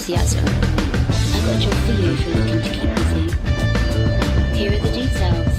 enthusiasm. I got a job for you if you're looking to keep busy. Here are the details.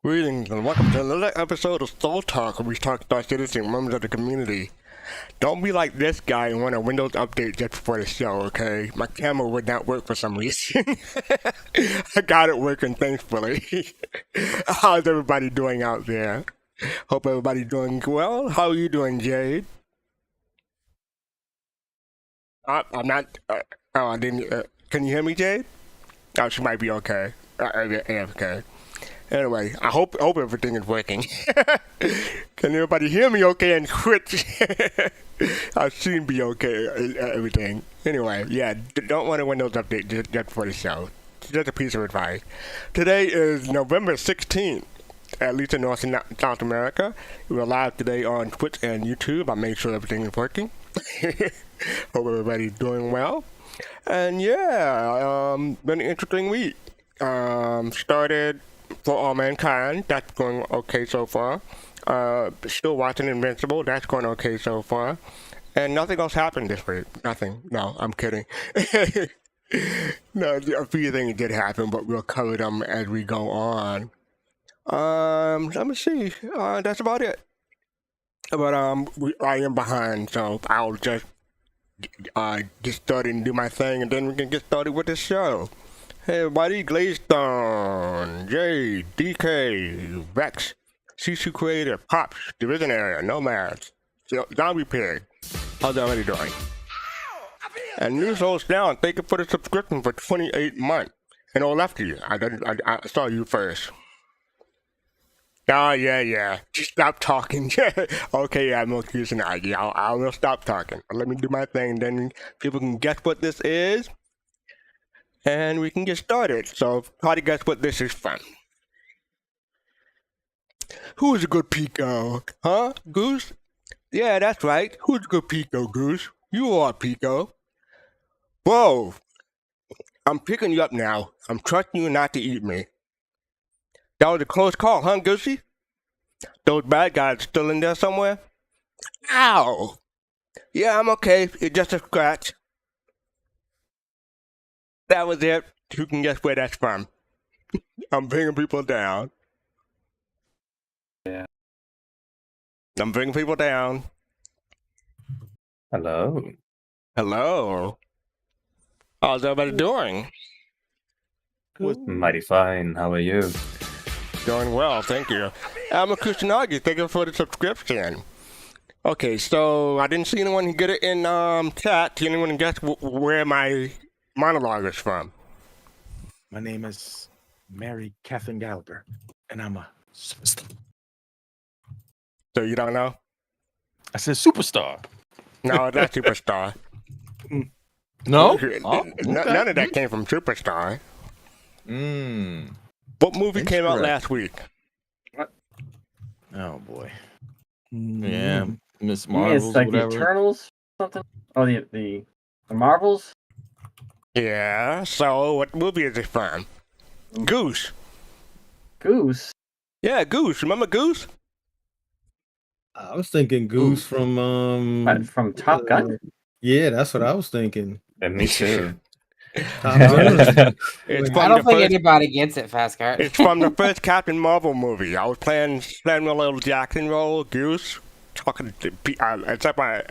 Greetings and welcome to another episode of Soul Talk, where we talk about citizen members of the community. Don't be like this guy and want a Windows update just before the show, okay? My camera would not work for some reason. I got it working, thankfully. How's everybody doing out there? Hope everybody's doing well. How are you doing, Jade? I'm not... I didn't... can you hear me, Jade? Oh, she might be okay. Yeah, okay. Anyway, I hope everything is working. Can everybody hear me okay and quit? I seem to be okay, everything. Anyway, yeah, don't want a Windows update just for the show. Just a piece of advice. Today is November 16th, at least in North and South America. We're live today on Twitch and YouTube. I made sure everything is working. Hope everybody's doing well. And yeah, been an interesting week. Started For All Mankind, that's going okay so far. Still watching Invincible, that's going okay so far. And nothing else happened this week. Nothing. No, I'm kidding. No, a few things did happen, but we'll cover them as we go on. Let me see. That's about it. But I am behind, so I'll just get started and do my thing, and then we can get started with the show. Hey everybody, Glazestone, Jay, DK, Vex, Sisu Creator, Pops, Division Area, Nomads, Zombie Pig. How's everybody doing? And News Host Down, thank you for the subscription for 28 months. And all Lefty, I saw you first. Yeah. Just stop talking. Okay, yeah, I'm accusing that. Yeah, I will stop talking. Let me do my thing, then people can guess what this is. And we can get started. So, try to guess what this is from. Who's a good Pico? Huh? Goose? Yeah, that's right. Who's a good Pico, Goose? You are Pico. Whoa. I'm picking you up now. I'm trusting you not to eat me. That was a close call, huh, Goosey? Those bad guys still in there somewhere? Ow! Yeah, I'm okay. It's just a scratch. That was it. Who can guess where that's from? I'm bringing people down. Yeah. I'm bringing people down. Hello. Hello. How's everybody doing? Mighty fine. How are you? Doing well, thank you. I'm a Kusanagi. Thank you for the subscription. Okay, so I didn't see anyone get it in chat. Can anyone guess where my monologue is from? My name is Mary Catherine Gallagher, and I'm a superstar. So you don't know? I said superstar. No, that's Superstar. No? None of that came from Superstar. What movie came out last week? What? Oh boy. Yeah, Miss It's Marvel's like whatever. the Eternals, something. Oh, the Marvels. Yeah, so what movie is it from? Goose. Goose. Yeah, Goose. Remember Goose? I was thinking Goose From Top Gun. Yeah, that's what I was thinking. And me too. Top Gun. It's I from don't the think first, anybody gets it, fastcart. it's from the first Captain Marvel movie. I was playing Samuel L. Jackson role, Goose. Talking to except my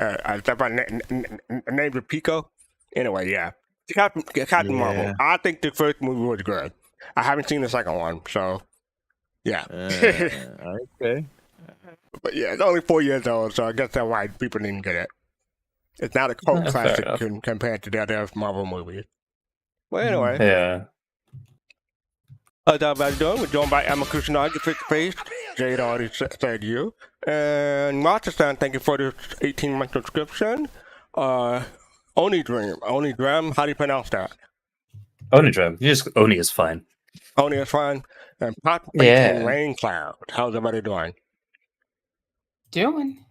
name is Pico. Anyway, yeah. Captain Marvel. I think the first movie was good. I haven't seen the second one, so Yeah. Okay. But yeah, it's only 4 years old, so I guess that's why people didn't get it. It's not a cult Fair classic enough. compared to the other Marvel movies. Well, anyway, Yeah. how's everybody doing? We're joined by Emma Kusanagi, Fix Face. Jade already said you. And Martha-san, thank you for the 18-month subscription. Onidream, how do you pronounce that? Onidream. Oni is fine. Oni is fine. And Pot Yeah. and Rain Cloud, how's everybody doing? Doing?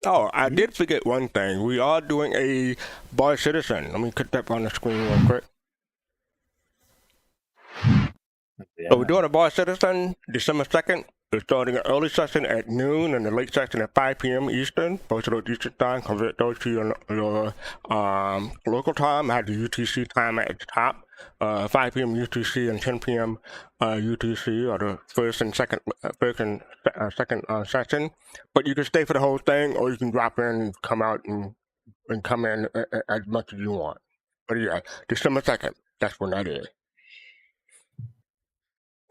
Oh, I did forget one thing. We are doing a Boy Citizen. Let me put that on the screen real quick. Yeah. So we're doing a Boy Citizen December 2nd. We're starting an early session at noon and a late session at 5 p.m. Eastern. Both of those Eastern time, convert those to your local time. I have the UTC time at the top. 5 p.m. UTC and 10 p.m. UTC are the first and second session. But you can stay for the whole thing, or you can drop in and come out and come in as much as you want. But yeah, December 2nd, that's when that is.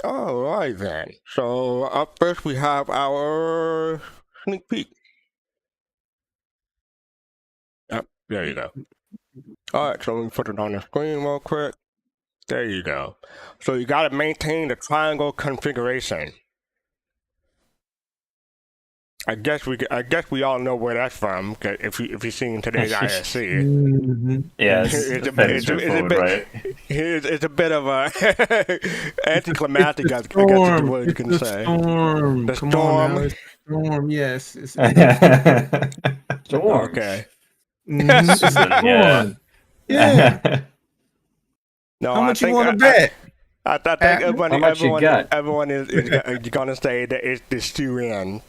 All right then. So up first we have our sneak peek. Yep, there you go. All right, so let me put it on the screen real quick. There you go. So you got to maintain the triangle configuration. I guess we all know where that's from. 'Cause if you've seen today's ISC. Yeah, it's It's a fairly bit- straightforward, right? It's a bit of a anticlimactic, I guess is the word you can It's the say. storm. The Come storm. on now. It's the storm. Yes. It's Storm. Okay. it's the storm. Yeah. Yeah. No, How much I you think, want to bet? I think everyone, How much you got? everyone is gonna say that it's the stew in.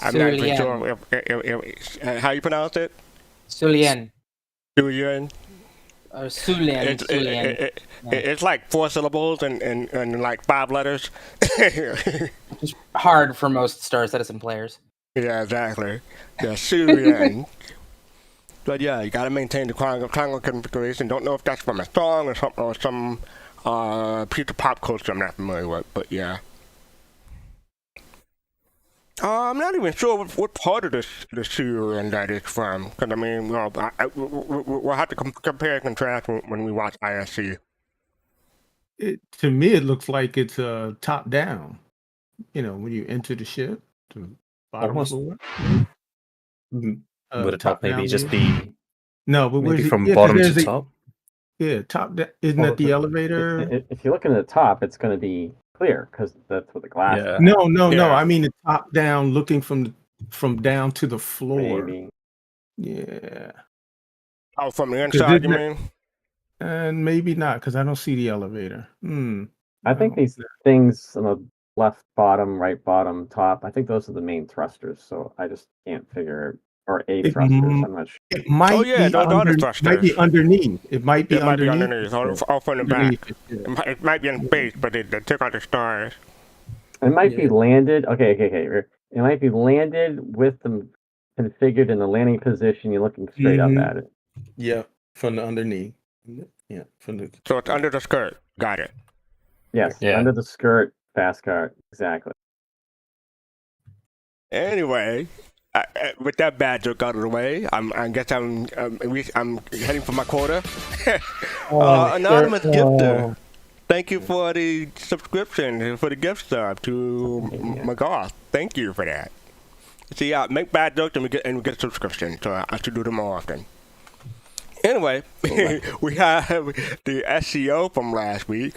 I'm not even sure if how you pronounce it. Sulian. Stew in. Or Sulian. Sulian. It's like 4 syllables and like 5 letters. It's hard for most Star Citizen players. Yeah, exactly. The stew. But yeah, you gotta maintain the triangle configuration. Don't know if that's from a song or some piece of pop culture I'm not familiar with, but yeah. I'm not even sure what part of the Syrian that is from, because I mean, well, we'll have to compare and contrast when we watch ISC. To me, it looks like it's top down. You know, when you enter the ship, to bottom Almost. floor. Would the top maybe down just view. be No, but maybe where's from yeah, 'cause bottom to there's a- top? Yeah, top down. Isn't Well, that the elevator? If you're looking at the top, it's going to be clear because that's what the glass Yeah. is. No. Yeah. I mean the top down, looking from down to the floor. Maybe. Yeah, Oh, from the inside, you isn't mean? and maybe not because I don't see the elevator. I think these things on the left bottom, right bottom, top, I think those are the main thrusters. So I just can't figure, or It thrusters. m- I'm not sure. It might Oh, yeah, be those are the might be thrusters. underneath. It might be It might be underneath. underneath, or from the back. Underneath it, yeah. It might be in space, but they took out the stars. It might be Yeah. landed. Okay. It might be landed with them configured in the landing position. You're looking straight Mhm. up at it. Yeah, from the underneath. Yeah, from the. So it's under the skirt. Got it. Yes, Yeah. under the skirt, fastcart. Exactly. Anyway, with that bad joke out of the way, I guess I'm heading for my quota. Anonymous gifter, thank you for the subscription, for the gift sub to McGoth. Thank you for that. See, make bad jokes and we get a subscription, so I should do them more often. Anyway, we have the SEO from last week,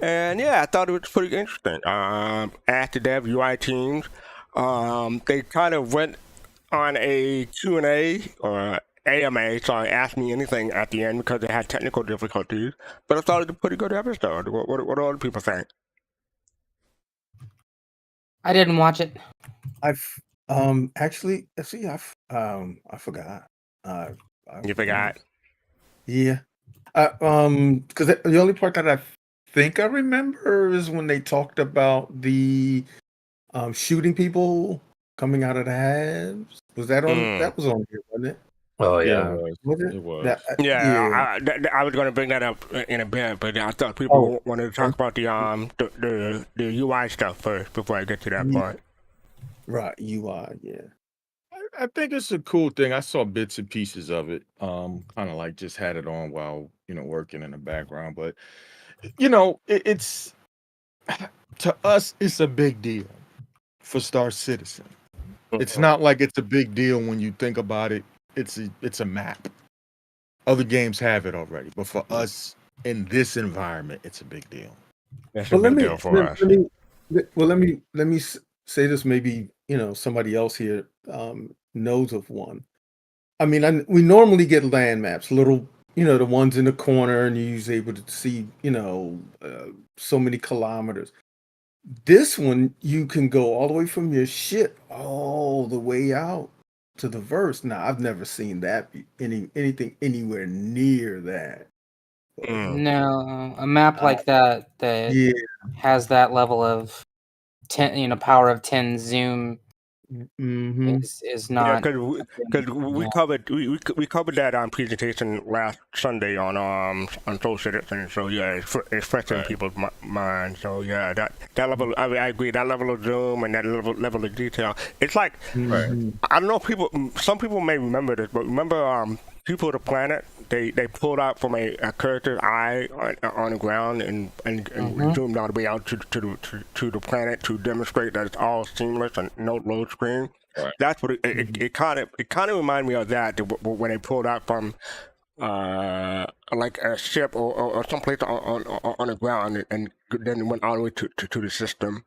and yeah, I thought it was pretty interesting. Ask the Dev UI teams. They kind of went on a Q&A or AMA, sorry, Ask Me Anything at the end because they had technical difficulties. But I thought it was a pretty good episode. What do other people think? I didn't watch it. I've actually see I forgot. You forgot? Yeah. Because the only part that I think I remember is when they talked about the shooting people coming out of the halves. Was that on? That was on here, wasn't it? Oh Yeah, yeah. it was. Was it? It was. That, Yeah, I was going to bring that up in a bit, but I thought Oh, people wanted to talk okay. about the UI stuff first before I get to that part. Right, UI, yeah. I think it's a cool thing. I saw bits and pieces of it. Kind of like just had it on while working in the background. But it's to us, it's a big deal for Star Citizen. It's not like it's a big deal when you think about it. It's a map. Other games have it already, but for us in this environment, it's a big deal. That's a But let big me deal for let, us. let me let me say this. Maybe somebody else here knows of one. I mean, we normally get land maps, little, the ones in the corner, and you're able to see, so many kilometers. This one, you can go all the way from your ship all the way out to the verse. Now, I've never seen that anything anywhere near that. Mm. No, a map Uh, like that yeah. has that level of 10, power of 10 zoom Mm-hmm. is Yeah, not. because we covered we covered that presentation last Sunday on Soul Citizen. So yeah, it's fresh in Right. people's minds. So yeah, that level, I agree, that level of zoom and that level of detail. It's like Mm-hmm. I don't know if some people may remember this, but remember People of the Planet, they pulled out from a character's eye on the ground and zoomed all the way out to the planet to demonstrate that it's all seamless and no load screen. Right. That's what it kind of reminded me of that when they pulled out from like a ship or someplace on the ground and then went all the way to the system.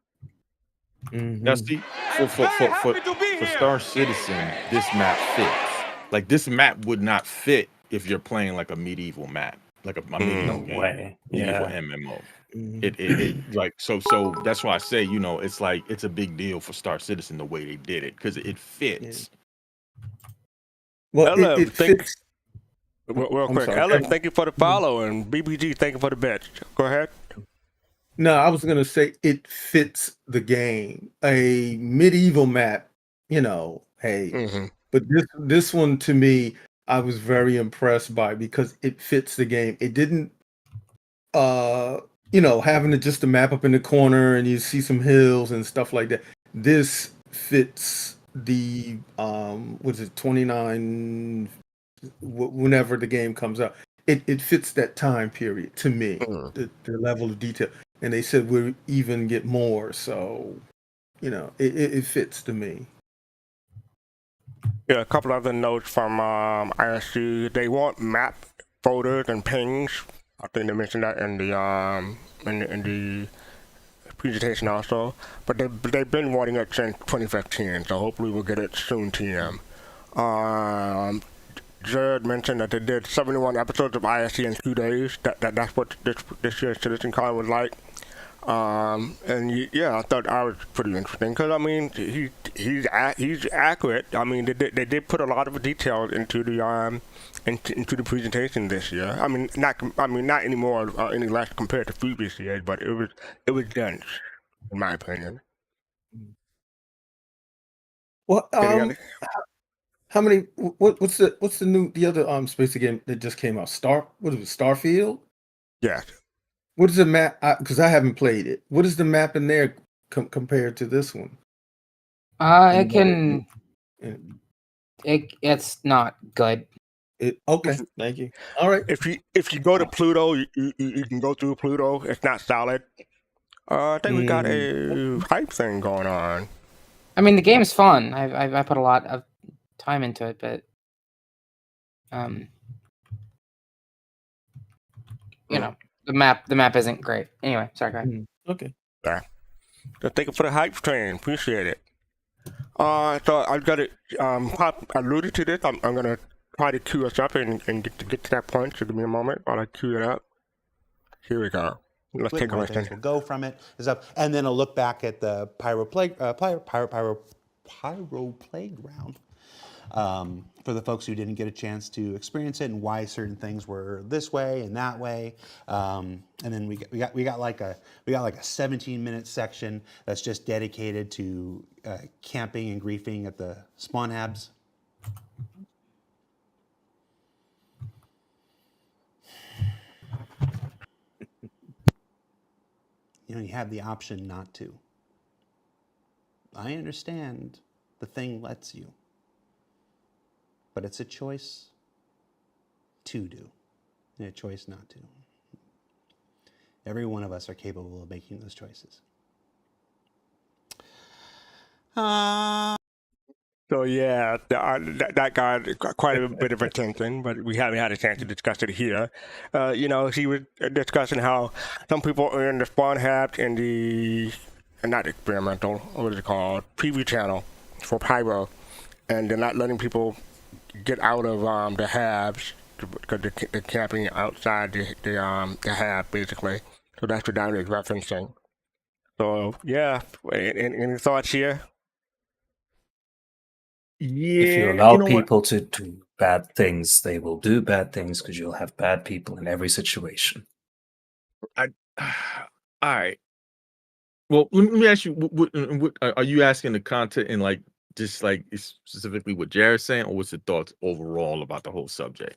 Mm-hmm. Now, see, for Star Citizen, this map fits. Like this map would not fit if you're playing like a medieval map, like a medieval No game, way. medieval Yeah. MMO. Mm-hmm. It like so that's why I say it's like it's a big deal for Star Citizen the way they did it because it fits. Well, Ella, it fits. real I'm quick, sorry. Ella, thank you for the follow, and BBG, thank you for the bits. Go ahead. No, I was gonna say it fits the game. A medieval map, hey. Mm-hmm. But this one to me, I was very impressed by because it fits the game. It didn't having it just a map up in the corner and you see some hills and stuff like that. This fits the what is it, 29 whenever the game comes out. It fits that time period to me, the level of detail. And they said we'll even get more, so it fits to me. Yeah, a couple other notes from ISG. They want map folders and pings. I think they mentioned that in the presentation also. But they've been wanting it since 2015, so hopefully we'll get it soon. TM. Jared mentioned that they did 71 episodes of ISG in 2 days. That's what this year's CitizenCon was like. And yeah, I thought that was pretty interesting because I mean he's accurate. I mean they did put a lot of detail into the presentation this year. I mean not anymore any less compared to previous years, but it was dense in my opinion. Well, Any other? how many? What's the other space game that just came out? What is it? Starfield? Yeah. What is the map? Because I haven't played it. What is the map in there compared to this one? It can. And It's not good. okay, thank you. All right. If you go to Pluto, you can go through Pluto. It's not solid. I think we got a hype thing going on. I mean, the game's fun. I put a lot of time into it, but the map isn't great. Anyway, sorry, go ahead. Okay. Yeah. So thank you for the hype train. Appreciate it. So I've got it. Pop alluded to this. I'm gonna try to queue us up and get to that point. So give me a moment while I queue it up. Here we go. Let's take a listen. Will go from it is up, and then a look back at the Pyro Playground for the folks who didn't get a chance to experience it and why certain things were this way and that way. And then we got like a 17-minute section that's just dedicated to camping and griefing at the spawn habs. you have the option not to. I understand the thing lets you, but it's a choice to do and a choice not to. Every one of us are capable of making those choices. So yeah, that got quite a bit of attention, but we haven't had a chance to discuss it here. She was discussing how some people are in the spawn hatch in the not experimental, what is it called, preview channel for Pyro, and they're not letting people get out of the halves because they're camping outside the half basically. So that's what Down is referencing. So yeah, any thoughts here? Yeah, If you allow what? people to do bad things, they will do bad things because you'll have bad people in every situation. All right. Well, let me ask you: what are you asking the content in, like, just like specifically what Jared's saying, or what's the thoughts overall about the whole subject?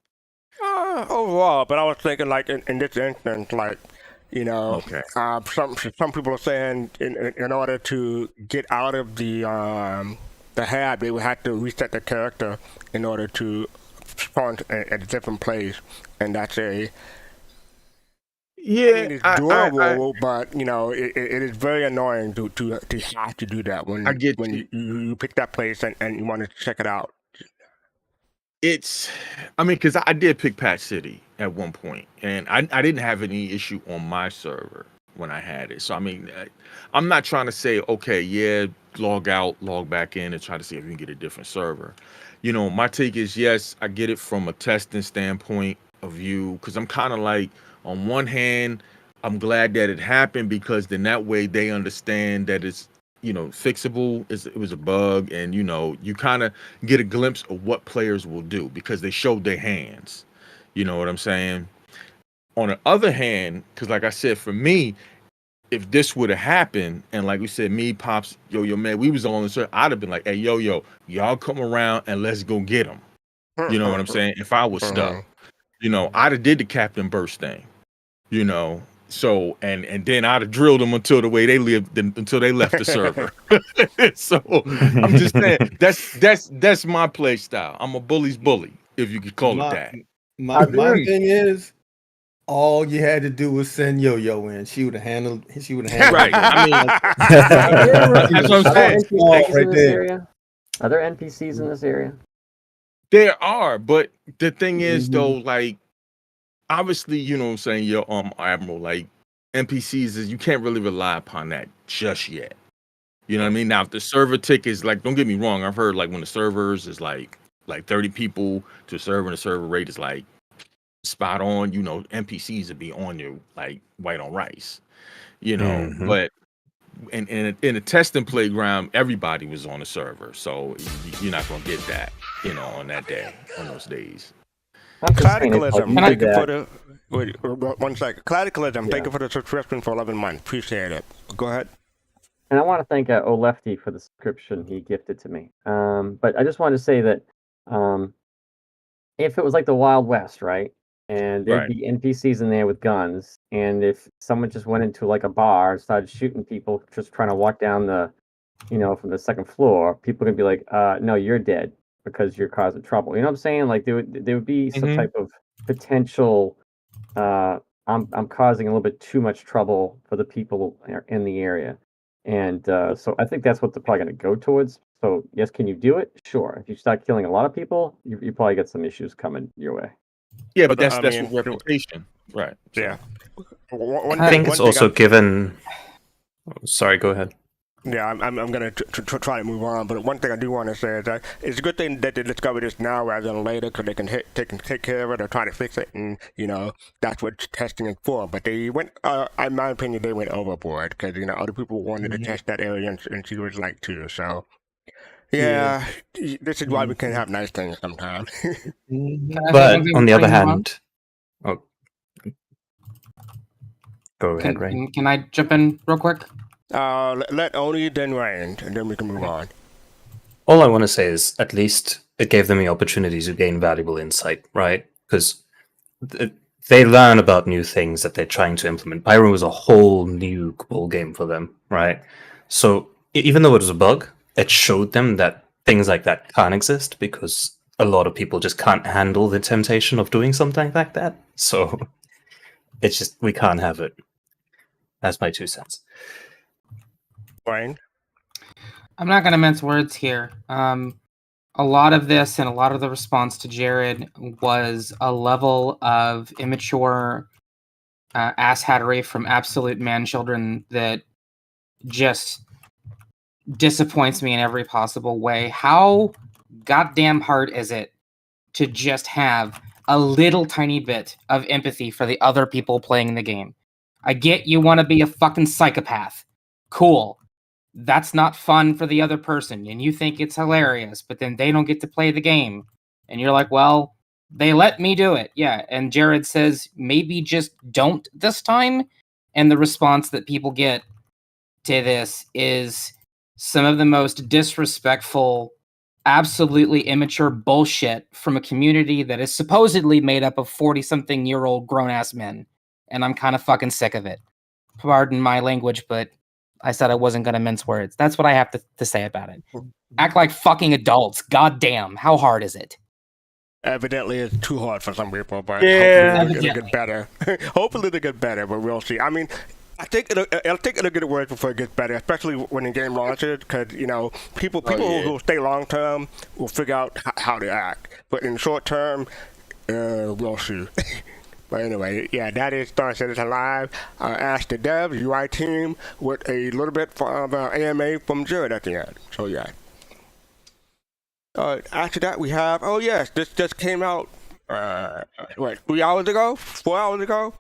Overall, but I was thinking like in this instance, like Okay. some people are saying in order to get out of the hab, they would have to reset the character in order to spawn at a different place, and that's Yeah, it's doable, but it is very annoying to have to do that when I get when you pick that place and you want to check it out. because I did pick Patch City at one point, and I didn't have any issue on my server when I had it. So I'm not trying to say, okay, yeah, log out, log back in, and try to see if you can get a different server. My take is, yes, I get it from a testing standpoint of view, because I'm kind of like, on one hand, I'm glad that it happened, because then that way they understand that it's fixable. It was a bug, and you kind of get a glimpse of what players will do because they showed their hands. You know what I'm saying? On the other hand, because like I said, for me, if this would have happened, and like we said, me, Pops, Yo, man, we was all on the server, I'd have been like, hey, yo, y'all come around and let's go get them. You know what I'm saying? If I was stuck, I'd have did the Captain Burst thing, So and then I'd have drilled them until the way they lived until they left the server. So I'm just saying that's my play style. I'm a bully's bully, if you could call it that. My thing is, all you had to do was send Yo-Yo in. She would have handled. Right. I mean, that's what I'm saying. Are there NPCs in this area? There are, but the thing is, though, like, obviously, you know what I'm saying, your Admiral, like, NPCs is, you can't really rely upon that just yet. You know what I mean? Now, if the server tick is like, don't get me wrong, I've heard like when the servers is like 30 people to a server, and the server rate is like spot on, NPCs would be on you like white on rice. But in a testing playground, everybody was on the server, so you're not gonna get that, on that day, on those days. Cladicalism, thank you for the wait 1 second. Cladicalism, thank you for the subscription for 11 months. Appreciate it. Go ahead. And I want to thank Olefty for the subscription he gifted to me. But I just wanted to say that if it was like the Wild West, right, and there'd be NPCs in there with guns, and if someone just went into like a bar and started shooting people just trying to walk down the, from the second floor, people are gonna be like, no, you're dead because you're causing trouble. You know what I'm saying? Like there would be some type of potential. I'm causing a little bit too much trouble for the people in the area. And so I think that's what they're probably going to go towards. So yes, can you do it? Sure. If you start killing a lot of people, you probably get some issues coming your way. Yeah, but that's what reputation, right? So. Yeah. I think it's also given. Sorry, go ahead. Yeah, I'm going to try to move on, but one thing I do want to say is that it's a good thing that they discovered this now rather than later, because they can take care of it or try to fix it, and that's what testing is for. But they went, in my opinion, they went overboard because other people wanted to test that area and see what it's like too. So yeah, this is why we can have nice things sometimes. But on the other hand, go ahead, Ray. Can I jump in real quick? Let Oni, then Rand, and then we can move on. All I want to say is, at least it gave them the opportunity to gain valuable insight, right? Because they learn about new things that they're trying to implement. Pyro was a whole new ball game for them, right? So even though it was a bug, it showed them that things like that can't exist because a lot of people just can't handle the temptation of doing something like that. So it's just, we can't have it. That's my 2 cents. Brian? I'm not going to mince words here. A lot of this and a lot of the response to Jared was a level of immature asshattery from absolute man-children that just disappoints me in every possible way. How goddamn hard is it to just have a little tiny bit of empathy for the other people playing the game? I get you want to be a fucking psychopath. Cool. That's not fun for the other person, and you think it's hilarious, but then they don't get to play the game. And you're like, well, they let me do it. Yeah. And Jared says, maybe just don't this time. And the response that people get to this is some of the most disrespectful, absolutely immature bullshit from a community that is supposedly made up of 40-something-year-old grown-ass men. And I'm kind of fucking sick of it. Pardon my language, but I said I wasn't going to mince words. That's what I have to say about it. Act like fucking adults. God damn. How hard is it? Evidently, it's too hard for some people, but Yeah. hopefully it'll get better. Hopefully it'll get better, but we'll see. I mean, I think it'll get worse before it gets better, especially when the game launches, because, you know, people who will stay long term will figure out how to act. But in short term, we'll see. But anyway, yeah, that is Star Citizen Live. Ask the Devs, UI team, with a little bit of AMA from Jared at the end. So, yeah. After that, we have, oh, yes, this just came out, 3 hours ago? 4 hours ago?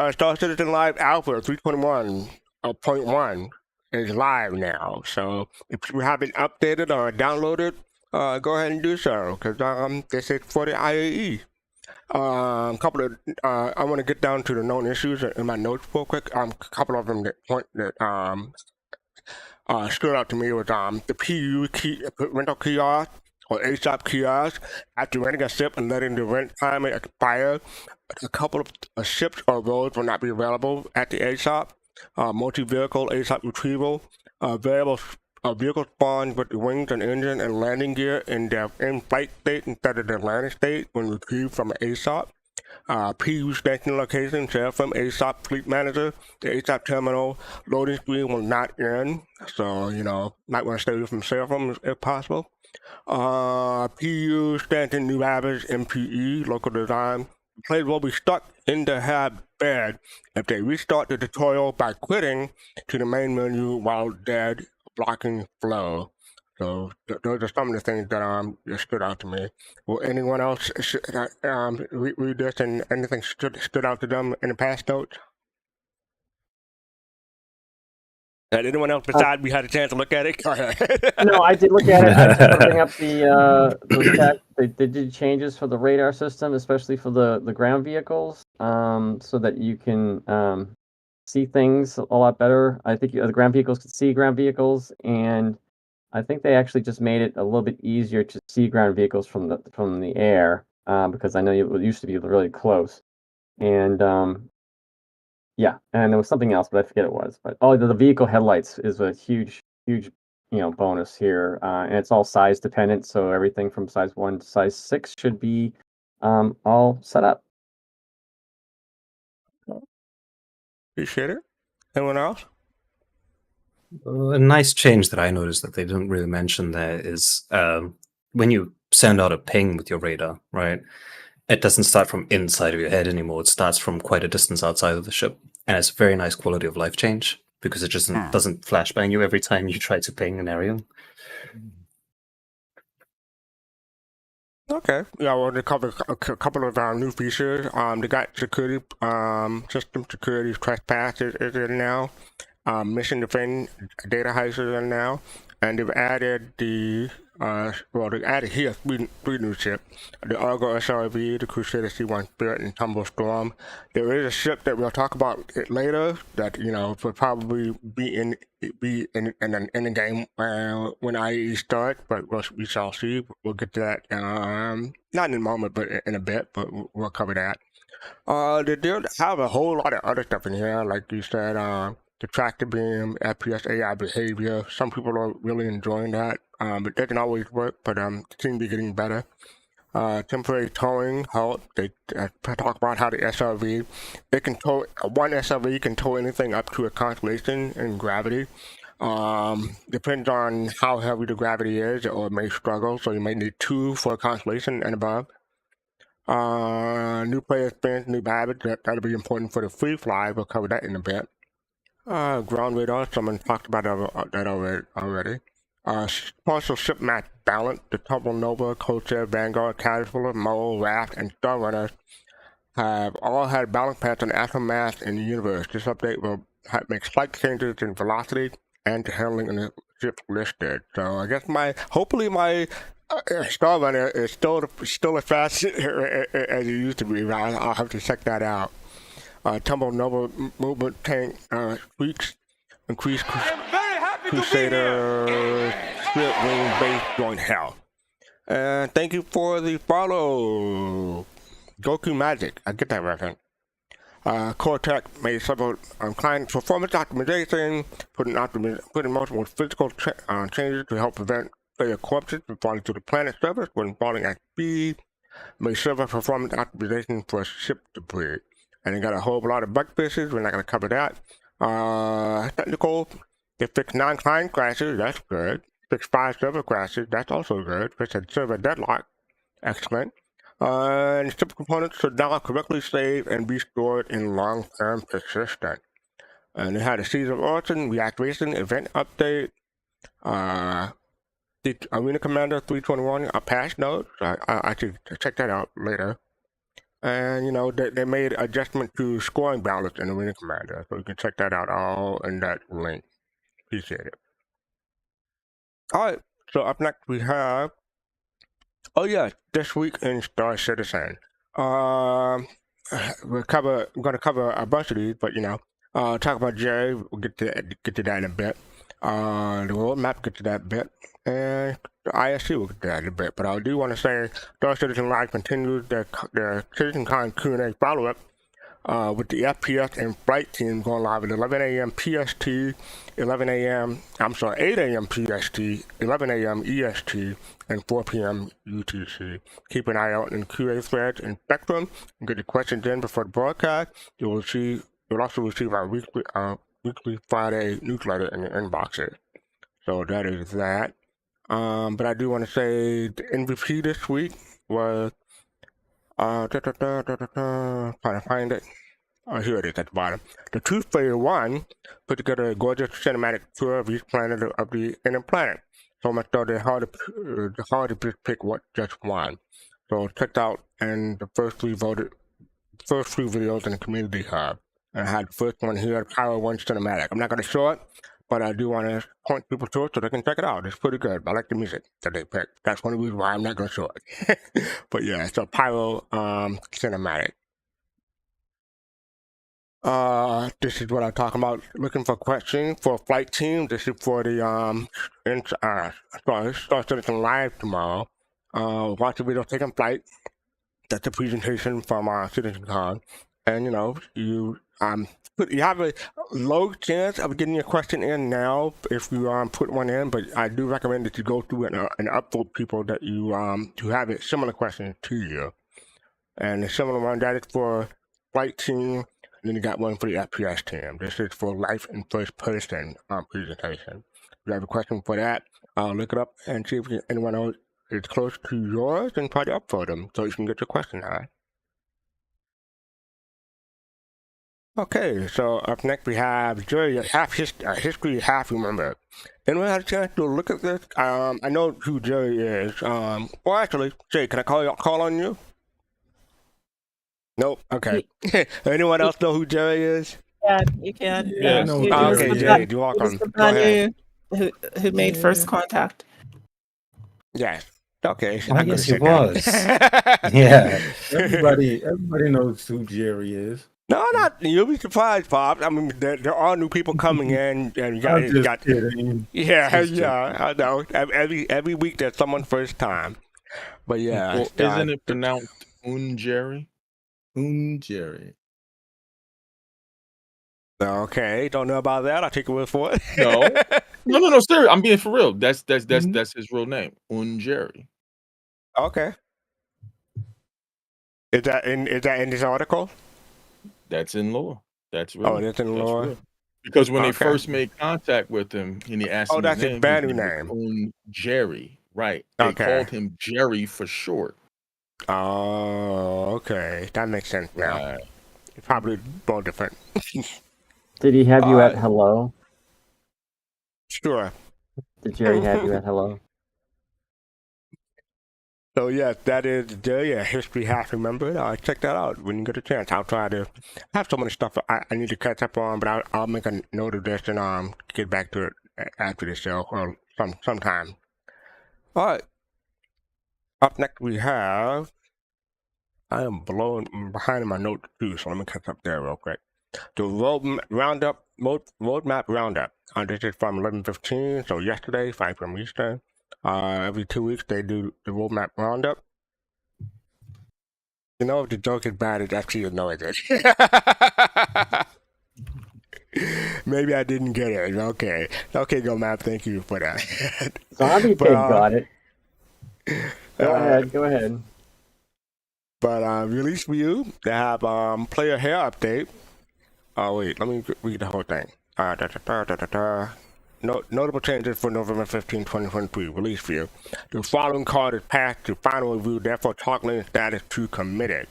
Star Citizen Live Alpha 321.1 is live now. So, if you haven't updated or downloaded, go ahead and do so, because this is for the IAE. I want to get down to the known issues in my notes real quick. A couple of them that stood out to me was the PU rental kiosk or ASOP kiosk. After renting a ship and letting the rent time expire, a couple of ships or roads will not be available at the ASOP. Multi-vehicle ASOP retrieval. Vehicle spawns with the wings and engine and landing gear in their in-flight state instead of their landing state when retrieved from an ASOP. PU station location, Seraphim, ASOP Fleet Manager. The ASOP terminal loading screen will not end, so, you know, might want to stay away from Seraphim if possible. PU Stanton New Average MPE, local design. Players will be stuck in the hab bed if they restart the tutorial by quitting to the main menu while dead, blocking flow. So those are some of the things that stood out to me. Will anyone else read this and anything stood out to them in the past notes? Had anyone else besides we had a chance to look at it? Go ahead. No, I did look at it. I just bring up the fact they did changes for the radar system, especially for the ground vehicles, so that you can see things a lot better. I think the ground vehicles could see ground vehicles, and I think they actually just made it a little bit easier to see ground vehicles from the air, because I know it used to be really close. And yeah, and there was something else, but I forget it was. But the vehicle headlights is a huge bonus here, and it's all size dependent. So everything from size 1 to size 6 should be all set up. Appreciate it. Anyone else? A nice change that I noticed that they didn't really mention there is when you send out a ping with your radar, right? It doesn't start from inside of your head anymore. It starts from quite a distance outside of the ship. And it's a very nice quality of life change because it just doesn't flashbang you every time you try to ping an area. Okay. Yeah, I want to cover a couple of new features. They got security, system security trespass is in now. Mission defend data heists is in now. And they've added the Well, they added here three new ships: the Argo SRV, the Crusader C1 Spirit, and Tumble Storm. There is a ship that we'll talk about it later that will probably be in the game when IE starts, but we shall see. We'll get to that not in a moment, but in a bit. But we'll cover that. They did have a whole lot of other stuff in here, like you said. The tractor beam, FPS AI behavior. Some people are really enjoying that. It doesn't always work, but it seems to be getting better. Temporary towing halt. They talk about how the SRV, it can tow, one SRV can tow anything up to a constellation in gravity. Depends on how heavy the gravity is, or it may struggle, so you may need 2 for a constellation and above. New player experience, new habits, that'll be important for the free fly. We'll cover that in a bit. Ground radar, someone talked about that already. Partial ship match balance, the Tumble Nova, Corsair, Vanguard, Caterpillar, Mole, Raft, and Star Runner have all had balance patch on the actual mass in the universe. This update will make slight changes in velocity and to handling in the ship listed. So I guess hopefully my Star Runner is still as fast as it used to be. Right? I'll have to check that out. Tumble Nova movement tank tweaks, increased Crusader Spirit Wing base joint health. And thank you for the follow. Goku Magic, I get that reference. Cortex made several client performance optimization, putting multiple physical changes to help prevent player corpses from falling to the planet surface when falling at speed. Made several performance optimization for ship debris. And they got a whole lot of bug fixes. We're not going to cover that. Technical, they fixed 9 client crashes. That's good. Fixed 5 server crashes. That's also good. Fixed a server deadlock. Excellent. And ship components should now correctly save and be stored in long-term persistent. And they had a Season of Origin reactivation event update. The Arena Commander 321 patch notes. I should check that out later. And they made adjustment to scoring balance in Arena Commander, so you can check that out all in that link. Appreciate it. All right, so up next we have, this week in Star Citizen. We're going to cover a bunch of these, but talk about Jerry. We'll get to that in a bit. The world map, get to that bit, and the ISC will get to that in a bit. But I do want to say, Star Citizen Live continues their CitizenCon Q&A follow-up with the FPS and flight team going live at 11 a.m. PST, 8 a.m. PST, 11 a.m. EST, and 4 p.m. UTC. Keep an eye out in QA threads and Spectrum and get the questions in before the broadcast. You'll also receive our weekly Friday newsletter in your inboxes. So that is that. But I do want to say the MVP this week was trying to find it. Oh, here it is at the bottom. The Tooth Fairy 1 put together a gorgeous cinematic tour of each planet of the inner planet. So much so it's hard to pick just one. So check out and the first three videos in the community hub. And I had the first one here, Power 1 Cinematic. I'm not going to show it, but I do want to point people to it so they can check it out. It's pretty good. I like the music that they picked. That's one of the reasons why I'm not going to show it. But yeah, so Pyro Cinematic. This is what I'm talking about. Looking for questions for a flight team. This is for the Star Citizen Live tomorrow. Watch the video taking flight. That's a presentation from CitizenCon. And you have a low chance of getting your question in now if you put one in, but I do recommend that you go through and upvote people that you who have a similar question to you. And the similar one that is for flight team, and then you got one for the FPS team. This is for life in first person presentation. If you have a question for that, look it up and see if anyone else is close to yours and try to upvote them so you can get your question on. Okay, so up next we have Jerry, history, half remember. Anyone had a chance to look at this? I know who Jerry is. Well, actually, Jay, can I call on you? Nope. Okay. Anyone else know who Jerry is? Yeah, you can. Yeah, no. Okay, Jerry, you're welcome. Go ahead. Who made first contact? Yes. Okay. Oh, I'm gonna yes, he sit down. was. Yeah. Everybody knows who Jerry is. No, not you'll be surprised, Pop. I mean, there are new people coming in, and you I'm just got kidding. yeah, Just yeah. I know. Every week there's someone first time, but yeah, Well, isn't it pronounced Jerry? Jerry. Okay, don't know about that. I'll take your word for it. No, serious. I'm being for real. That's his real name, Jerry. Okay. Is that in this article? That's in lore. That's real. Oh, that's in lore. Real. Because when they Okay. first made contact with him and he asked him that's his his name, band his name. was Jerry. Right. They Okay. called him Jerry for short. Oh, okay. That makes sense now. Right. It's probably more different. Did he have you at hello? Sure. Did Jerry have you at hello? So yes, that is the history half remembered. Check that out when you get a chance. I'll try to have so much stuff I need to catch up on, but I'll make a note of this and get back to it after the show or sometime. All right. Up next we have. I am behind in my notes too, so let me catch up there real quick. The roadmap roundup. This is from 11:15, so yesterday, 5 p.m. Eastern. Every 2 weeks they do the roadmap roundup. You know, if the joke is bad, it actually annoys it. Maybe I didn't get it. Okay, Go Map. Thank you for that. Zombie Pig got it. Go ahead. But release for you, they have player hair update. Oh wait, let me read the whole thing. Notable changes for November 15, 2023. Release for you. The following card is passed to final review, therefore toggling status to committed.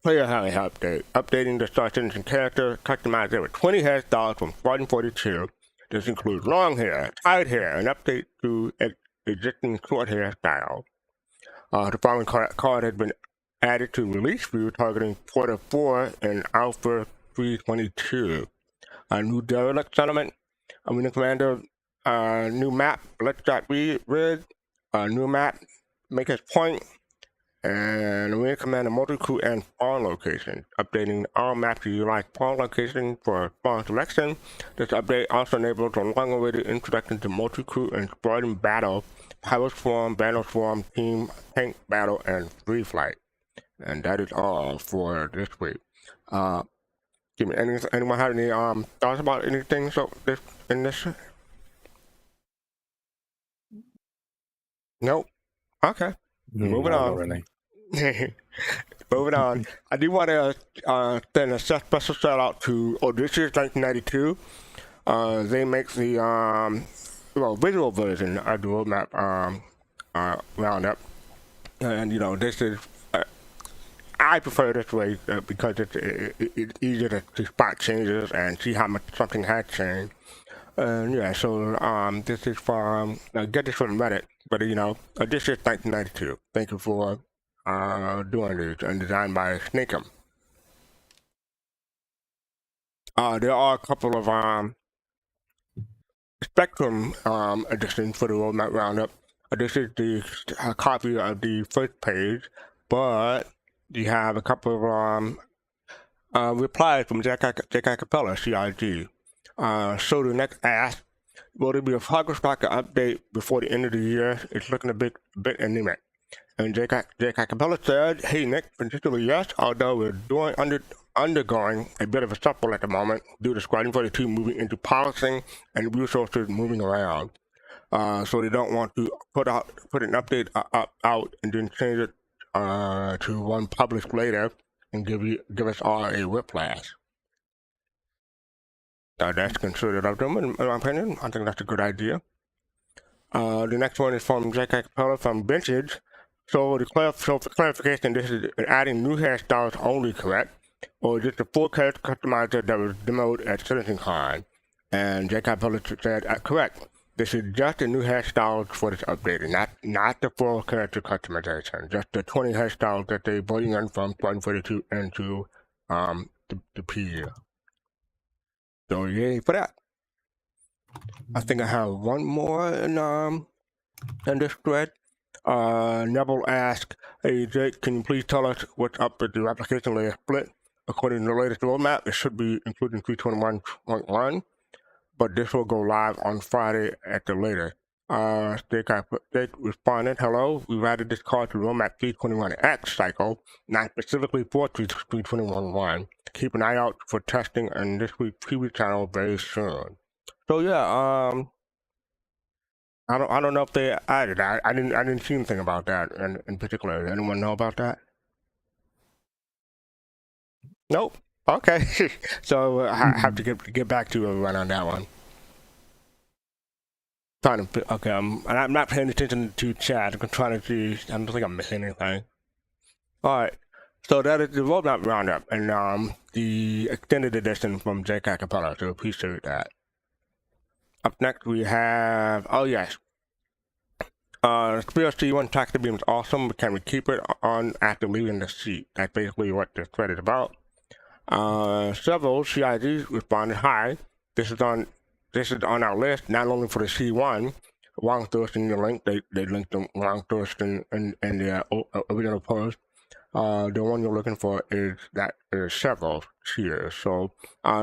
Player hair update. Updating the Star Citizen character, customized with 20 hairstyles from Squadron 42. This includes long hair, tied hair, and update to existing short hairstyle. The following card has been added to release view, targeting Quarter 4 and Alpha 322. A new derelict settlement, a new commander, new map, Red, a new map, Maker's Point, and a new commander, multi-crew, and spawn location. Updating all maps to utilize spawn location for spawn selection. This update also enables a long-awaited introduction to multi-crew and Squadron battle, Power Swarm, Battle Swarm, Team, Tank Battle, and Free Flight. And that is all for this week. Anyone have any thoughts about anything in this? Nope. Okay. Moving on. Really. Moving on. I do want to send a special shout out to Odysseus 1992. They make the visual version of the roadmap roundup, and this is. I prefer this way because it's easier to spot changes and see how much something has changed. So this is from get this from Reddit, but this is 1992. Thank you for doing this and designed by Snakem. There are a couple of Spectrum editions for the roadmap roundup. This is the copy of the first page, but you have a couple of replies from Jack Capella, CIG. So the next ask, will there be a progress tracker update before the end of the year? It's looking a bit anemic. And Jack Capella said, hey Nick, particularly yes, although we're undergoing a bit of a shuffle at the moment due to Squadron 42 moving into polishing and resources moving around. So they don't want to put an update out and then change it to one published later and give us all a whiplash. That's considered of them, in my opinion. I think that's a good idea. The next one is from Jack Capella from Vintage. So for clarification, this is adding new hairstyles only, correct? Or is this the full character customizer that was demoed at CitizenCon? And Jack Capella said, correct. This is just the new hairstyles for this update, not the full character customization. Just the 20 hairstyles that they're voting on from 142 into the P. So yay for that. I think I have one more in this thread. Neville asks, hey Jake, can you please tell us what's up with the application layer split? According to the latest roadmap, it should be including 321.1, but this will go live on Friday at the latest. Jake responded, hello, we've added this card to roadmap 321X cycle, not specifically for 321.1. Keep an eye out for testing in this week's preview channel very soon. So yeah, I don't know if they added that. I didn't see anything about that in particular. Anyone know about that? Nope. Okay. So I have to get back to everyone on that one. Okay, I'm not paying attention to chat. I'm trying to see. I don't think I'm missing anything. All right. So that is the roadmap roundup and the extended edition from Jake Acapella. So appreciate that. Up next we have PLC 1 tractor beam is awesome, but can we keep it on after leaving the seat? That's basically what this thread is about. Several CIDs responded, hi, this is on our list, not only for the C1, Wrong Thurston in the link, they linked them Wrong Thurston in the original post. The one you're looking for is several here. So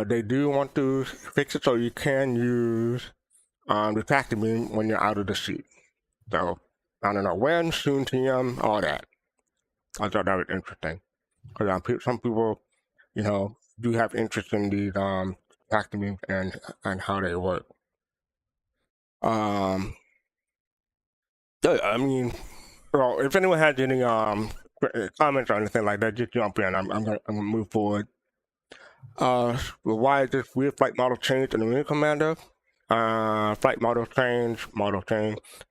they do want to fix it so you can use the tractor beam when you're out of the seat. So I don't know when, soon to all that. I thought that was interesting. Because some people, do have interest in these tractor beams and how they work. I mean, well, if anyone has any comments or anything like that, just jump in. I'm gonna move forward. Why is this weird flight model changed in the Marine Commander? Flight model change.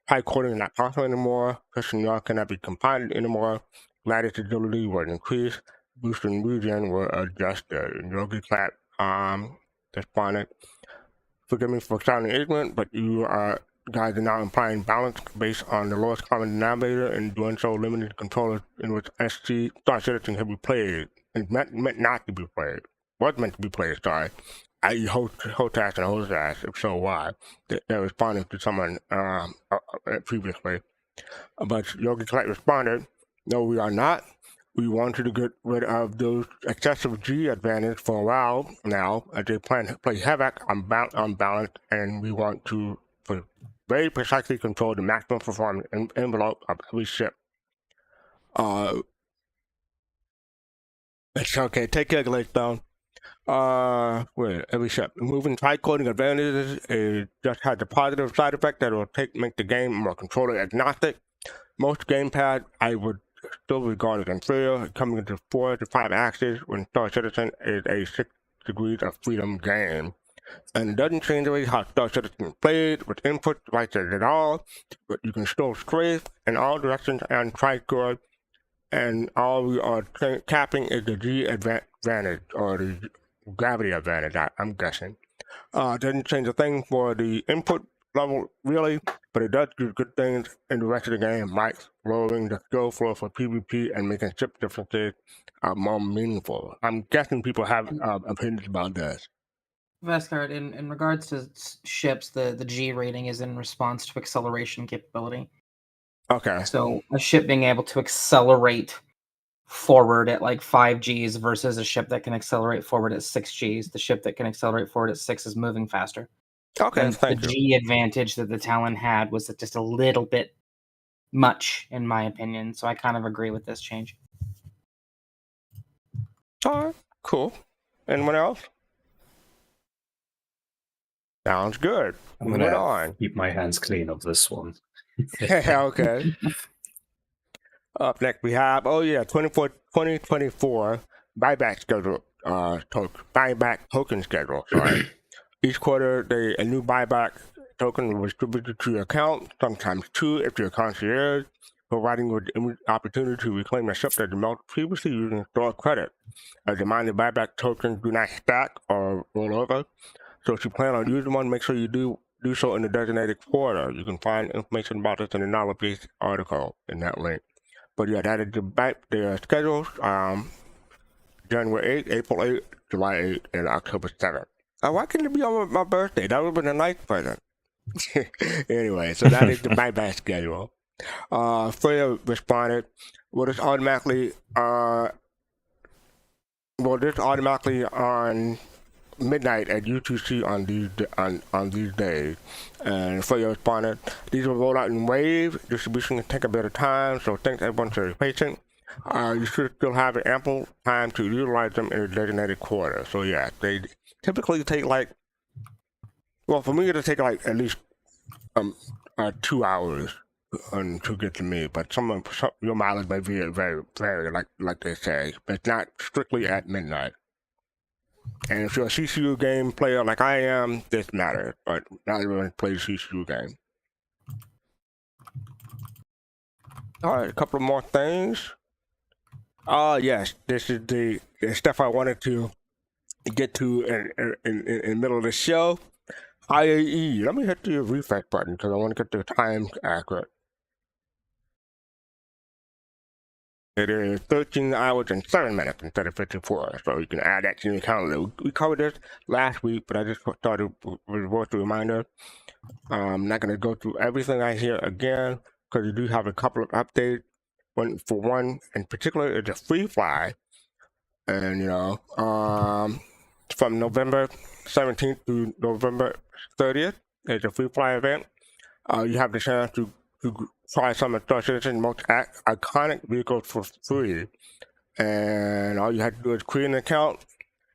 High coding is not possible anymore. Christian York cannot be combined anymore. Lattice agility was increased. Boost and regen were adjusted. Yogi Clap responded. Forgive me for sounding ignorant, but you guys are now implying balance based on the lowest common denominator, and doing so limited controllers in which SC Star Citizen can be played. It's meant not to be played. Was meant to be played, sorry. I.e. Hotash and Hotash, if so, why? They're responding to someone previously. But Yogi Clark responded, no, we are not. We wanted to get rid of those excessive G advantage for a while now, as they plan to play Havoc on balance, and we want to very precisely control the maximum performance envelope of every ship. It's okay, take care, Gladstone. Every ship. Moving tight coding advantages, it just has a positive side effect that will make the game more controller agnostic. Most gamepad I would still regard as inferior, coming into 4 to 5 axes when Star Citizen is a 6 degrees of freedom game. And it doesn't change the way how Star Citizen is played with input devices at all, but you can still strafe in all directions and tri-core, and all we are capping is the G advantage, or the gravity advantage, I'm guessing. Doesn't change a thing for the input level, really, but it does do good things in the rest of the game, like lowering the skill floor for PvP and making ship differences more meaningful. I'm guessing people have opinions about this. fastcart, in regards to ships, the G rating is in response to acceleration capability. Okay. So a ship being able to accelerate forward at like 5 Gs versus a ship that can accelerate forward at 6 Gs. The ship that can accelerate forward at 6 is moving faster. Okay, and thank the you. G advantage that the Talon had was just a little bit much, in my opinion. So I kind of agree with this change. All right, cool. Anyone else? Sounds good. I'm Moving gonna on. keep my hands clean of this one. Okay. Up next we have 2024 buyback schedule. Buyback token schedule. Sorry. Each quarter, a new buyback token will be distributed to your account. Sometimes 2 if you're a concierge, providing you the opportunity to reclaim a ship that you previously using store credit. As a reminder, buyback tokens do not stack or roll over. So if you plan on using one, make sure you do so in the designated quarter. You can find information about this in the knowledge-based article in that link. But yeah, that is the schedules. January 8th, April 8th, July 8th, and October 7th. Why couldn't it be on my birthday? That would have been a nice present. Anyway, so that is the buyback schedule. Freya responded, "Will this automatically on midnight at UTC on these days?" And Freya responded, "These will roll out in wave. Distribution can take a bit of time, so thanks everyone to be patient. You should still have ample time to utilize them in a designated quarter." So yeah, they typically take like, well, for me it'll take like at least 2 hours to get to me, but some your mileage may be very like they say, but it's not strictly at midnight. And if you're a CCU game player like I am, this matters, but not everyone plays CCU game. All right, a couple of more things. Yes, this is the stuff I wanted to get to in the middle of the show. IAE. Let me hit the refresh button because I want to get the times accurate. It is 13 hours and 7 minutes instead of 54, so you can add that to your calendar. We covered this last week, but I just thought it was worth a reminder. I'm not going to go through everything I hear again because we do have a couple of updates. For one in particular, it's a free fly, and from November 17th to November 30th, it's a free fly event. You have the chance to try some of Star Citizen's most iconic vehicles for free, and all you have to do is create an account,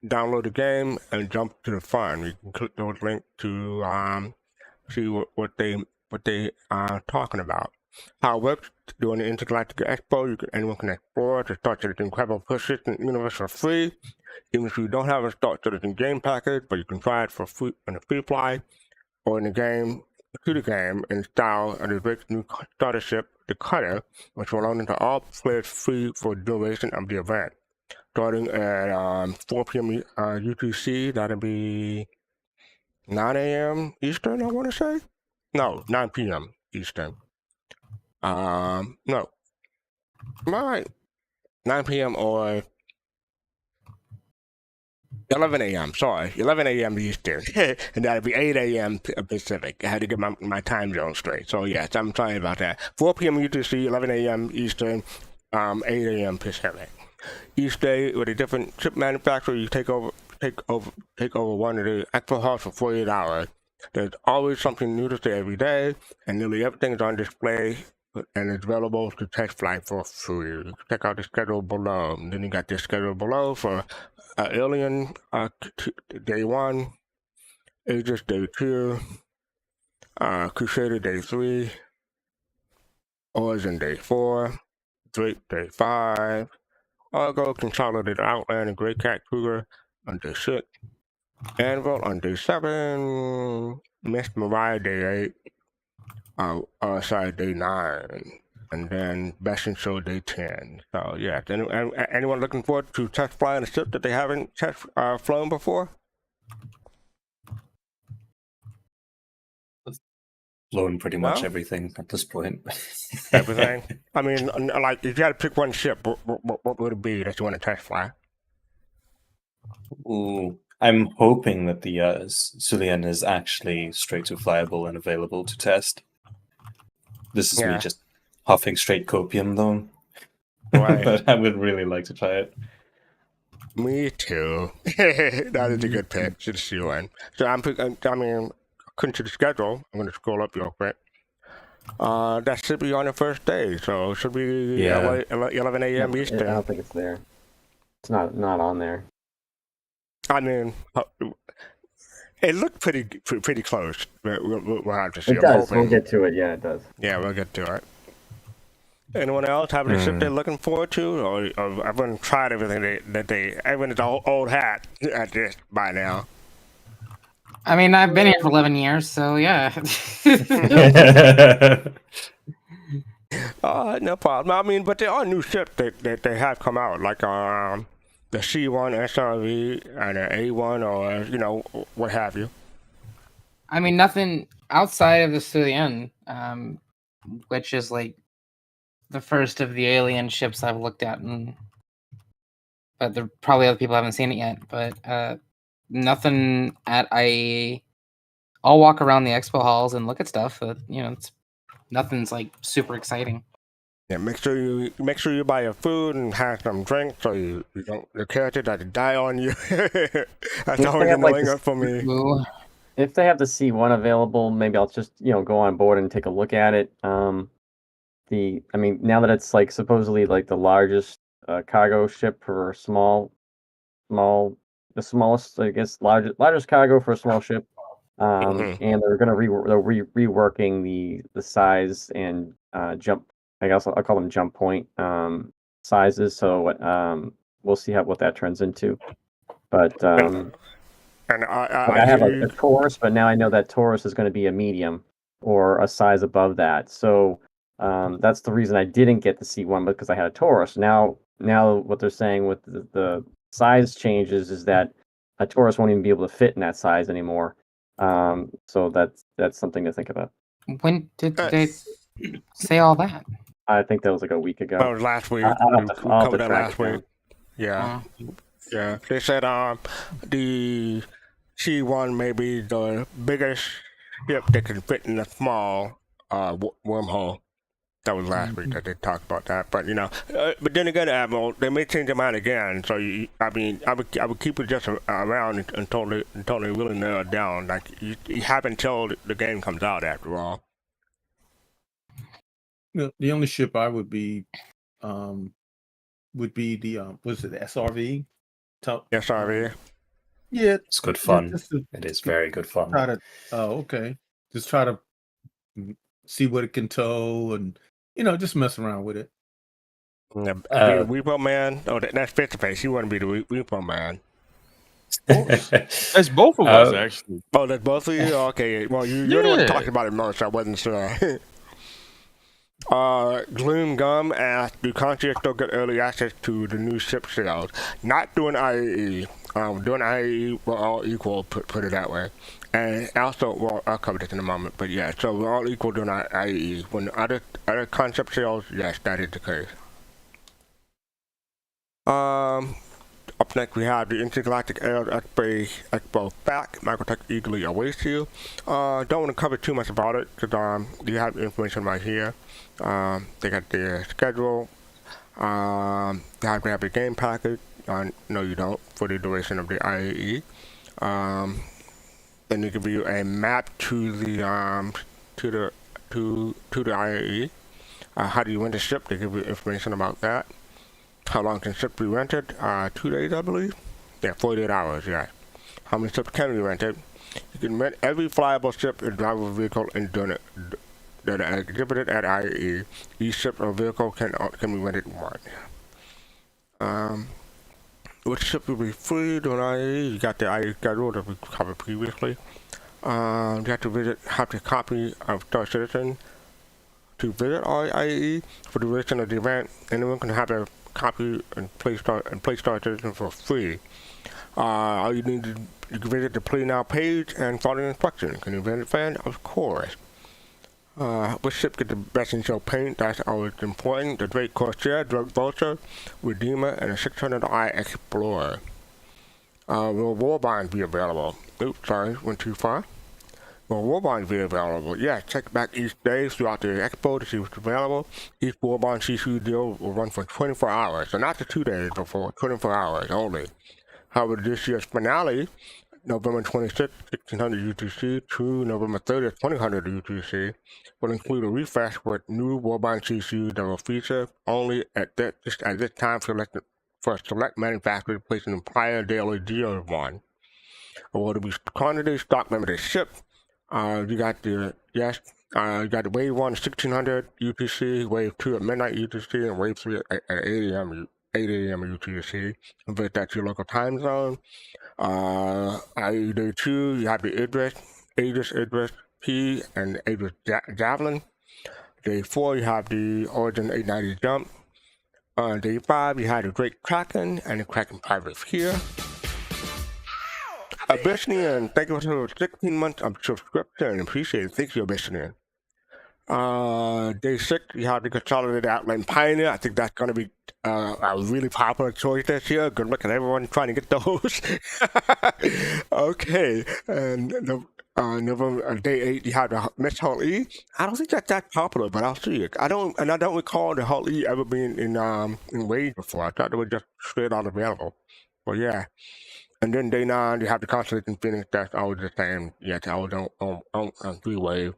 download the game, and jump to the fun. You can click those links to see what they are talking about. How it works during the Intergalactic Expo, anyone can explore the Star Citizen incredible persistent universe for free. Even if you don't have a Star Citizen game package, but you can try it for free on a free fly or in the game. To the game in style of the great new starter ship, the Cutter, which will run into all players free for the duration of the event. Starting at 4 p.m. UTC, that'll be 9 a.m. Eastern, I want to say? No, 9 p.m. Eastern. No. Right. 9 p.m. or 11 a.m. Sorry, 11 a.m. Eastern, and that'd be 8 a.m. Pacific. I had to get my time zone straight. So yes, I'm sorry about that. 4 p.m. UTC, 11 a.m. Eastern, 8 a.m. Pacific. Each day with a different chip manufacturer, you take over one of the expo halls for 48 hours. There's always something new to say every day, and nearly everything is on display and it's available to test flight for free. Check out the schedule below. And then you got the schedule below for Alien Day 1, Aegis Day 2, Crusader Day 3, Origin Day 4, Drake Day 5, Argo Consolidated Outland and Grey Cat Cougar on Day 6, Anvil on Day 7, Miss Mariah Day 8, Day 9, and then Best in Show Day 10. So yeah, anyone looking forward to test flying a ship that they haven't flown before? Flown pretty much everything at this point. Everything. I mean, like if you had to pick one ship, what would it be that you want to test fly? Ooh, I'm hoping that the Sulian is actually straight to flyable and available to test. This is me just huffing straight copium, though. Right. But I would really like to try it. Me too. That is a good pick. Should see one. So according to the schedule, I'm going to scroll up real quick. That should be on the first day, so it should be 11 a.m. Eastern. I don't think it's there. It's not on there. I mean, it looked pretty close. We'll have to see. It does. We'll get to it. Yeah, it does. Yeah, we'll get to it. Anyone else have a ship they're looking forward to, or everyone tried everything everyone is an old hat at this by now? I mean, I've been here for 11 years, so yeah. No problem. I mean, but there are new ships that they have come out, like the C1 SRV and the A1, or what have you. I mean, nothing outside of the Sulian, which is like the first of the alien ships I've looked at, but there probably other people haven't seen it yet. But nothing at IAE. I'll walk around the expo halls and look at stuff. But it's nothing's like super exciting. Yeah, make sure you buy your food and have some drinks so you don't your character doesn't die on you. That's If always they have, like, annoying this- for me. Ooh. If they have the C1 available, maybe I'll just go on board and take a look at it. I mean, now that it's like supposedly like the largest cargo ship for a the smallest, I guess, largest cargo for a small ship. Mhm. And they're gonna reworking the size and jump. I guess I'll call them jump point sizes. So we'll see what that turns into. But And I have a Taurus, but now I know that Taurus is going to be a medium or a size above that. So that's the reason I didn't get the C1 because I had a Taurus. Now what they're saying with the size changes is that a Taurus won't even be able to fit in that size anymore. So that's something to think about. When did they say all that? I think that was like a week ago. Well, last week. I'll have We to covered that track last it down. week. Yeah. Oh. Yeah. They said the C1 may be the biggest ship that can fit in a small wormhole. That was last week that they talked about that. But but then again, Admiral, they may change their mind again. So I would keep it just around until they really narrow it down. Like you have until the game comes out. After all. The only ship I would be the was it SRV? Yes, sorry. Yeah, It's good fun. just to It is very good fun. try to. Oh, okay. Just try to see what it can tow, and just mess around with it. Yeah, be the repo man. Oh, that's face to face. You want to be the repo man. That's both of us, actually. Oh, that's both of you. Okay. Well, you're the one Yeah. talking about it most. I wasn't sure. Gloom Gum asked, do Concierge still get early access to the new ship sales? Not doing IAE. Doing IAE, we're all equal, put it that way. And also, well, I'll cover this in a moment, but yeah, so we're all equal doing IAE. When other concept sales, yes, that is the case. Up next, we have the Intergalactic Air Expo back. Microtech eagerly awaits you. Don't want to cover too much about it because you have information right here. They got their schedule. They have to have a game package. No, you don't, for the duration of the IAE. Then they give you a map to the IAE. How do you rent a ship? They give you information about that. How long can ship be rented? 2 days, I believe. Yeah, 48 hours. Yeah. How many ships can be rented? You can rent every flyable ship and drivable vehicle that are exhibited at IAE. Each ship or vehicle can be rented once. Which ship will be free during IAE? You got the IAE schedule that we covered previously. You have to copy of Star Citizen to visit IAE for the duration of the event. Anyone can have a copy and play Star Citizen for free. All you need to visit the Play Now page and follow the instructions. Can you visit a fan? Of course. Which ship get the best in show paint? That's always important. The Drake Corsair, Drake Vulture, Redeemer, and a 600i Explorer. Will Warbonds be available? Oops, sorry, went too far. Will Warbonds be available? Yeah, check back each day throughout the expo to see what's available. Each Warbond CC deal will run for 24 hours, so not the 2 days, but for 24 hours only. However, this year's finale, November 26th, 1600 UTC to November 30th, 2000 UTC, will include a refresh with new Warbond CC that will feature only at this time for select manufacturers placing in prior daily deals one. Or to be quantity stock limited ship. You got the wave 1 1600 UTC, wave 2 at midnight UTC, and wave 3 at 8 a.m. UTC. Convert that to your local time zone. Day 2, you have the Idris P, and Idris Javelin. Day 4, you have the Origin 890 Jump. Day 5, you have the Drake Kraken and the Kraken Pirates here. Abyssinian, thank you for 16 months of subscription. Appreciate it. Thank you, Abyssinian. Day 6, you have the Consolidated Outland Pioneer. I think that's going to be a really popular choice this year. Good luck at everyone trying to get those. Okay, and November day 8, you have the Miss Hall E. I don't think that's that popular, but I'll see it. I don't recall the Hall E ever being in Raid before. I thought they were just straight out available. Well, yeah. And then day 9, you have the Constellation Phoenix. That's always the same. Yeah, it's always on 3-wave.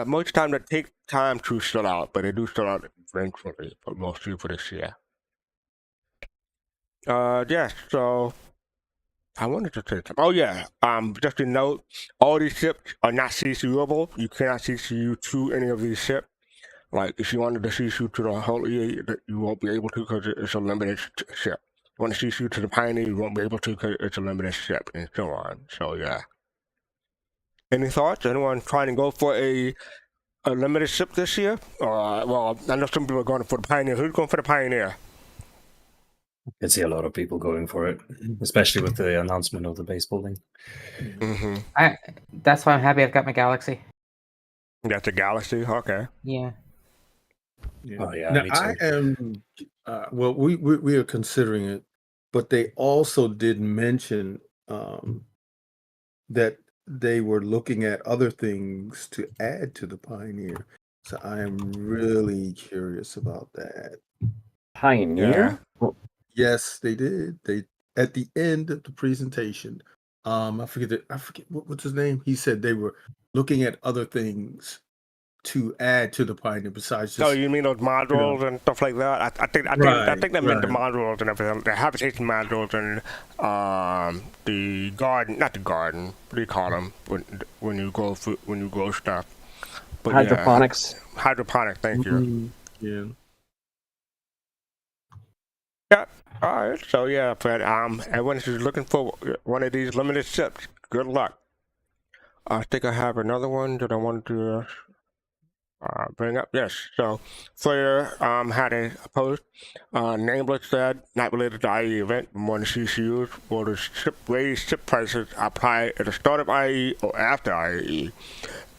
Most of the time, they take time to sell out, but they do sell out eventually, but mostly for this year. Yeah, so I wanted to say something. Oh, yeah. Just a note, all these ships are not CCUable. You cannot CCU to any of these ships. Like, if you wanted to CCU to the whole EA, you won't be able to because it's a limited ship. You want to CCU to the Pioneer, you won't be able to because it's a limited ship, and so on. So, yeah. Any thoughts? Anyone trying to go for a limited ship this year? Well, I know some people are going for the Pioneer. Who's going for the Pioneer? I can see a lot of people going for it, especially with the announcement of the base building. Mm-hmm. That's why I'm happy I've got my Galaxy. That's a Galaxy? Okay. Yeah. Oh, yeah, Now, me too. I am. Well, we are considering it, but they also did mention that they were looking at other things to add to the Pioneer. So I am really curious about that. Pioneer? Yes, they did. They at the end of the presentation. I forget what's his name. He said they were looking at other things to add to the Pioneer besides just. Oh, you mean those modules and stuff like that? I think they meant the modules and everything, the habitation modules and the garden, not the garden. What do you call them when you grow stuff? But Hydroponics. Yeah, hydroponics. Thank you. Yeah. Yeah. All right. So yeah, but everyone who's looking for one of these limited ships, good luck. I think I have another one that I wanted to bring up. Yes. So Flair had a post. Nameless said, not related to IE event, more than CCUs, will the raised ship prices apply at the start of IE or after IE?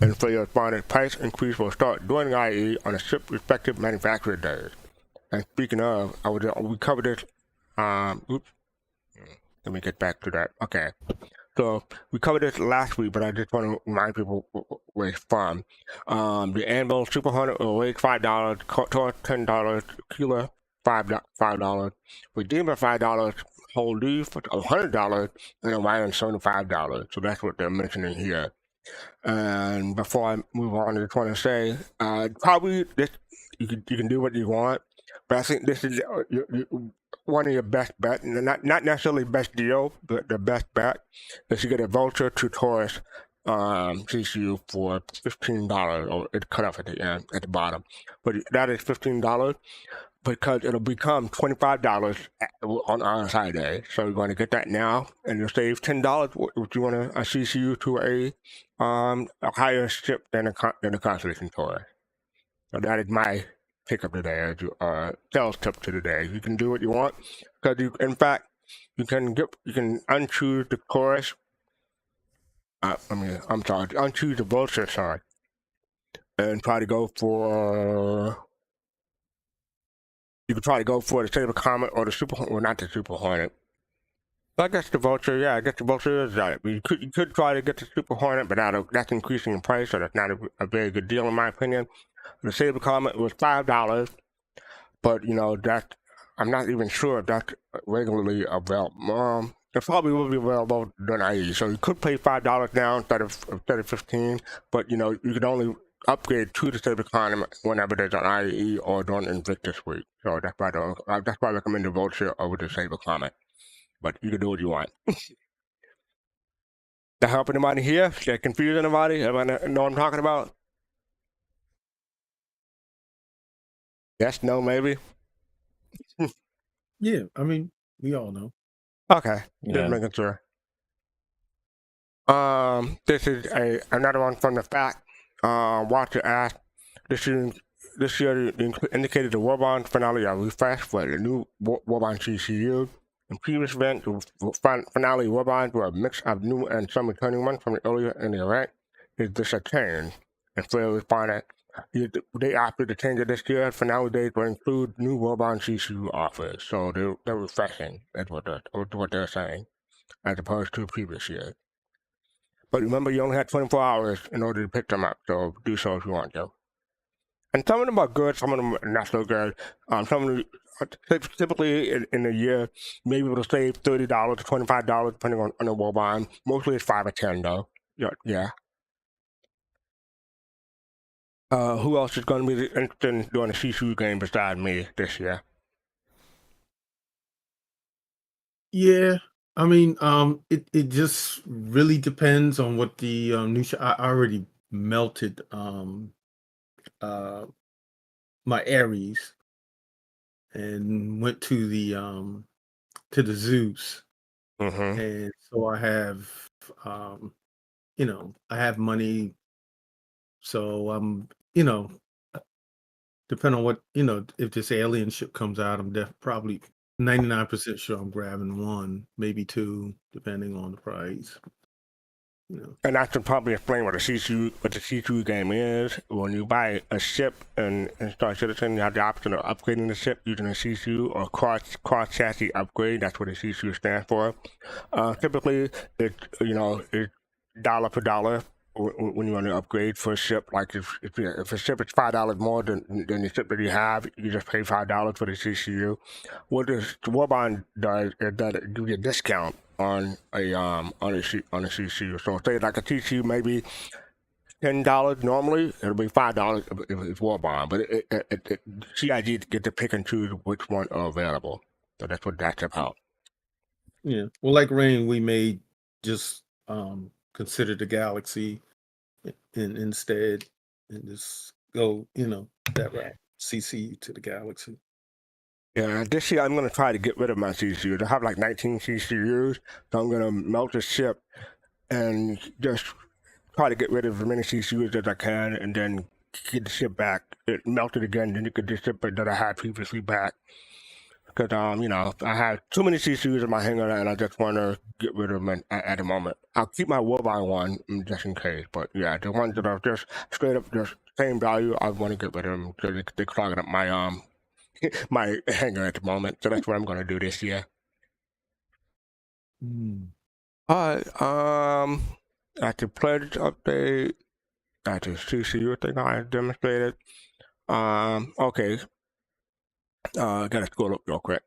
And Flair responded, price increase will start during IE on the ship respective manufacturer days. And speaking of, we covered this. Oops. Let me get back to that. Okay. So we covered this last week, but I just want to remind people where it's from. The Anvil Super Hornet will raise $5, Torch $10, Killer $5, Redeemer $5, Holy for $100, and Orion $75. So that's what they're mentioning here. And before I move on, I just want to say, probably this you can do what you want, but I think this is one of your best bets, not necessarily best deal, but the best bet is to get a voucher to Taurus CCU for $15, or it's cut off at the end, at the bottom. But that is $15 because it'll become $25 on RSI day. So you're going to get that now, and you'll save $10 if you want a CCU to a higher ship than a Constellation Taurus. So that is my pickup today, sales tip to today. You can do what you want because in fact, you can unchoose the chorus. Unchoose the vulture, sorry, and try to go for. You can try to go for the Saber Comet or the Super, or not the Super Hornet. I guess the vulture, yeah, I guess the vulture is right. You could try to get the Super Hornet, but that's increasing in price, so that's not a very good deal in my opinion. The Saber Comet was $5, but that I'm not even sure if that's regularly available. It probably will be available during IE, so you could pay $5 now instead of $15. But you could only upgrade to the Saber Comet whenever there's an IE or during Invictus week. So that's why I recommend the Vulture over the Saber Comet. But you can do what you want. That help anybody here? Did I confuse anybody? Everybody know what I'm talking about? Yes, no, maybe? Yeah, I mean, we all know. Okay, Yeah. just making sure. This is another one from the fact. Watcher asked, this year indicated the Warbond finale are refreshed for the new Warbond CCU. In previous events, the finale Warbonds were a mix of new and some returning ones from the earlier in the event. Is this a change? And Flair responded, they opted to change it this year. Finale days will include new Warbond CCU offers, so they're refreshing. That's what they're saying, as opposed to previous years. But remember, you only had 24 hours in order to pick them up, so do so if you want to. And some of them are good, some of them are not so good. Some of them typically in a year, maybe able to save $30 to $25 depending on the war bond. Mostly it's 5 or 10 though. Yeah. Who else is going to be interested in doing a CCU game besides me this year? Yeah, I mean, it just really depends on what the new. I already melted my Aries and went to the Zeus, and so I have I have money, so I'm depending on what if this alien ship comes out, I'm probably 99% sure I'm grabbing one, maybe two, depending on the price. And I should probably explain what the CCU game is. When you buy a ship in Star Citizen, you have the option of upgrading the ship using a CCU or cross chassis upgrade. That's what the CCU stands for. Typically, it's dollar per dollar when you want to upgrade for a ship. Like if a ship is $5 more than the ship that you have, you just pay $5 for the CCU. What this war bond does is that it gives you a discount on a CCU. So say like a TCU maybe $10 normally, it'll be $5 if it's war bond. But CIG get to pick and choose which one are available. So that's what that's about. Yeah. Well, like Rain, we may just consider the Galaxy instead and just go, that route. CCU to the Galaxy. Yeah, this year I'm going to try to get rid of my CCUs. I have like 19 CCUs, so I'm going to melt the ship and just try to get rid of as many CCUs as I can and then get the ship back. Melt it again, then you get the ship that I had previously back. Because, I have too many CCUs in my hangar and I just want to get rid of them at the moment. I'll keep my Warbine one just in case. But yeah, the ones that are just straight up just same value, I want to get rid of them because they're clogging up my my hangar at the moment. So that's what I'm going to do this year. Alright, at the pledge update, at the CCU thing I demonstrated. Okay. Gotta scroll up real quick.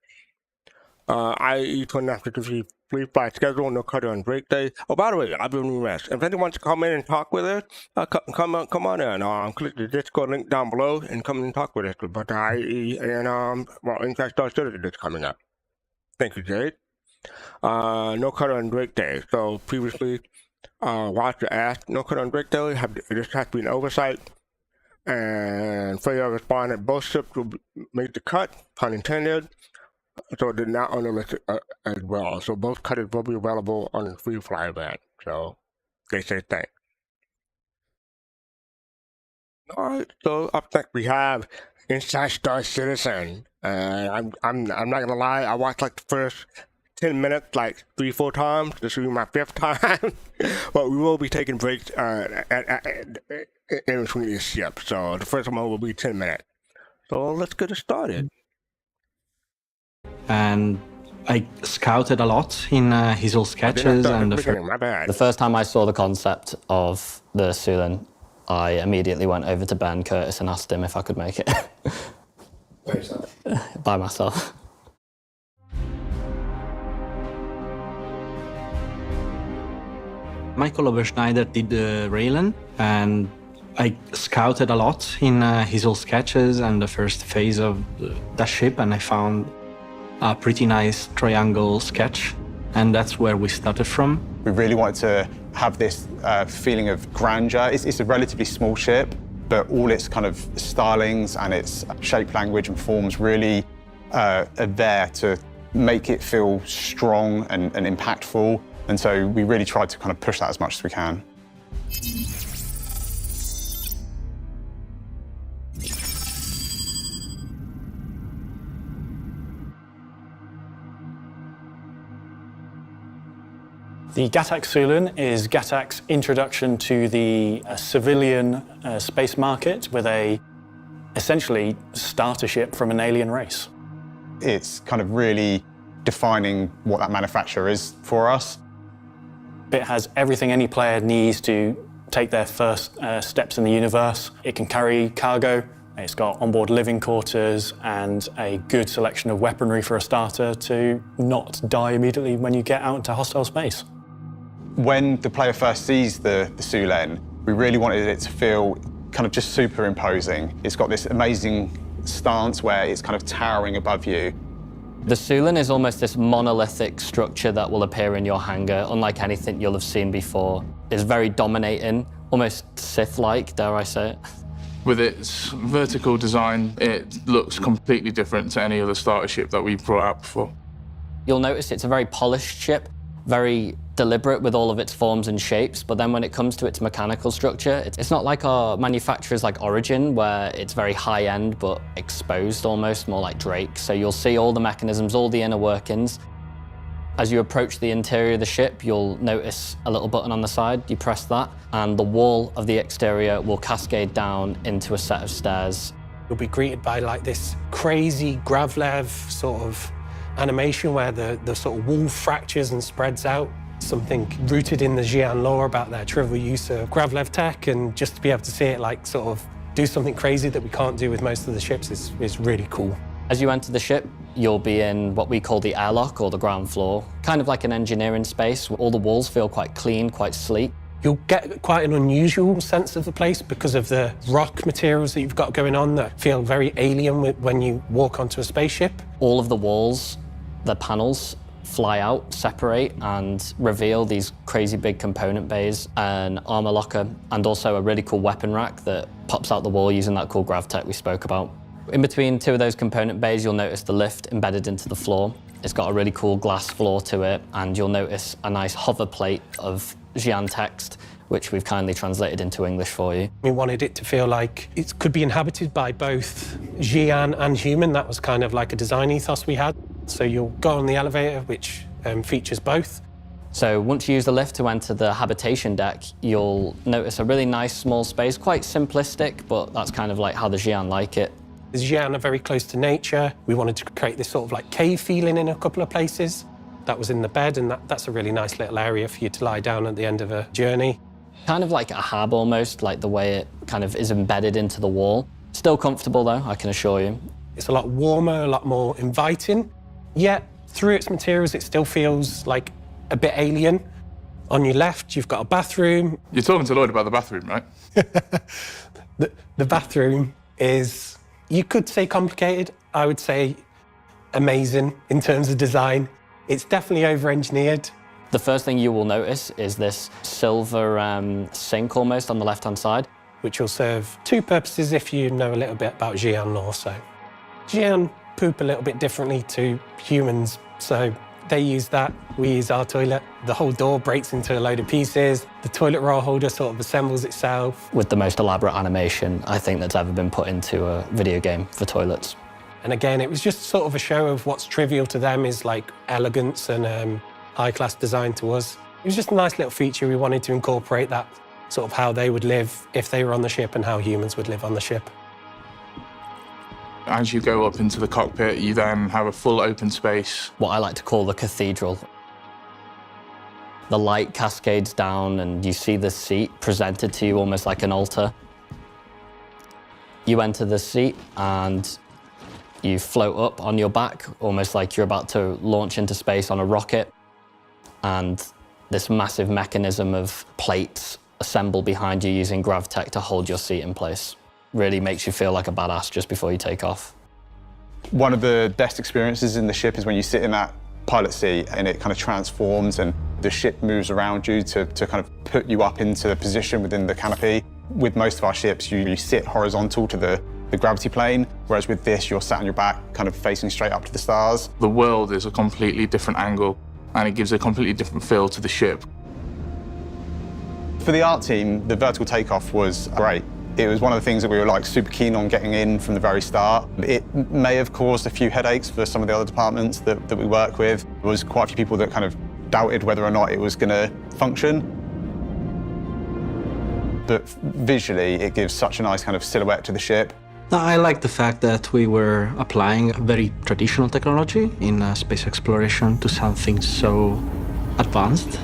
IE 2953 free flight schedule, no cutter on break day. Oh, by the way, I've been rest. If anyone wants to come in and talk with us, come on in. Click the Discord link down below and come and talk with us about the IE and in fact, Star Citizen that's coming up. Thank you, Jade. No cutter on break day. So previously, Watcher asked, no cutter on break day. This has to be an oversight. And failure responded, both ships will make the cut, pun intended. So they're not on the list as well. So both cutters will be available on the free fly event. So they say thanks. Alright, so up next we have Inside Star Citizen. I'm not gonna lie, I watched like the first 10 minutes like 3-4 times. This will be my 5th time. But we will be taking breaks in between these ships. So the first one will be 10 minutes. So let's get it started. And I scouted a lot in his old sketches. My bad. The first time I saw the concept of the Sulan, I immediately went over to Ben Curtis and asked him if I could make it. By yourself? By myself. Michael Oberschneider did Raylan, and I scouted a lot in his old sketches and the first phase of the ship, and I found a pretty nice triangle sketch, and that's where we started from. We really wanted to have this feeling of grandeur. It's a relatively small ship, but all its kind of stylings and its shape, language and forms really are there to make it feel strong and impactful. And so we really tried to kind of push that as much as we can. The Gatac Sulan is Gatac's introduction to the civilian space market with a essentially starter ship from an alien race. It's kind of really defining what that manufacturer is for us. It has everything any player needs to take their first steps in the universe. It can carry cargo. It's got onboard living quarters and a good selection of weaponry for a starter to not die immediately when you get out into hostile space. When the player first sees the Sulen, we really wanted it to feel kind of just superimposing. It's got this amazing stance where it's kind of towering above you. The Sulen is almost this monolithic structure that will appear in your hangar, unlike anything you'll have seen before. It's very dominating, almost Sith-like, dare I say it. With its vertical design, it looks completely different to any other starter ship that we've brought out before. You'll notice it's a very polished ship, very deliberate with all of its forms and shapes, but then when it comes to its mechanical structure, it's not like our manufacturers like Origin, where it's very high-end but exposed almost, more like Drake. So you'll see all the mechanisms, all the inner workings. As you approach the interior of the ship, you'll notice a little button on the side. You press that, and the wall of the exterior will cascade down into a set of stairs. You'll be greeted by like this crazy Gravlev sort of animation where the sort of wall fractures and spreads out. Something rooted in the Xi'an lore about their trivial use of Gravlev tech, and just to be able to see it like sort of do something crazy that we can't do with most of the ships is really cool. As you enter the ship, you'll be in what we call the airlock, or the ground floor, kind of like an engineering space. All the walls feel quite clean, quite sleek. You'll get quite an unusual sense of the place because of the rock materials that you've got going on that feel very alien when you walk onto a spaceship. All of the walls, the panels, fly out, separate, and reveal these crazy big component bays, an armor locker, and also a really cool weapon rack that pops out the wall using that cool grav tech we spoke about. In between two of those component bays, you'll notice the lift embedded into the floor. It's got a really cool glass floor to it, and you'll notice a nice hover plate of Xi'an text, which we've kindly translated into English for you. We wanted it to feel like it could be inhabited by both Xi'an and human. That was kind of like a design ethos we had. So you'll go on the elevator, which features both. So once you use the lift to enter the habitation deck, you'll notice a really nice small space, quite simplistic, but that's kind of like how the Xi'an like it. The Xi'an are very close to nature. We wanted to create this sort of like cave feeling in a couple of places. That was in the bed, and that's a really nice little area for you to lie down at the end of a journey. Kind of like a hab almost, like the way it kind of is embedded into the wall. Still comfortable though, I can assure you. It's a lot warmer, a lot more inviting, yet through its materials it still feels like a bit alien. On your left, you've got a bathroom. You're talking to Lloyd about the bathroom, right? The bathroom is, you could say complicated, I would say amazing in terms of design. It's definitely over-engineered. The first thing you will notice is this silver sink almost on the left-hand side. Which will serve two purposes if you know a little bit about Xi'an lore. So Xi'an poop a little bit differently to humans, so they use that, we use our toilet. The whole door breaks into a load of pieces. The toilet roll holder sort of assembles itself. With the most elaborate animation I think that's ever been put into a video game for toilets. And again, it was just sort of a show of what's trivial to them is like elegance and high-class design to us. It was just a nice little feature. We wanted to incorporate that sort of how they would live if they were on the ship and how humans would live on the ship. As you go up into the cockpit, you then have a full open space. What I like to call the cathedral. The light cascades down and you see the seat presented to you almost like an altar. You enter the seat and you float up on your back, almost like you're about to launch into space on a rocket. And this massive mechanism of plates assemble behind you using grav tech to hold your seat in place. Really makes you feel like a badass just before you take off. One of the best experiences in the ship is when you sit in that pilot seat and it kind of transforms and the ship moves around you to kind of put you up into a position within the canopy. With most of our ships, you sit horizontal to the gravity plane, whereas with this, you're sat on your back, kind of facing straight up to the stars. The world is a completely different angle, and it gives a completely different feel to the ship. For the art team, the vertical takeoff was great. It was one of the things that we were like super keen on getting in from the very start. It may have caused a few headaches for some of the other departments that we work with. There was quite a few people that kind of doubted whether or not it was going to function. But visually, it gives such a nice kind of silhouette to the ship. I like the fact that we were applying a very traditional technology in space exploration to something so advanced.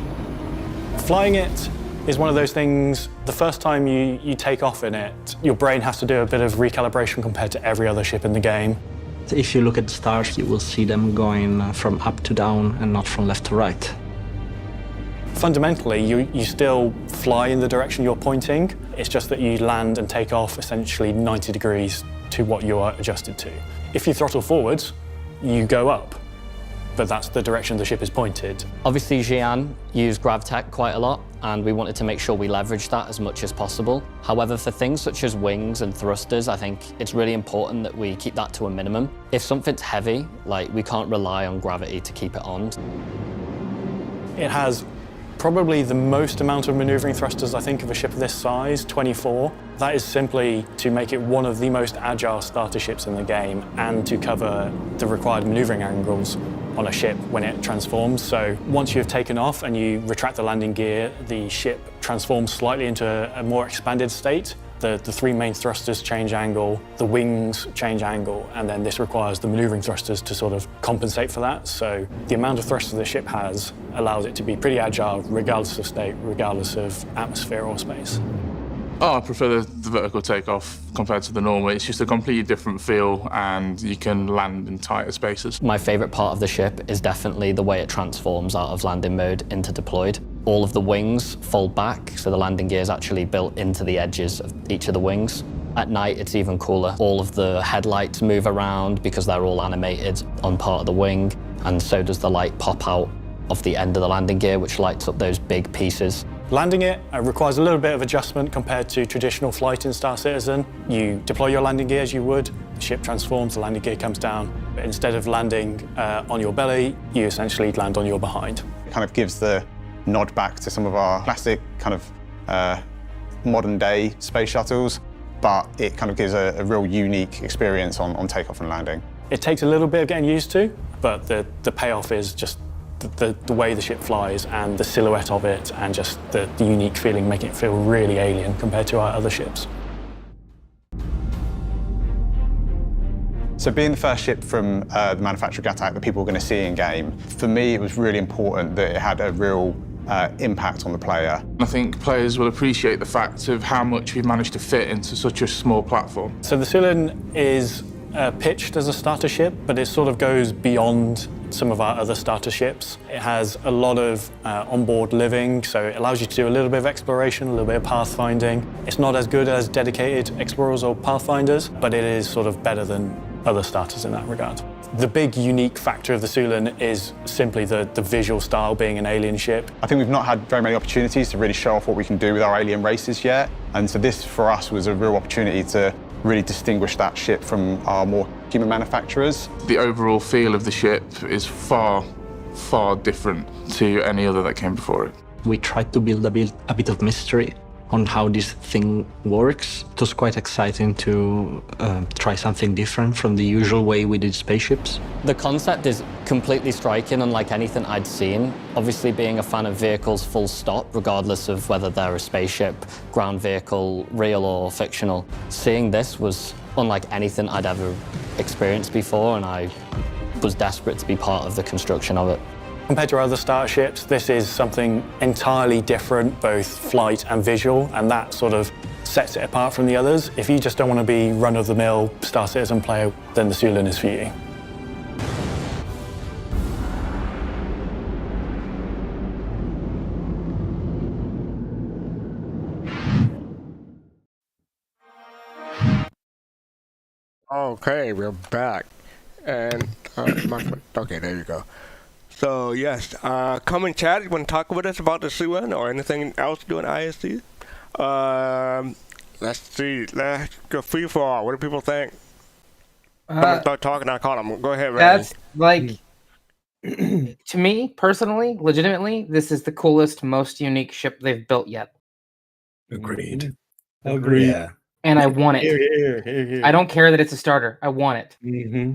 Flying it is one of those things, the first time you take off in it, your brain has to do a bit of recalibration compared to every other ship in the game. If you look at the stars, you will see them going from up to down and not from left to right. Fundamentally, you still fly in the direction you're pointing. It's just that you land and take off essentially 90 degrees to what you are adjusted to. If you throttle forwards, you go up, but that's the direction the ship is pointed. Obviously, Xi'an used Gravtech quite a lot, and we wanted to make sure we leveraged that as much as possible. However, for things such as wings and thrusters, I think it's really important that we keep that to a minimum. If something's heavy, like, we can't rely on gravity to keep it on. It has probably the most amount of maneuvering thrusters, I think, of a ship of this size, 24. That is simply to make it one of the most agile starter ships in the game and to cover the required maneuvering angles on a ship when it transforms. So once you've taken off and you retract the landing gear, the ship transforms slightly into a more expanded state. The three main thrusters change angle, the wings change angle, and then this requires the maneuvering thrusters to sort of compensate for that. So the amount of thrusters the ship has allows it to be pretty agile regardless of state, regardless of atmosphere or space. Oh, I prefer the vertical takeoff compared to the normal. It's just a completely different feel and you can land in tighter spaces. My favourite part of the ship is definitely the way it transforms out of landing mode into deployed. All of the wings fold back, so the landing gear is actually built into the edges of each of the wings. At night, it's even cooler. All of the headlights move around because they're all animated on part of the wing, and so does the light pop out of the end of the landing gear, which lights up those big pieces. Landing it requires a little bit of adjustment compared to traditional flight in Star Citizen. You deploy your landing gear as you would, the ship transforms, the landing gear comes down. But instead of landing on your belly, you essentially land on your behind. It kind of gives the nod back to some of our classic kind of modern day space shuttles, but it kind of gives a real unique experience on takeoff and landing. It takes a little bit of getting used to, but the payoff is just the way the ship flies and the silhouette of it and just the unique feeling, making it feel really alien compared to our other ships. So being the first ship from the manufacturer Gatac that people were going to see in game, for me it was really important that it had a real impact on the player. I think players will appreciate the fact of how much we've managed to fit into such a small platform. So the Cylon is pitched as a starter ship, but it sort of goes beyond some of our other starter ships. It has a lot of onboard living, so it allows you to do a little bit of exploration, a little bit of pathfinding. It's not as good as dedicated explorers or pathfinders, but it is sort of better than other starters in that regard. The big unique factor of the Cylon is simply the visual style, being an alien ship. I think we've not had very many opportunities to really show off what we can do with our alien races yet, and so this for us was a real opportunity to really distinguish that ship from our more human manufacturers. The overall feel of the ship is far, far different to any other that came before it. We tried to build a bit of mystery on how this thing works. It was quite exciting to try something different from the usual way we did spaceships. The concept is completely striking, unlike anything I'd seen. Obviously, being a fan of vehicles full stop, regardless of whether they're a spaceship, ground vehicle, real or fictional, seeing this was unlike anything I'd ever experienced before, and I was desperate to be part of the construction of it. Compared to our other starter ships, this is something entirely different, both flight and visual, and that sort of sets it apart from the others. If you just don't want to be run-of-the-mill Star Citizen player, then the Cylon is for you. Okay, we're back. And, okay, there you go. So, yes, come and chat. You want to talk with us about the Cylon or anything else doing ISD? Let's see. Let's go free for all. What do people think? I'm going to start talking. I'll call them. Go ahead, Ray. That's like, to me, personally, legitimately, this is the coolest, most unique ship they've built yet. Agreed. Yeah. And I want it. Here. I don't care that it's a starter. I want it. Mm-hmm.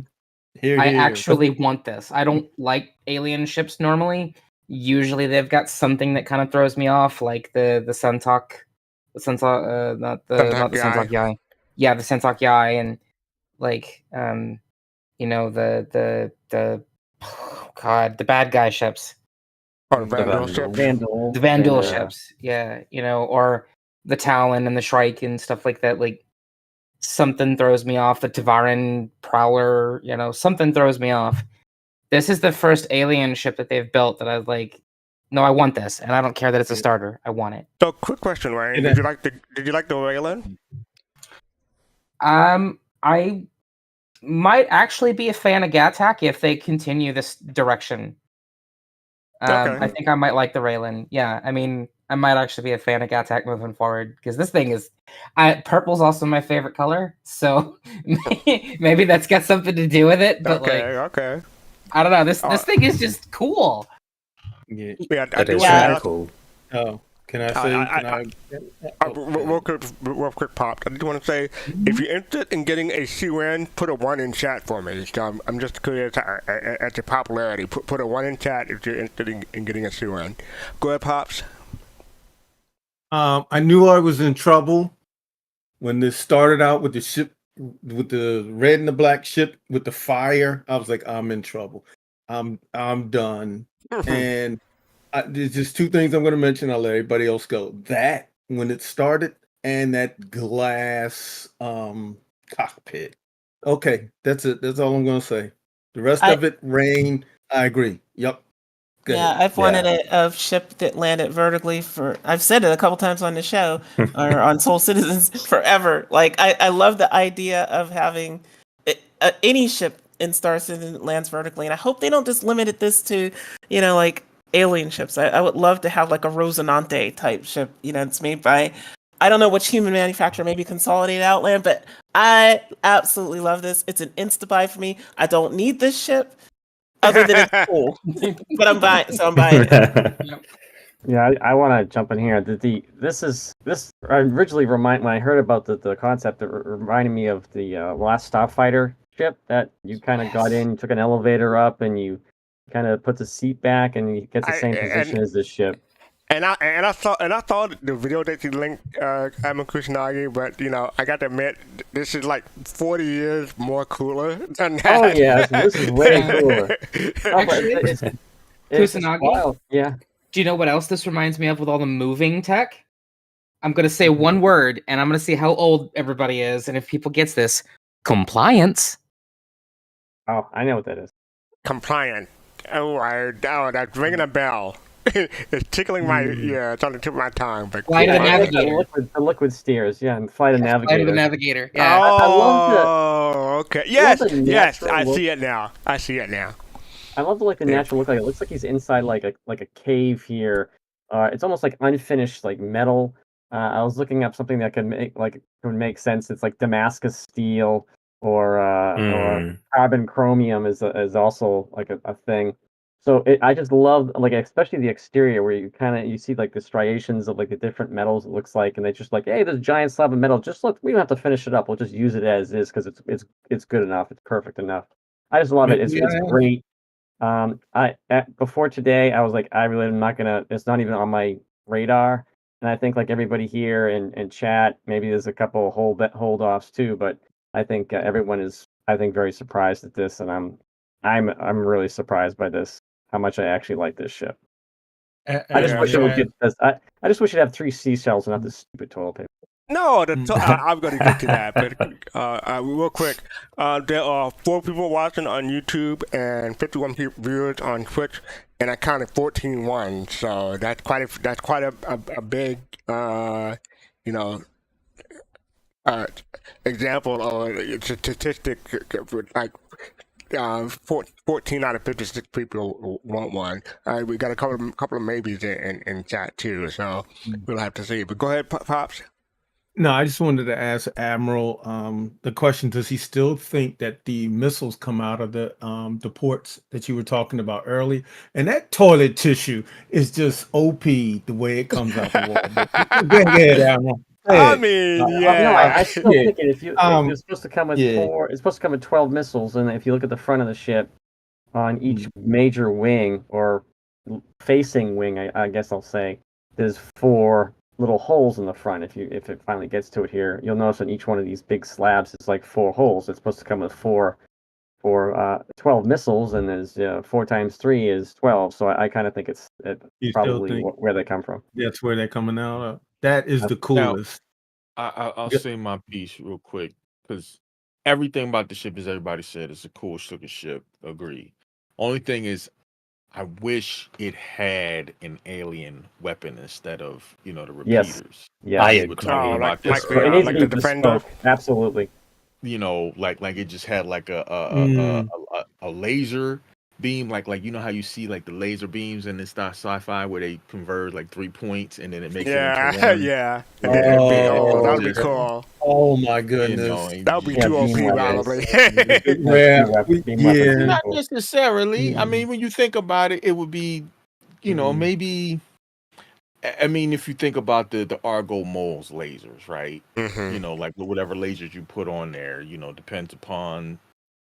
I actually want this. I don't like alien ships normally. Usually they've got something that kind of throws me off, like the Suntalk, not the Suntalk Yai. Yeah, the Suntalk Yai, and like you know, the bad guy ships. Or Vandal ships. The Vandal ships, yeah, or the Talon and the Shrike and stuff like that. Like something throws me off. The Tavaran Prowler, something throws me off. This is the first alien ship that they've built that I was like, no, I want this, and I don't care that it's a starter. I want it. So, quick question, Ryan. Did you like the Raylan? I might actually be a fan of Gatac if they continue this direction. I think I might like the Raylan. Yeah, I mean, I might actually be a fan of Gatac moving forward because this thing is. Purple's also my favorite color, so maybe that's got something to do with it. But okay. I don't know. This thing is just cool. Yeah, that is very cool. Oh, can I say? Real quick, Pop. I just want to say, if you're interested in getting a CRAN, put a 1 in chat for me. I'm just curious at your popularity. Put a 1 in chat if you're interested in getting a CRAN. Go ahead, Pops. I knew I was in trouble when this started out with the ship, with the red and the black ship with the fire. I was like, I'm in trouble. I'm done. And there's just two things I'm going to mention. I'll let everybody else go. That when it started and that glass cockpit. Okay, that's it. That's all I'm going to say. The rest of it, rain. I agree. Yep. Yeah, I've wanted a ship that landed vertically for. I've said it a couple times on the show or on Soul Citizens forever. Like I love the idea of having any ship in Star Citizen that lands vertically, and I hope they don't just limit this to like alien ships. I would love to have like a Rosinante type ship. It's made by I don't know which human manufacturer, maybe Consolidated Outland, but I absolutely love this. It's an insta buy for me. I don't need this ship. Other than it's cool, but I'm buying it. Yeah, I want to jump in here. This originally when I heard about the concept, it reminded me of the last Starfighter ship that you kind of got in, you took an elevator up, and you kind of put the seat back, and you get the same position as this ship. And I saw the video that you linked, Admiral Kusanagi, but I got to admit, this is like 40 years more cooler than that. Oh yeah, this is way cooler. Actually, Kusanagi, yeah. Do you know what else this reminds me of with all the moving tech? I'm gonna say one word, and I'm gonna see how old everybody is, and if people gets this, compliance. Oh, I know what that is. Compliant. That's ringing a bell. It's tickling my it's on the tip of my tongue. But Flight of the Navigator. The liquid steers, and Flight of the Navigator. Flight of the Navigator. Yeah. Okay. Yes. I see it now. I love the natural look. Like it looks like he's inside like a cave here. It's almost like unfinished like metal. I was looking up something that could make sense. It's like Damascus steel or carbon chromium is also like a thing. So I just love especially the exterior where you see like the striations of like the different metals it looks like, and they just like, hey, this giant slab of metal. We don't have to finish it up. We'll just use it as is because it's good enough. It's perfect enough. I just love it. It's great. Before today, I was like, I really am not gonna. It's not even on my radar. And I think like everybody here and chat, maybe there's a couple hold offs too, but I think everyone is very surprised at this, and I'm really surprised by this. How much I actually like this ship. I just wish it would get this. I just wish it'd have 3 seashells and not this stupid toilet paper. No, I'm going to get to that. But real quick, there are 4 people watching on YouTube and 51 viewers on Twitch, and I counted 14 ones. So that's quite a big example or statistic like. 14 out of 56 people want one. We got a couple of maybes in chat too, so we'll have to see. But go ahead, Pops. No, I just wanted to ask Admiral the question: does he still think that the missiles come out of the ports that you were talking about early? And that toilet tissue is just OP the way it comes out the wall. Go ahead, Admiral. I mean, I still think if it's supposed to come with 4, it's supposed to come with 12 missiles, and if you look at the front of the ship, on each major wing or facing wing, I guess I'll say, there's 4 little holes in the front. If it finally gets to it here, you'll notice on each one of these big slabs, it's like 4 holes. It's supposed to come with 4 for 12 missiles, and there's 4 times 3 is 12. So I kind of think it's You still probably think where they come from. that's where they're coming out of? That is the Now, coolest. I'll Yeah. say my piece real quick because everything about the ship, as everybody said, is a cool sugar ship. Agree. Only thing is, I wish it had an alien weapon instead of the Yes. repeaters. Yes. I We were agree. talking Oh, about like this. It needs like to the be Defender. bespoke. Absolutely. Like it just had like Mm. a laser beam, like how you see like the laser beams in this sci-fi where they converge like 3 points and then it makes it Yeah, into one. yeah. And then it'd be, Oh, that would be Just cool. oh my and goodness. That would be Yeah, too OP beam weapons. probably. Yeah, Beam weapons would be not cool. necessarily. I Mm. mean, when you think about it, it would be maybe. I mean, if you think about the Argo Moles lasers, right? Mm-hmm. Like whatever lasers you put on there, depends upon,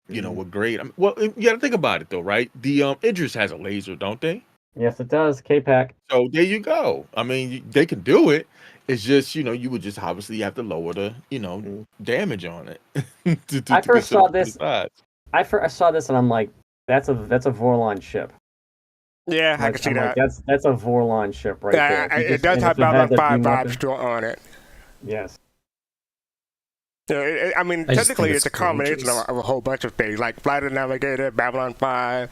what grade. I mean, well, you got to think about it though, right? The Idris has a laser, don't they? Yes, it does. K-Pack. So there you go. I mean, they can do it. It's just, you would just obviously have to lower the, damage on it to I first saw consider this. the size. I saw this and I'm like, that's a Vorlon ship. Yeah, I Like, can see I'm like, that. that's a Vorlon ship right Yeah, there. If you it does and have if it had Babylon the 5 beam vibes weapon- still on it. Yes. Yeah, I mean, I just technically, think it's a it's combination gorgeous. of a whole bunch of things, like Flight of the Navigator, Babylon 5,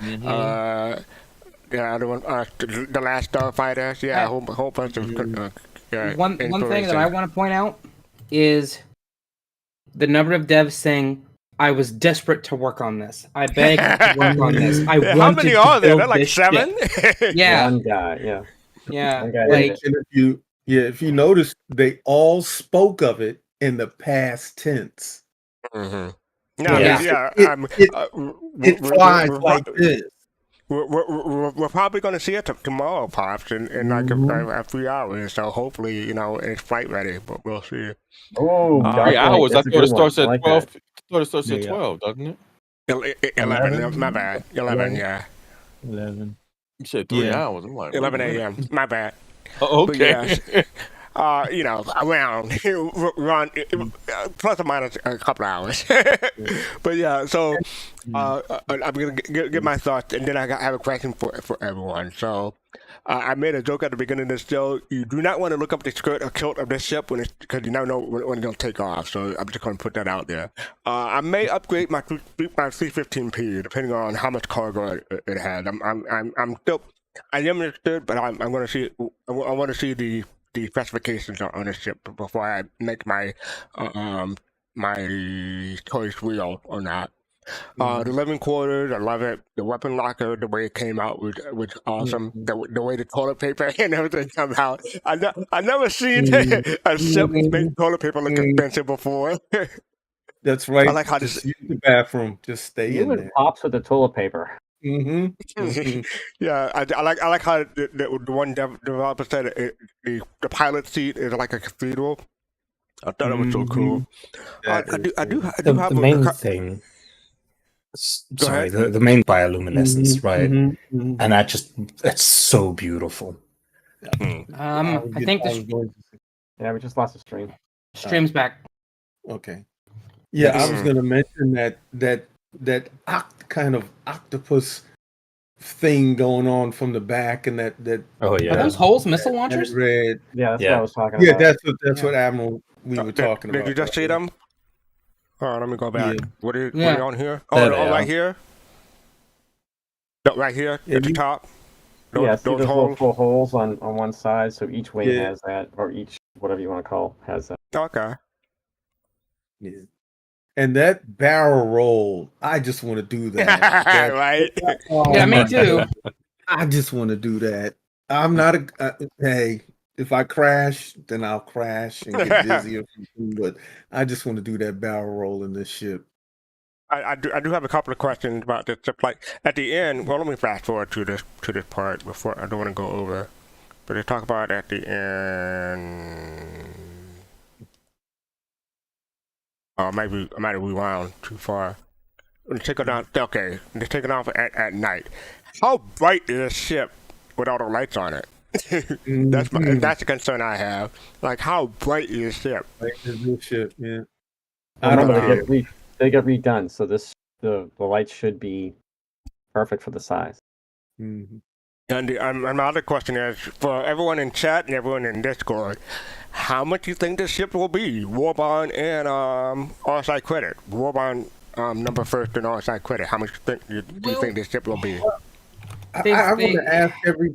the other one, the Last Starfighter. Yeah, a whole bunch of One thing that I inspiration. want to point out is the number of devs saying, "I was desperate to work on this. I begged to work on this. I Yeah, wanted how many to are there? build They're like this 7? ship." Yeah, One guy, yeah. yeah. One guy Like, did it. And if you notice, they all spoke of it in the past tense. Mm-hmm. Yeah. Yeah. It flies like this. We're probably going to see it tomorrow, pops, in like a few hours. So hopefully, it's flight ready. But we'll see. Oh, 3 hours. I thought it starts at 12. That. I thought it starts at Yeah. 12, doesn't it? 11. My bad. 11. Yeah. 11. You said 3 Yeah. hours. I'm like, 11 wait a a.m. minute. My bad. Oh, But okay. yes, around run plus or minus a couple hours. But yeah, so I'm gonna get my thoughts, and then I have a question for everyone. So I made a joke at the beginning of this show. You do not want to look up the skirt or kilt of this ship because you never know when it'll take off. So I'm just going to put that out there. I may upgrade my 315p depending on how much cargo it has. I'm still. I am interested, but I'm going to see. I want to see the specifications on the ship before I make my my choice real or not. The living quarters, I love it. The weapon locker, the way it came out was awesome. The way the toilet paper and everything come out. I never seen a ship make toilet paper look expensive before. That's right. I like how just this. use the bathroom. Just stay You in would there. pops with the toilet paper. Mm-hmm. Yeah, I like how the one developer said the pilot seat is like a cathedral. I thought it was so cool. I do have The main thing. Sorry, the main bioluminescence, right? And that's so beautiful. I think the Yeah, we just lost the stream. stream's back. Okay. Yeah, I was going to mention that kind of octopus thing going on from the back, and that Oh yeah. Are those holes missile launchers? that red. Yeah, that's Yeah. what I was talking Yeah, about. that's what Admiral we were talking about. Did you just see them? Oh, let me go back. Yeah. What are Yeah. you on here? There Oh, they right are. here. No, right here Yeah, at the you- top. Yeah, see Those those little holes. 4 holes on one side, so each wing Yeah. has that, or each whatever you want to call has that. Okay. Yeah. And that barrel roll, I just want to do that. Right. Oh Yeah, me my too. God. I just want to do that. I'm not hey, if I crash, then I'll crash and get dizzy or something. But I just want to do that barrel roll in this ship. I do have a couple of questions about this. Like at the end, well, let me fast forward to this part before I don't want to go over. But they talk about at the end. Oh, maybe I might have rewound too far. They take it off. Okay, they take it off at night. How bright is this ship with all the lights on it? That's the concern I have. Like, how bright is this ship? Like this ship, yeah. I remember they get redone, so this the lights should be perfect for the size. Mhm. And my other question is, for everyone in chat and everyone in Discord, how much do you think this ship will be? Warbond and RSI credit. Warbond number first and RSI credit. How much do you think this ship will be? I want to ask every.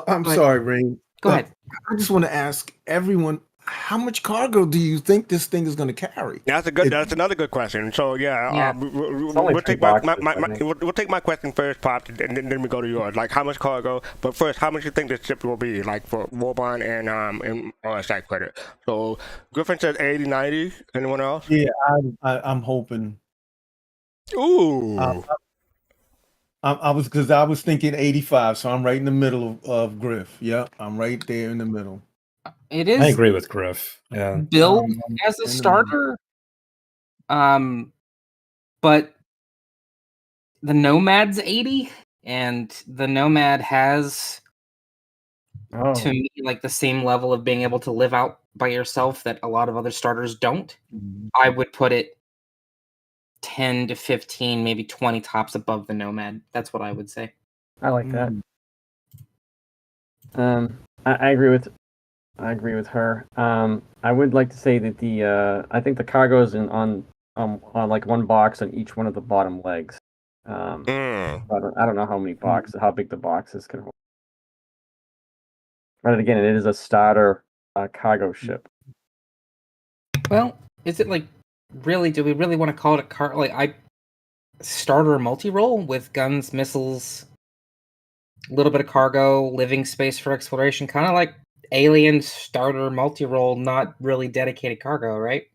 I'm Go ahead. sorry, Rain. Go ahead. I just want to ask everyone: how much cargo do you think this thing is going to carry? That's another good question. So Yeah. we'll take we'll take my question first, Pop, and then we go to yours. Like how much cargo? But first, how much do you think this ship will be? Like for Warbond and RSI credit. So Griffin says 80, 90. Anyone else? Yeah, I'm hoping. Ooh. I was thinking 85, so I'm right in the middle of Griff. Yeah, I'm right there in the middle. It I is agree with Griff. Yeah. built as a starter, but the Nomad's 80, and the Nomad has, to me, like the same level of being able to live out by yourself that a lot of other starters don't. I would put it 10 to 15, maybe 20 tops above the Nomad. That's what I would say. I like that. I agree with her. I would like to say that I think the cargo is on like one box on each one of the bottom legs. I don't know how big the boxes can hold. But again, it is a starter cargo ship. Well, is it like really? Do we really want to call it a starter multi-role with guns, missiles, a little bit of cargo, living space for exploration, kind of like Alien starter multi-role, not really dedicated cargo, right?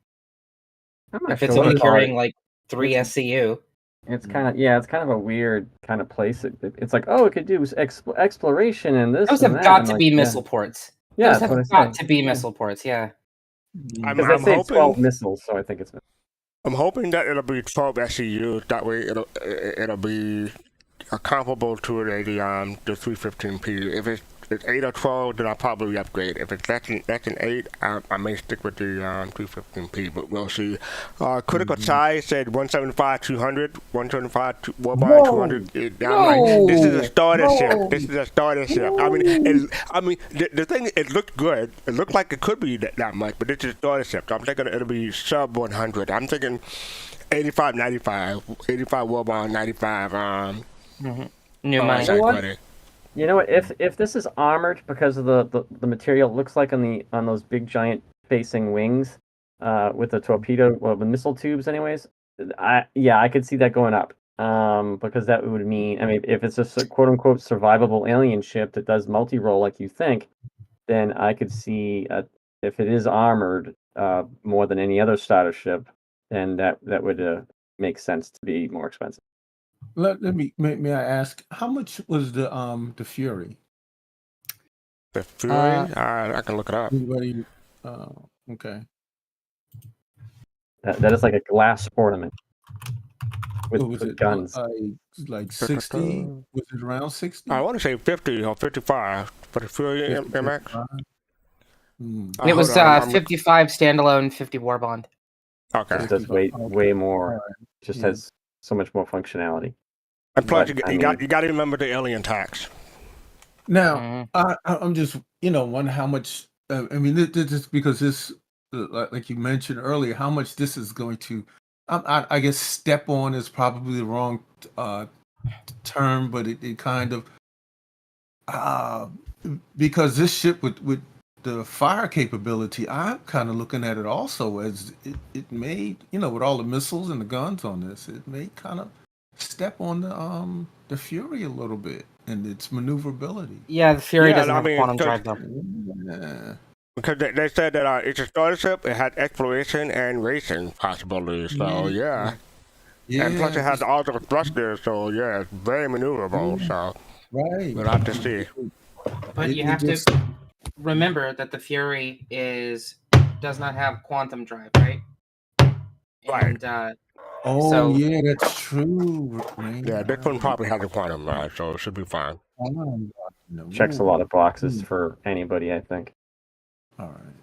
I'm not If it's sure what only to call carrying it. like 3 SCU. It's kind of a weird kind of place. It's like, oh, it could do exploration and this. Those and have that, got and to like, be yeah. missile ports. Yeah, Those that's what have I got say. to be missile ports. Yeah. I'm Because they say it's 12 hoping. missiles, so I think it's. I'm hoping that it'll be 12 SCUs. That way, it'll be comparable to the 315p. If it's 8 or 12, then I'll probably upgrade. If it's less than 8, I may stick with the 315p, but we'll see. Critical Size said 175, 200, 175, Warbond 200. I'm like, this is a starter ship. This is a starter ship. I mean, the thing, it looked good. It looked like it could be that much, but it's a starter ship. So I'm thinking it'll be sub 100. I'm thinking 85, 95, 85 Warbond, 95. New money. Credit. You know what? If this is armored because of the material, it looks like on those big giant facing wings, with the torpedo, well, the missile tubes, anyways. I could see that going up. Because that would mean, I mean, if it's a quote unquote survivable alien ship that does multi-role like you think, then I could see if it is armored more than any other starter ship, then that would make sense to be more expensive. May I ask, how much was the Fury? The Fury? I can look it up. Anybody? Okay. That is like a glass ornament What was with it? guns. Like 60? Was it around 60? I want to say 50 or 55 for the Fury MX. It was 55 standalone, 50 Warbond. Okay. It does way more. Just has so much more functionality. And plus, you got to remember the alien tax. Now, I'm just wondering how much. I mean, this because this, like you mentioned earlier, how much this is going to. I guess step on is probably the wrong term, but it kind of because this ship with the fire capability, I'm kind of looking at it also as it may, with all the missiles and the guns on this, it may kind of step on the Fury a little bit and its maneuverability. Yeah, the Fury doesn't have quantum drive though. Yeah. Because they said that it's a starter ship, it had exploration and racing possibilities. So yeah. And plus it has all the thrusters, so yeah, it's very maneuverable. So we'll have to see. But you have to remember that the Fury does not have quantum drive, right? Right. And, yeah, that's true. Right? Yeah, this one probably has a quantum drive, so it should be fine. Checks a lot of boxes for anybody, I think. All right.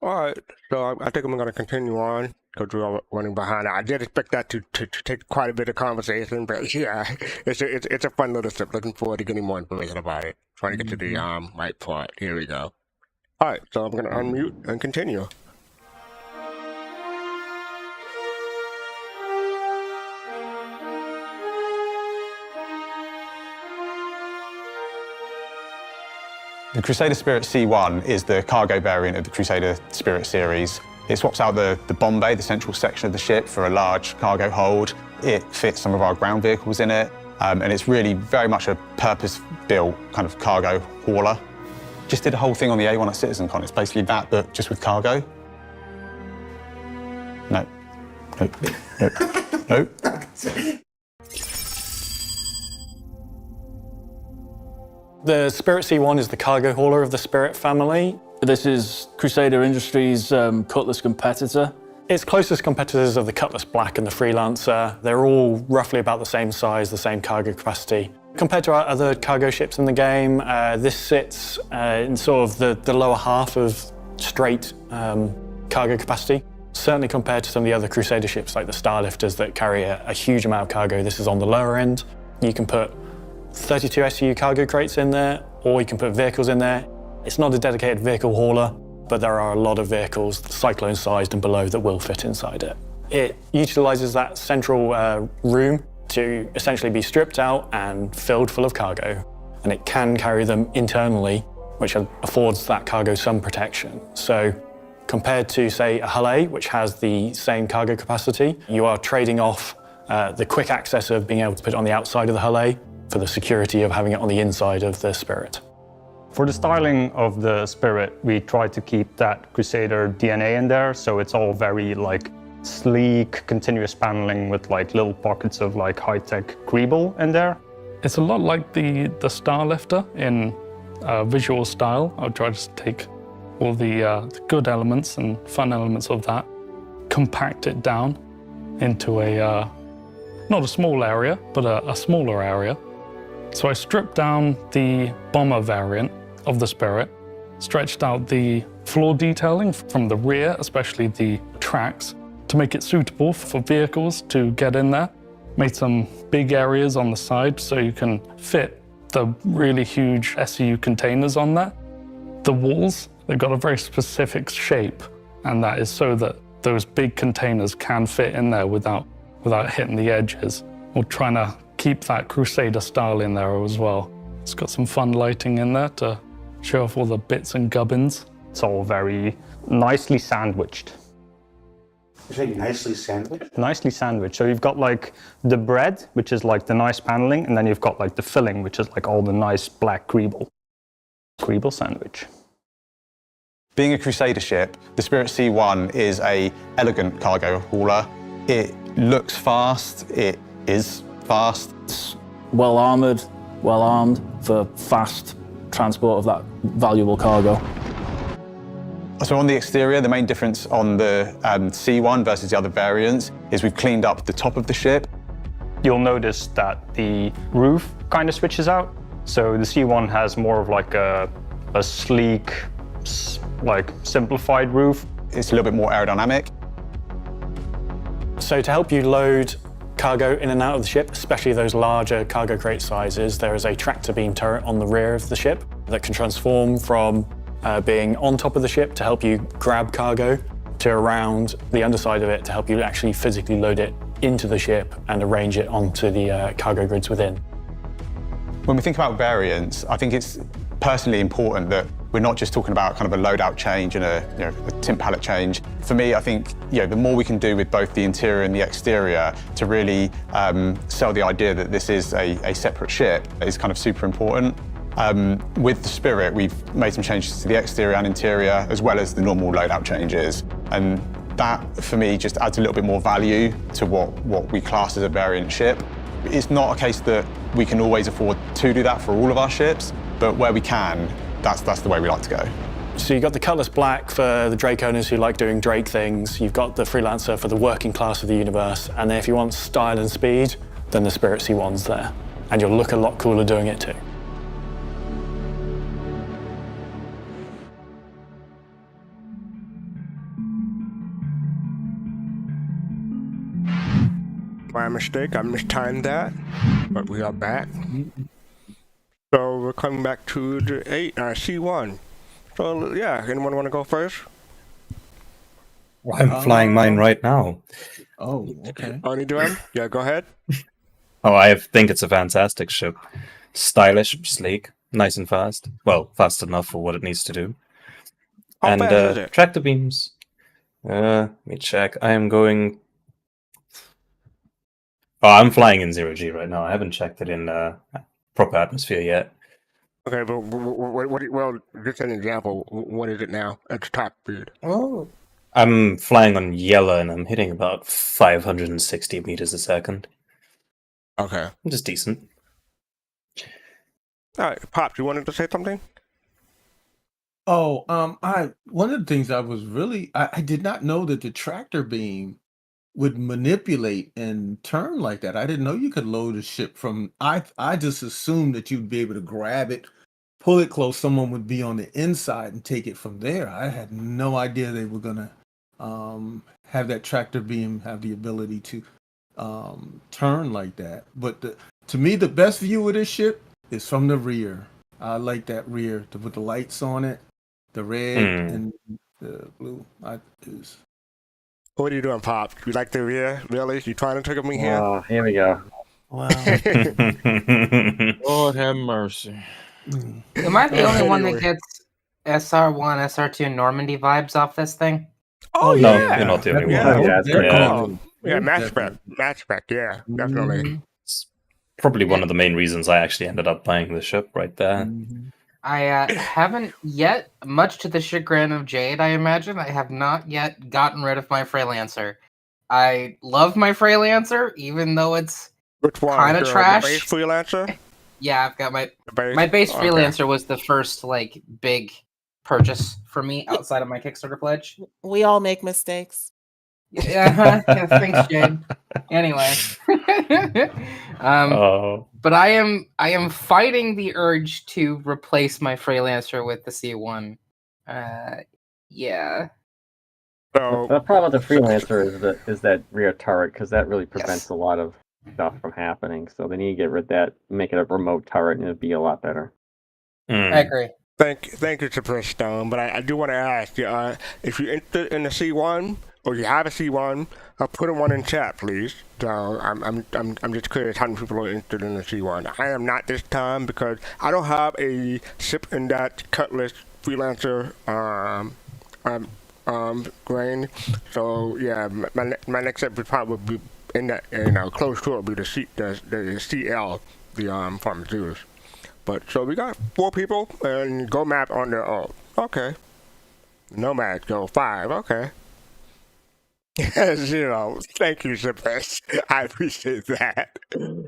All right, so I think I'm going to continue on because we're running behind. I did expect that to take quite a bit of conversation, but yeah, it's a fun little step. Looking forward to getting more information about it. Trying to get to the right part. Here we go. All right, so I'm going to unmute and continue. The Crusader Spirit C1 is the cargo variant of the Crusader Spirit series. It swaps out the bomb bay, the central section of the ship, for a large cargo hold. It fits some of our ground vehicles in it, and it's really very much a purpose-built kind of cargo hauler. Just did a whole thing on the A1 at CitizenCon. It's basically that, but just with cargo. No. Nope. Nope. Nope. The Spirit C1 is the cargo hauler of the Spirit family. This is Crusader Industries' Cutlass competitor. Its closest competitors are the Cutlass Black and the Freelancer. They're all roughly about the same size, the same cargo capacity. Compared to our other cargo ships in the game, this sits in sort of the lower half of straight cargo capacity. Certainly compared to some of the other Crusader ships like the Starlifters that carry a huge amount of cargo, this is on the lower end. You can put 32 SU cargo crates in there, or you can put vehicles in there. It's not a dedicated vehicle hauler, but there are a lot of vehicles Cyclone-sized and below that will fit inside it. It utilises that central room to essentially be stripped out and filled full of cargo, and it can carry them internally, which affords that cargo some protection. So compared to, say, a Hull A, which has the same cargo capacity, you are trading off the quick access of being able to put it on the outside of the Hull A for the security of having it on the inside of the Spirit. For the styling of the Spirit, we try to keep that Crusader DNA in there, so it's all very like sleek, continuous paneling with like little pockets of like high-tech greeble in there. It's a lot like the Starlifter in visual style. I'll try to take all the good elements and fun elements of that, compact it down into a not a small area, but a smaller area. So I stripped down the bomber variant of the Spirit, stretched out the floor detailing from the rear, especially the tracks, to make it suitable for vehicles to get in there. Made some big areas on the side so you can fit the really huge SCU containers on there. The walls, they've got a very specific shape, and that is so that those big containers can fit in there without hitting the edges. We're trying to keep that Crusader style in there as well. It's got some fun lighting in there to show off all the bits and gubbins. It's all very nicely sandwiched. You say nicely sandwiched? Nicely sandwiched. So you've got like the bread, which is like the nice paneling, and then you've got like the filling, which is like all the nice black greeble. Greeble sandwich. Being a Crusader ship, the Spirit C1 is an elegant cargo hauler. It looks fast, it is fast. It's well armoured, well armed for fast transport of that valuable cargo. So on the exterior, the main difference on the C1 versus the other variants is we've cleaned up the top of the ship. You'll notice that the roof kind of switches out. So the C1 has more of like a sleek, like simplified roof. It's a little bit more aerodynamic. So to help you load cargo in and out of the ship, especially those larger cargo crate sizes, there is a tractor beam turret on the rear of the ship that can transform from being on top of the ship to help you grab cargo to around the underside of it to help you actually physically load it into the ship and arrange it onto the cargo grids within. When we think about variants, I think it's personally important that we're not just talking about kind of a loadout change and a tint palette change. For me, I think the more we can do with both the interior and the exterior to really sell the idea that this is a separate ship is kind of super important. With the Spirit, we've made some changes to the exterior and interior, as well as the normal loadout changes. And that, for me, just adds a little bit more value to what we class as a variant ship. It's not a case that we can always afford to do that for all of our ships, but where we can, that's the way we like to go. So you've got the Cutlass Black for the Drake owners who like doing Drake things. You've got the Freelancer for the working class of the universe. And then if you want style and speed, then the Spirit C1's there. And you'll look a lot cooler doing it too. My mistake. I mistimed that, but we are back. So we're coming back to the C1. So yeah, anyone want to go first? I'm flying mine right now. Oh, okay. Only do him? Yeah, go ahead. Oh, I think it's a fantastic ship. Stylish, sleek, nice and fast. Well, fast enough for what it needs to do. How fast is it? Tractor beams. Let me check. I am going. Oh, I'm flying in 0G right now. I haven't checked it in proper atmosphere yet. Okay, but well, just an example. What is it now at the top speed? Oh. I'm flying on yellow and I'm hitting about 560 meters a second. Okay. Just decent. All right, Pop, you wanted to say something? Oh, one of the things I did not know that the tractor beam would manipulate and turn like that. I didn't know you could load a ship from. I just assumed that you'd be able to grab it, pull it close. Someone would be on the inside and take it from there. I had no idea they were gonna have that tractor beam have the ability to turn like that. But to me, the best view of this ship is from the rear. I like that rear with the lights on it, the red and the blue. What are you doing, Pop? You like the rear? Really? You trying to trigger me here? Oh, here we go. Wow. Lord have mercy. Am I the only one that gets SR1, SR2 Normandy vibes off this thing? Oh, no, yeah. you're not the only one. Yeah, matchback, yeah, definitely. It's probably one of the main reasons I actually ended up buying the ship right there. I haven't yet, much to the chagrin of Jade, I imagine, I have not yet gotten rid of my Freelancer. I love my Freelancer, even though it's kind of trash. The base Freelancer? Yeah, I've got my base Freelancer was the first like big purchase for me outside of my Kickstarter pledge. We all make mistakes. Yeah, thanks, Jade. Anyway, but I am fighting the urge to replace my Freelancer with the C1. Yeah. So the problem with the Freelancer is that rear turret, because that really prevents a lot of stuff from happening. So they need to get rid of that, make it a remote turret, and it'd be a lot better. I agree. Thank you, Super Stone. But I do want to ask you, if you're interested in the C1 or you have a C1, put one in chat, please. So I'm just curious how many people are interested in the C1. I am not this time because I don't have a ship in that Cutlass Freelancer grain. So yeah, my next step would probably be in that close to it would be the CL, the Farm Zeus. But so we got 4 people and Go Map on there. Oh, okay. Nomad go 5. Okay. 0. Thank you, Sebastian. I appreciate that.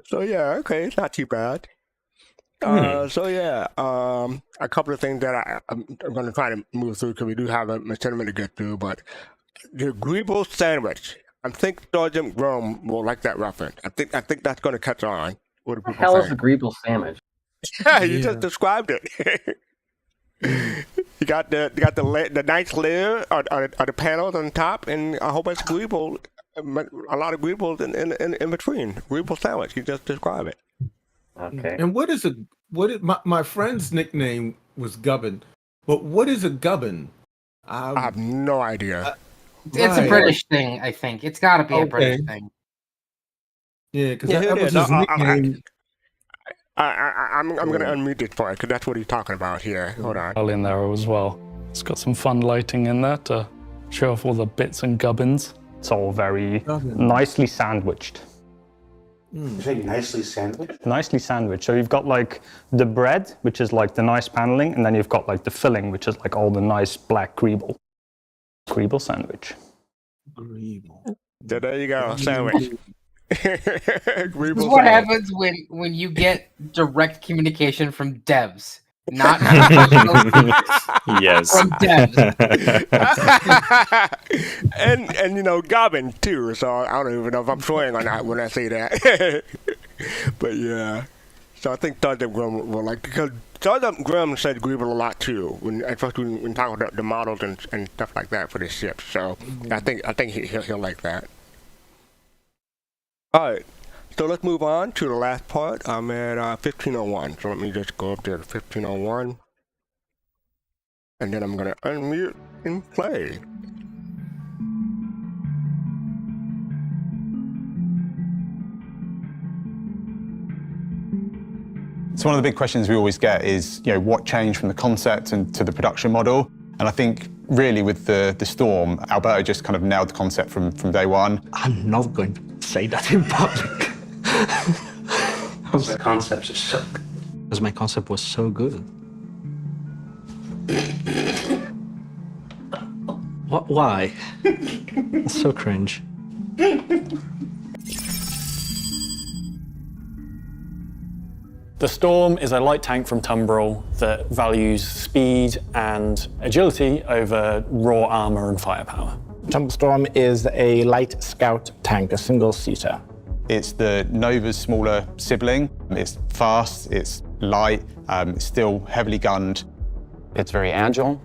So yeah, okay, it's not too bad. So yeah, a couple of things that I'm going to try to move through because we do have a Machinima to get through. But the agreeable sandwich. I think Sergeant Grom will like that reference. I think that's going to catch on. What do What the people hell think? is agreeable sandwich? Yeah, you just described it. You got the nice layer or the panels on top, and a whole bunch of agreeable, a lot of agreeables in between. Agreeable sandwich. You just describe it. Okay. And my friend's nickname was Gubbin, but what is a gubbin? I have no idea. It's a British thing, I think. It's got to be a British Okay. thing. Yeah, because Yeah, that it was is. his nickname. I'm going to unmute it for it because that's what he's talking about here. Hold on. Well, in there as well. It's got some fun lighting in there to show off all the bits and gubbins. It's all very nicely sandwiched. You say nicely sandwiched? Nicely sandwiched. So you've got like the bread, which is like the nice paneling, and then you've got like the filling, which is like all the nice black greeble. Greeble sandwich. Agreeable. So there you go, sandwich. This is what happens when you get direct communication from devs, not Yes. from devs. and Gobbin too. So I don't even know if I'm swearing or not when I say that. But yeah. So I think Sergeant Grim will like, because Sergeant Grim said agreeable a lot too, especially when talking about the models and stuff like that for this ship. So I think he'll like that. Alright, so let's move on to the last part. I'm at 1501, so let me just go up there to 1501. And then I'm going to unmute and play. So one of the big questions we always get is, what changed from the concept and to the production model? And I think really with the Storm, Alberto just kind of nailed the concept from day one. I'm not going to say that in public. The concept is so good. Because my concept was so good. What? Why? It's so cringe. The Storm is a light tank from Tumbril that values speed and agility over raw armor and firepower. Tumbril Storm is a light scout tank, a single-seater. It's the Nova's smaller sibling. It's fast, it's light, it's still heavily gunned. It's very agile,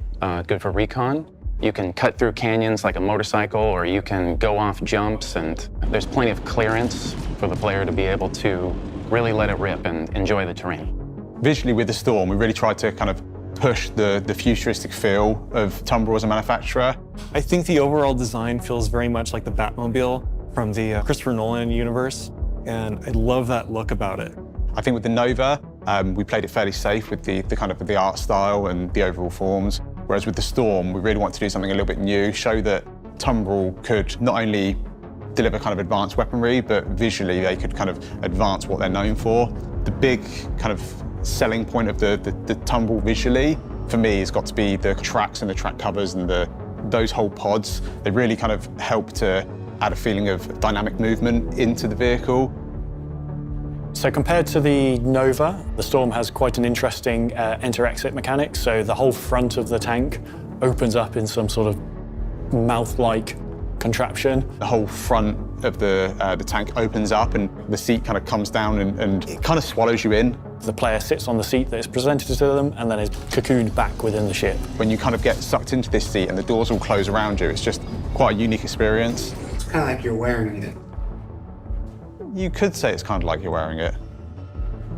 good for recon. You can cut through canyons like a motorcycle, or you can go off jumps, and there's plenty of clearance for the player to be able to really let it rip and enjoy the terrain. Visually with the Storm, we really tried to kind of push the futuristic feel of Tumbril as a manufacturer. I think the overall design feels very much like the Batmobile from the Christopher Nolan universe, and I love that look about it. I think with the Nova, we played it fairly safe with the kind of the art style and the overall forms, whereas with the Storm, we really wanted to do something a little bit new, show that Tumbril could not only deliver kind of advanced weaponry, but visually they could kind of advance what they're known for. The big kind of selling point of the Tumbril visually, for me, has got to be the tracks and the track covers and those whole pods. They really kind of help to add a feeling of dynamic movement into the vehicle. So compared to the Nova, the Storm has quite an interesting enter-exit mechanic. So the whole front of the tank opens up in some sort of mouth-like contraption. The whole front of the tank opens up and the seat kind of comes down and it kind of swallows you in. The player sits on the seat that is presented to them and then is cocooned back within the ship. When you kind of get sucked into this seat and the doors all close around you, it's just quite a unique experience. It's kind of like you're wearing it. You could say it's kind of like you're wearing it.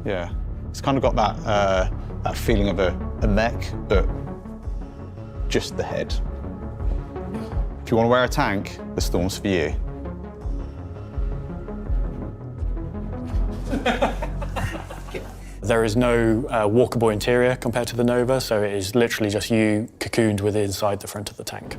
Yeah. It's kind of got that feeling of a mech, but just the head. If you want to wear a tank, the Storm's for you. There is no walkable interior compared to the Nova, so it is literally just you cocooned within inside the front of the tank.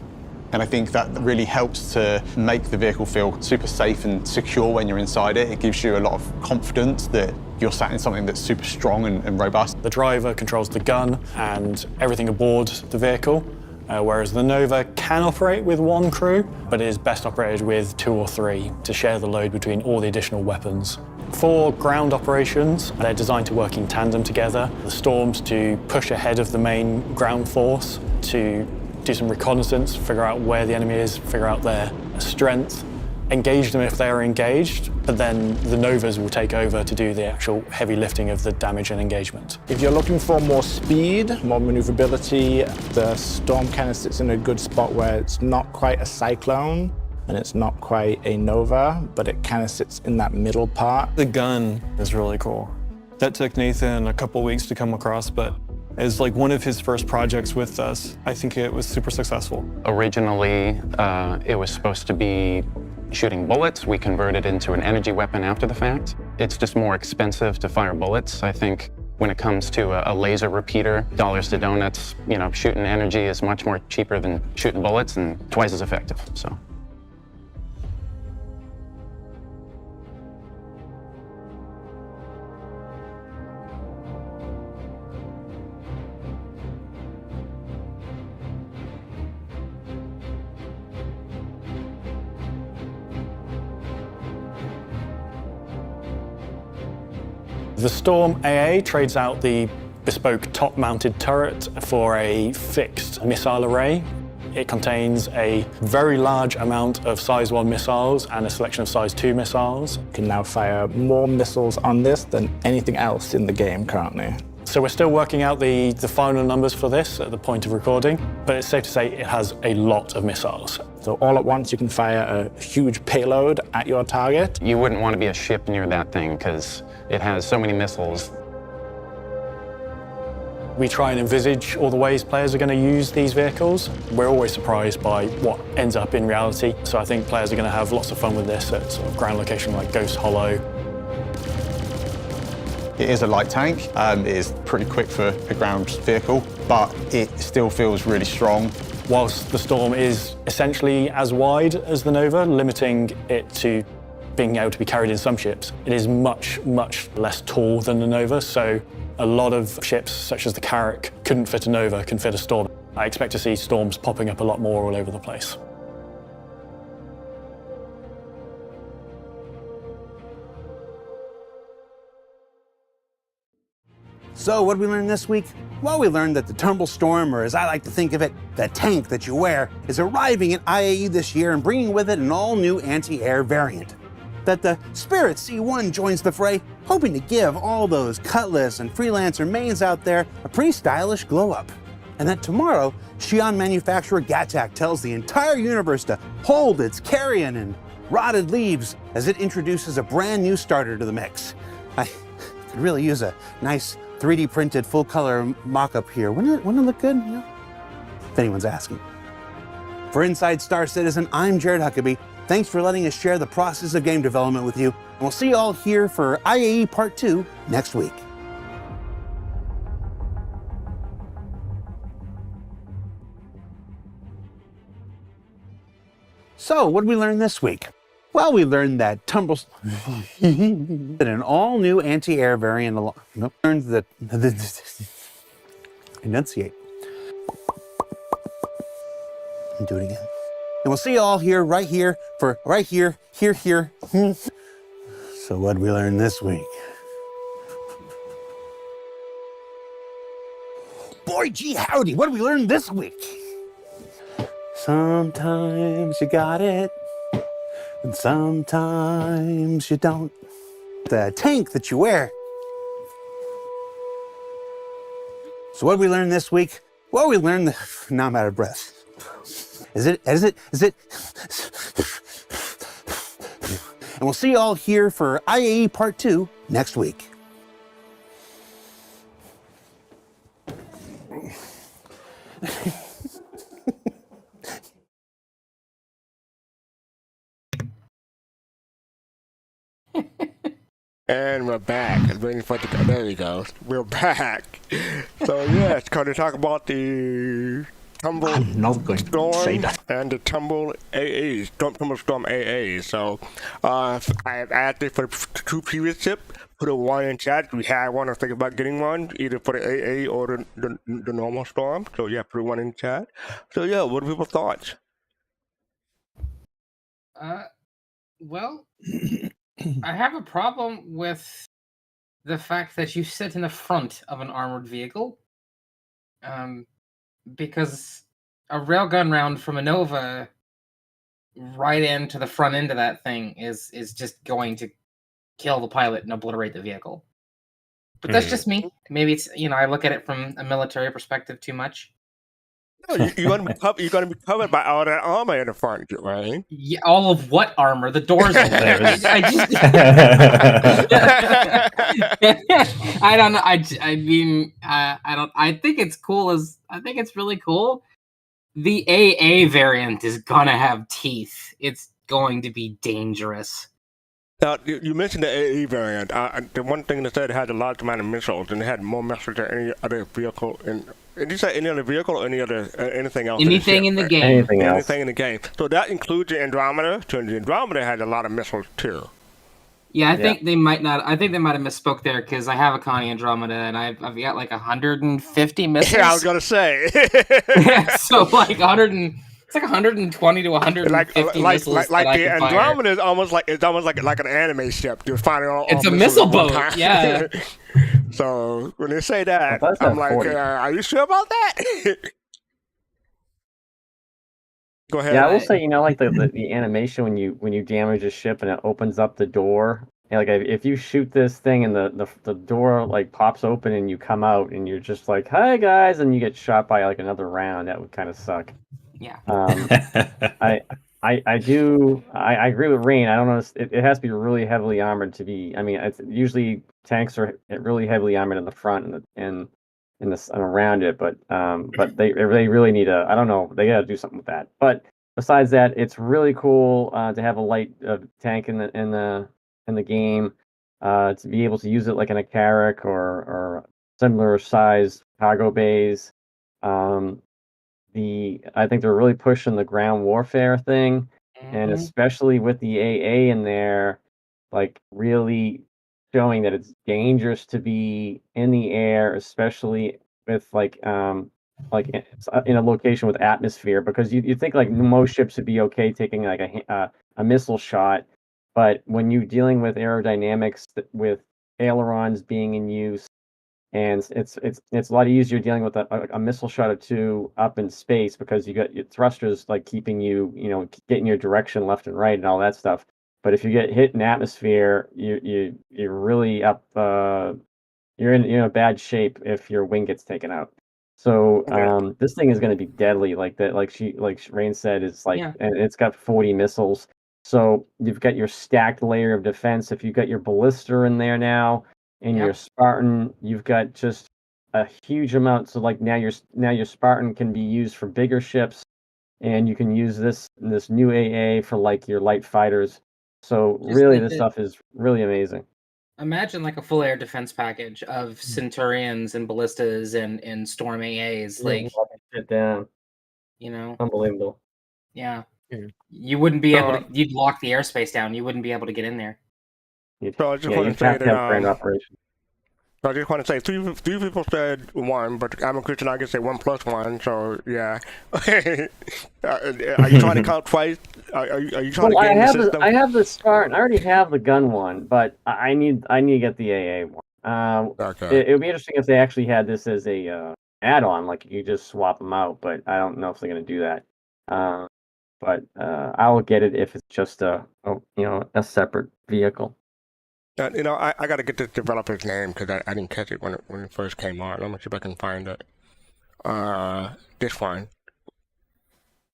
And I think that really helps to make the vehicle feel super safe and secure when you're inside it. It gives you a lot of confidence that you're sat in something that's super strong and robust. The driver controls the gun and everything aboard the vehicle, whereas the Nova can operate with one crew, but it is best operated with 2 or 3 to share the load between all the additional weapons. For ground operations, they're designed to work in tandem together. The Storms to push ahead of the main ground force, to do some reconnaissance, figure out where the enemy is, figure out their strength, engage them if they are engaged, but then the Novas will take over to do the actual heavy lifting of the damage and engagement. If you're looking for more speed, more maneuverability, the Storm kind of sits in a good spot where it's not quite a Cyclone and it's not quite a Nova, but it kind of sits in that middle part. The gun is really cool. That took Nathan a couple weeks to come across, but as like one of his first projects with us, I think it was super successful. Originally, it was supposed to be shooting bullets. We converted into an energy weapon after the fact. It's just more expensive to fire bullets. I think when it comes to a laser repeater, dollars to donuts, shooting energy is much more cheaper than shooting bullets and twice as effective, so. The Storm AA trades out the bespoke top-mounted turret for a fixed missile array. It contains a very large amount of size 1 missiles and a selection of size 2 missiles. You can now fire more missiles on this than anything else in the game currently. So we're still working out the final numbers for this at the point of recording, but it's safe to say it has a lot of missiles. So all at once you can fire a huge payload at your target. You wouldn't want to be a ship near that thing because it has so many missiles. We try and envisage all the ways players are going to use these vehicles. We're always surprised by what ends up in reality. So I think players are going to have lots of fun with this at sort of ground location like Ghost Hollow. It is a light tank. It is pretty quick for a ground vehicle, but it still feels really strong. Whilst the Storm is essentially as wide as the Nova, limiting it to being able to be carried in some ships, it is much, much less tall than the Nova. So a lot of ships, such as the Carrack, couldn't fit a Nova, can fit a Storm. I expect to see Storms popping up a lot more all over the place. So what did we learn this week? Well, we learned that the Tumble Storm, or as I like to think of it, the tank that you wear, is arriving at IAE this year and bringing with it an all-new anti-air variant. That the Spirit C1 joins the fray, hoping to give all those Cutlass and Freelancer mains out there a pretty stylish glow-up. And that tomorrow, Xi'an manufacturer Gatac tells the entire universe to hold its carrion and rotted leaves as it introduces a brand new starter to the mix. I could really use a nice 3D printed full color mock-up here. Wouldn't it look good? You know? If anyone's asking. For Inside Star Citizen, I'm Jared Huckabee. Thanks for letting us share the process of game development with you. And we'll see you all here for IAE Part 2 next week. So, what did we learn this week? Well, we learned that that an all-new anti-air variant learned that enunciate. And do it again. And we'll see you all here, right here, for right here, here. So what did we learn this week? Boy, gee howdy, what did we learn this week? Sometimes you got it, and sometimes you don't. The tank that you wear. So what did we learn this week? Well, we learned that, now I'm out of breath. Is it? And we'll see you all here for IAE Part 2 next week. And we're back. I'm waiting for it to go. There we go. We're back. So yeah, it's going to talk about the Tumble Storm and the Tumble AA, Tumble Storm AA. So I asked it for the two previous ships. Put a one in chat. We had one. I was thinking about getting one, either for the AA or the normal Storm. So yeah, put one in chat. So yeah, what are people's thoughts? Well, I have a problem with the fact that you sit in the front of an armored vehicle. Because a railgun round from a Nova right into the front end of that thing is just going to kill the pilot and obliterate the vehicle. But that's just me. Maybe it's, I look at it from a military perspective too much. No, you're going to be covered by all that armor in the front, right? Yeah, all of what armor? The doors open. I don't know. I mean, I don't. I think it's cool. I think it's really cool. The AA variant is gonna have teeth. It's going to be dangerous. Now, you mentioned the AA variant. The one thing that said it had a large amount of missiles, and it had more missiles than any other vehicle. Did you say any other vehicle or anything else? Anything in the game. Anything in the game. So that includes the Andromeda. So the Andromeda had a lot of missiles too. Yeah, I think they might not. I think they might have misspoke there because I have a Connie Andromeda and I've got like 150 missiles. Yeah, I was gonna say. So like 100. It's like 120 to 150 missiles. Like the Andromeda is almost like an anime ship. You're finding all. It's a missile boat. Yeah. So when they say that, I'm like, are you sure about that? Go ahead. Yeah, I will say, like the animation when you damage a ship and it opens up the door. Like if you shoot this thing and the door like pops open and you come out and you're just like, "Hi guys," and you get shot by like another round, that would kind of suck. Yeah. I agree with Rain. I don't know. It has to be really heavily armored to be. I mean, it's usually tanks are really heavily armored in the front and and around it, but they really need a. I don't know. They got to do something with that. But besides that, it's really cool to have a light tank in the game. To be able to use it like in a Carrack or similar size cargo bays. I think they're really pushing the ground warfare thing, and especially with the AA in there, like really showing that it's dangerous to be in the air, especially with in a location with atmosphere, because you think like most ships would be okay taking like a missile shot, but when you're dealing with aerodynamics with ailerons being in use, and it's a lot easier dealing with a missile shot or two up in space because you got your thrusters like keeping you getting your direction left and right and all that stuff. But if you get hit in atmosphere, you're really up. You're in a bad shape if your wing gets taken out. So this thing is going to be deadly. Like that, like Rain said, it's like, Yeah. and it's got 40 missiles. So you've got your stacked layer of defense. If you've got your ballista in there now, and your Spartan, you've got just a huge amount. So like now your Spartan can be used for bigger ships, and you can use this new AA for like your light fighters. So Just really, like this the- stuff is really amazing. Imagine like a full air defense package of Hmm. Centurions and ballistas and Storm AAs. Yeah, Like, lock that shit down. Unbelievable. Yeah. Yeah. You wouldn't be able So- to. You'd lock the airspace down. You wouldn't be able to get in there. So I just Yeah, want you to say have to that. have grand operation. I just want to say three people said 1, but I'm a Christian. I can say 1 plus 1. So yeah. Are you trying to count twice? Are you trying Well, to game the system? I have the Spartan. I already have the gun one, but I need to get the AA one. Okay. It would be interesting if they actually had this as a add-on, like you just swap them out. But I don't know if they're going to do that. But I'll get it if it's just a separate vehicle. I got to get this developer's name because I didn't catch it when it first came on. Let me see if I can find it. This one.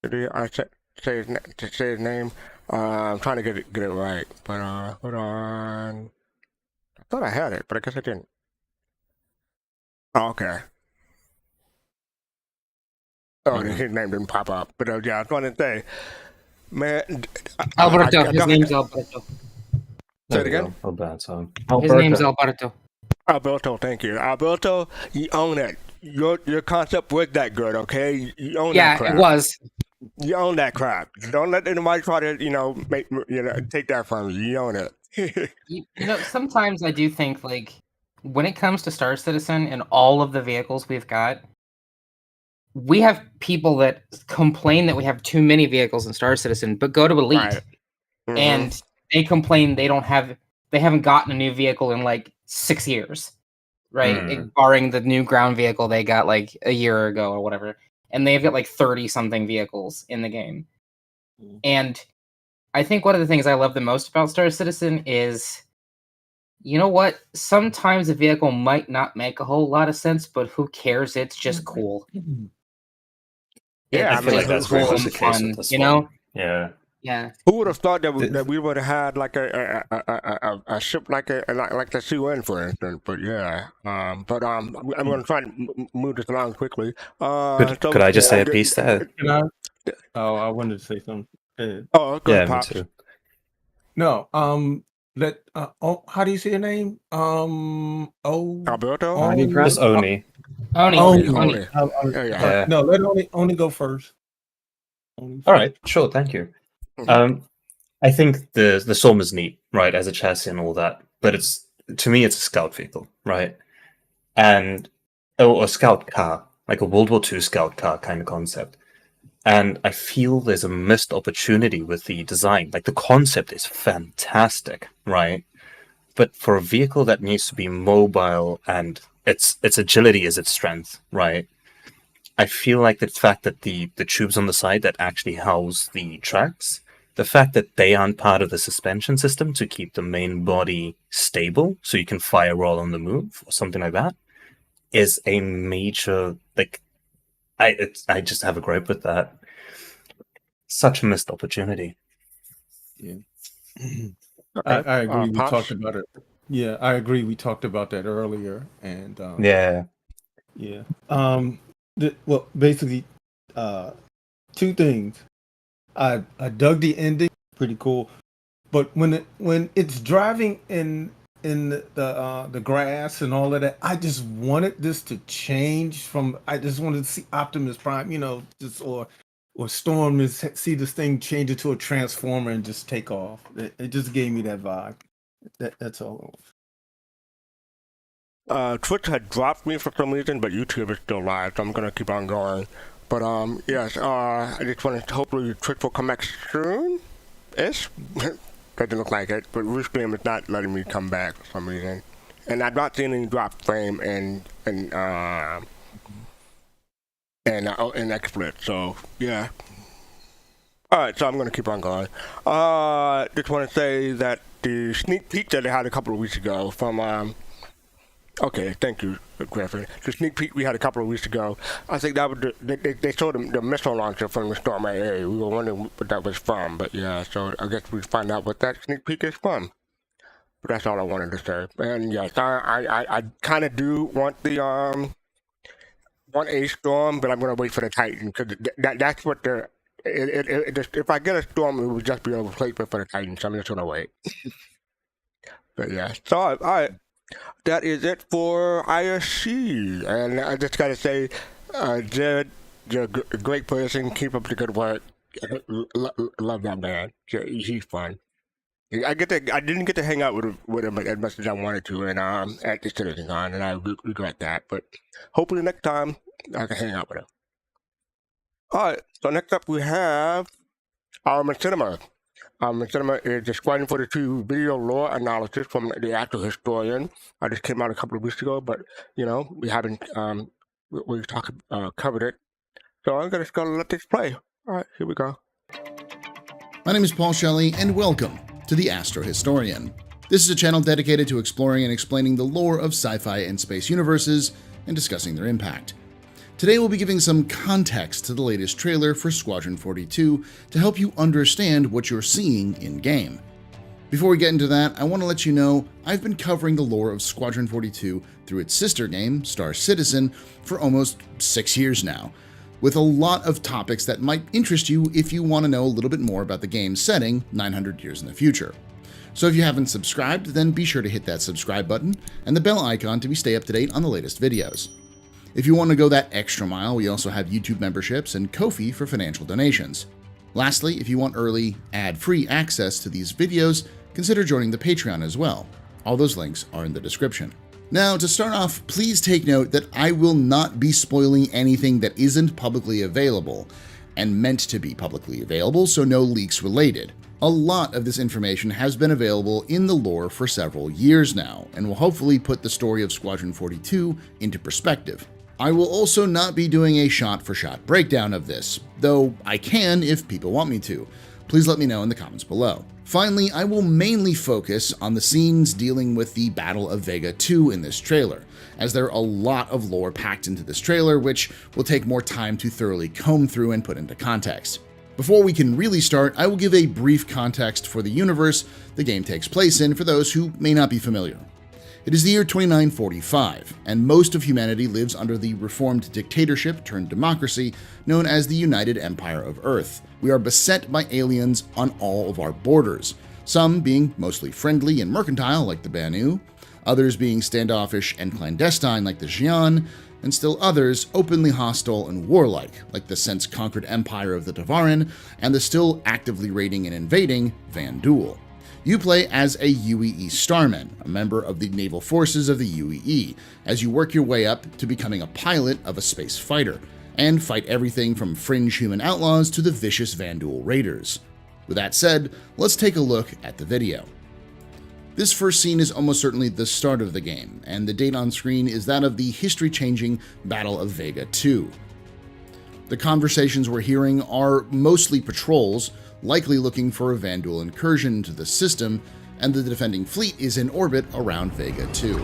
Did I say his name? I'm trying to get it right, but hold on. I thought I had it, but I guess I didn't. Oh, okay. Oh, his name didn't pop up, but yeah, I was going to say, man. Alberto. His name's Alberto. Say it again. Alberto. His name's Alberto. Alberto, thank you. Alberto, you own it. Your concept was that good, okay? You own that Yeah, crap. it was. You own that crap. Don't let anybody try to, take that from you. You own it. Sometimes I do think like when it comes to Star Citizen and all of the vehicles we've got, we have people that complain that we have too many vehicles in Star Citizen, but go to Elite Right. Mhm. and they complain they haven't gotten a new vehicle in like 6 years, right? Barring the new ground vehicle they got like a year ago or whatever, and they've got like 30 something vehicles in the game. And I think one of the things I love the most about Star Citizen is, you know what? Sometimes a vehicle might not make a whole lot of sense, but who cares? It's just cool. Yeah, I feel like that's very cool much the and case fun, with this you one. know? Yeah. Yeah. Who would have thought that we would have had like a ship like the CN, for instance? But yeah, I'm going to try to move this along quickly. Could I just say a piece there? Can I? Oh, I wanted to say something. Oh, good, Yeah, me Pops. too. No, how do you say your name? Alberto? Just Oni. Oni. Yeah. No, let Oni go first. All right, sure, thank you. I think the Storm is neat, right, as a chassis and all that, but to me it's a scout vehicle, right, or a scout car, like a World War II scout car kind of concept. And I feel there's a missed opportunity with the design. Like the concept is fantastic, right? But for a vehicle that needs to be mobile and its agility is its strength, right? I feel like the fact that the tubes on the side that actually house the tracks, the fact that they aren't part of the suspension system to keep the main body stable so you can fire roll on the move or something like that, is a major, like, I just have a gripe with that. Such a missed opportunity. Yeah. Okay. I agree. We Pops? talked about it. Yeah, I agree. We talked about that earlier, and Yeah. yeah. Well, basically, two things. I dug the ending, pretty cool, but when it's driving in the grass and all of that, I just wanted this to change from. I just wanted to see Optimus Prime, just or Storm is see this thing change it to a transformer and just take off. It just gave me that vibe. That's all it was. Twitch had dropped me for some reason, but YouTube is still live, so I'm gonna keep on going. But yes, I just want to hopefully Twitch will come back soon. Ish. Doesn't look like it, but Restream is not letting me come back for some reason, and I've not seen any drop frame in XSplit. So yeah. All right, so I'm gonna keep on going. Just want to say that the sneak peek that they had a couple of weeks ago from okay, thank you, Griffin. The sneak peek we had a couple of weeks ago, I think that was they showed the missile launcher from the Storm AA. We were wondering what that was from, but yeah, so I guess we find out what that sneak peek is from. But that's all I wanted to say. And yes, I kind of do want the want a Storm, but I'm gonna wait for the Titan because that's what the if I get a Storm, it would just be a replacement for the Titan. So I'm just gonna wait. But yeah, so all right. That is it for ISC, and I just gotta say, Jared, you're a great person. Keep up the good work. Love that man. He's fun. I didn't get to hang out with him as much as I wanted to, and at the CitizenCon, and I regret that. But hopefully next time I can hang out with him. All right. So next up we have our Machinima. Machinima is the Squadron 42 video lore analysis from the TheAstroHistorian. I just came out a couple of weeks ago, but we haven't covered it. So I'm just gonna let this play. All right, here we go. My name is Paul Shelley, and welcome to the TheAstroHistorian. This is a channel dedicated to exploring and explaining the lore of sci-fi and space universes and discussing their impact. Today we'll be giving some context to the latest trailer for Squadron 42 to help you understand what you're seeing in-game. Before we get into that, I want to let you know I've been covering the lore of Squadron 42 through its sister game, Star Citizen, for almost 6 years now, with a lot of topics that might interest you if you want to know a little bit more about the game's setting 900 years in the future. So if you haven't subscribed, then be sure to hit that subscribe button and the bell icon to stay up to date on the latest videos. If you want to go that extra mile, we also have YouTube memberships and Ko-fi for financial donations. Lastly, if you want early, ad-free access to these videos, consider joining the Patreon as well. All those links are in the description. Now, to start off, please take note that I will not be spoiling anything that isn't publicly available, and meant to be publicly available, so no leaks related. A lot of this information has been available in the lore for several years now, and will hopefully put the story of Squadron 42 into perspective. I will also not be doing a shot-for-shot breakdown of this, though I can if people want me to. Please let me know in the comments below. Finally, I will mainly focus on the scenes dealing with the Battle of Vega 2 in this trailer, as there are a lot of lore packed into this trailer which will take more time to thoroughly comb through and put into context. Before we can really start, I will give a brief context for the universe the game takes place in for those who may not be familiar. It is the year 2945, and most of humanity lives under the reformed dictatorship turned democracy known as the United Empire of Earth. We are beset by aliens on all of our borders, some being mostly friendly and mercantile like the Banu, others being standoffish and clandestine like the Xi'an, and still others openly hostile and warlike like the since-conquered empire of the Tavaran and the still actively raiding and invading Vanduul. You play as a UEE Starman, a member of the naval forces of the UEE, as you work your way up to becoming a pilot of a space fighter, and fight everything from fringe human outlaws to the vicious Vanduul raiders. With that said, let's take a look at the video. This first scene is almost certainly the start of the game, and the date on screen is that of the history-changing Battle of Vega 2. The conversations we're hearing are mostly patrols, likely looking for a Vanduul incursion into the system, and the defending fleet is in orbit around Vega 2.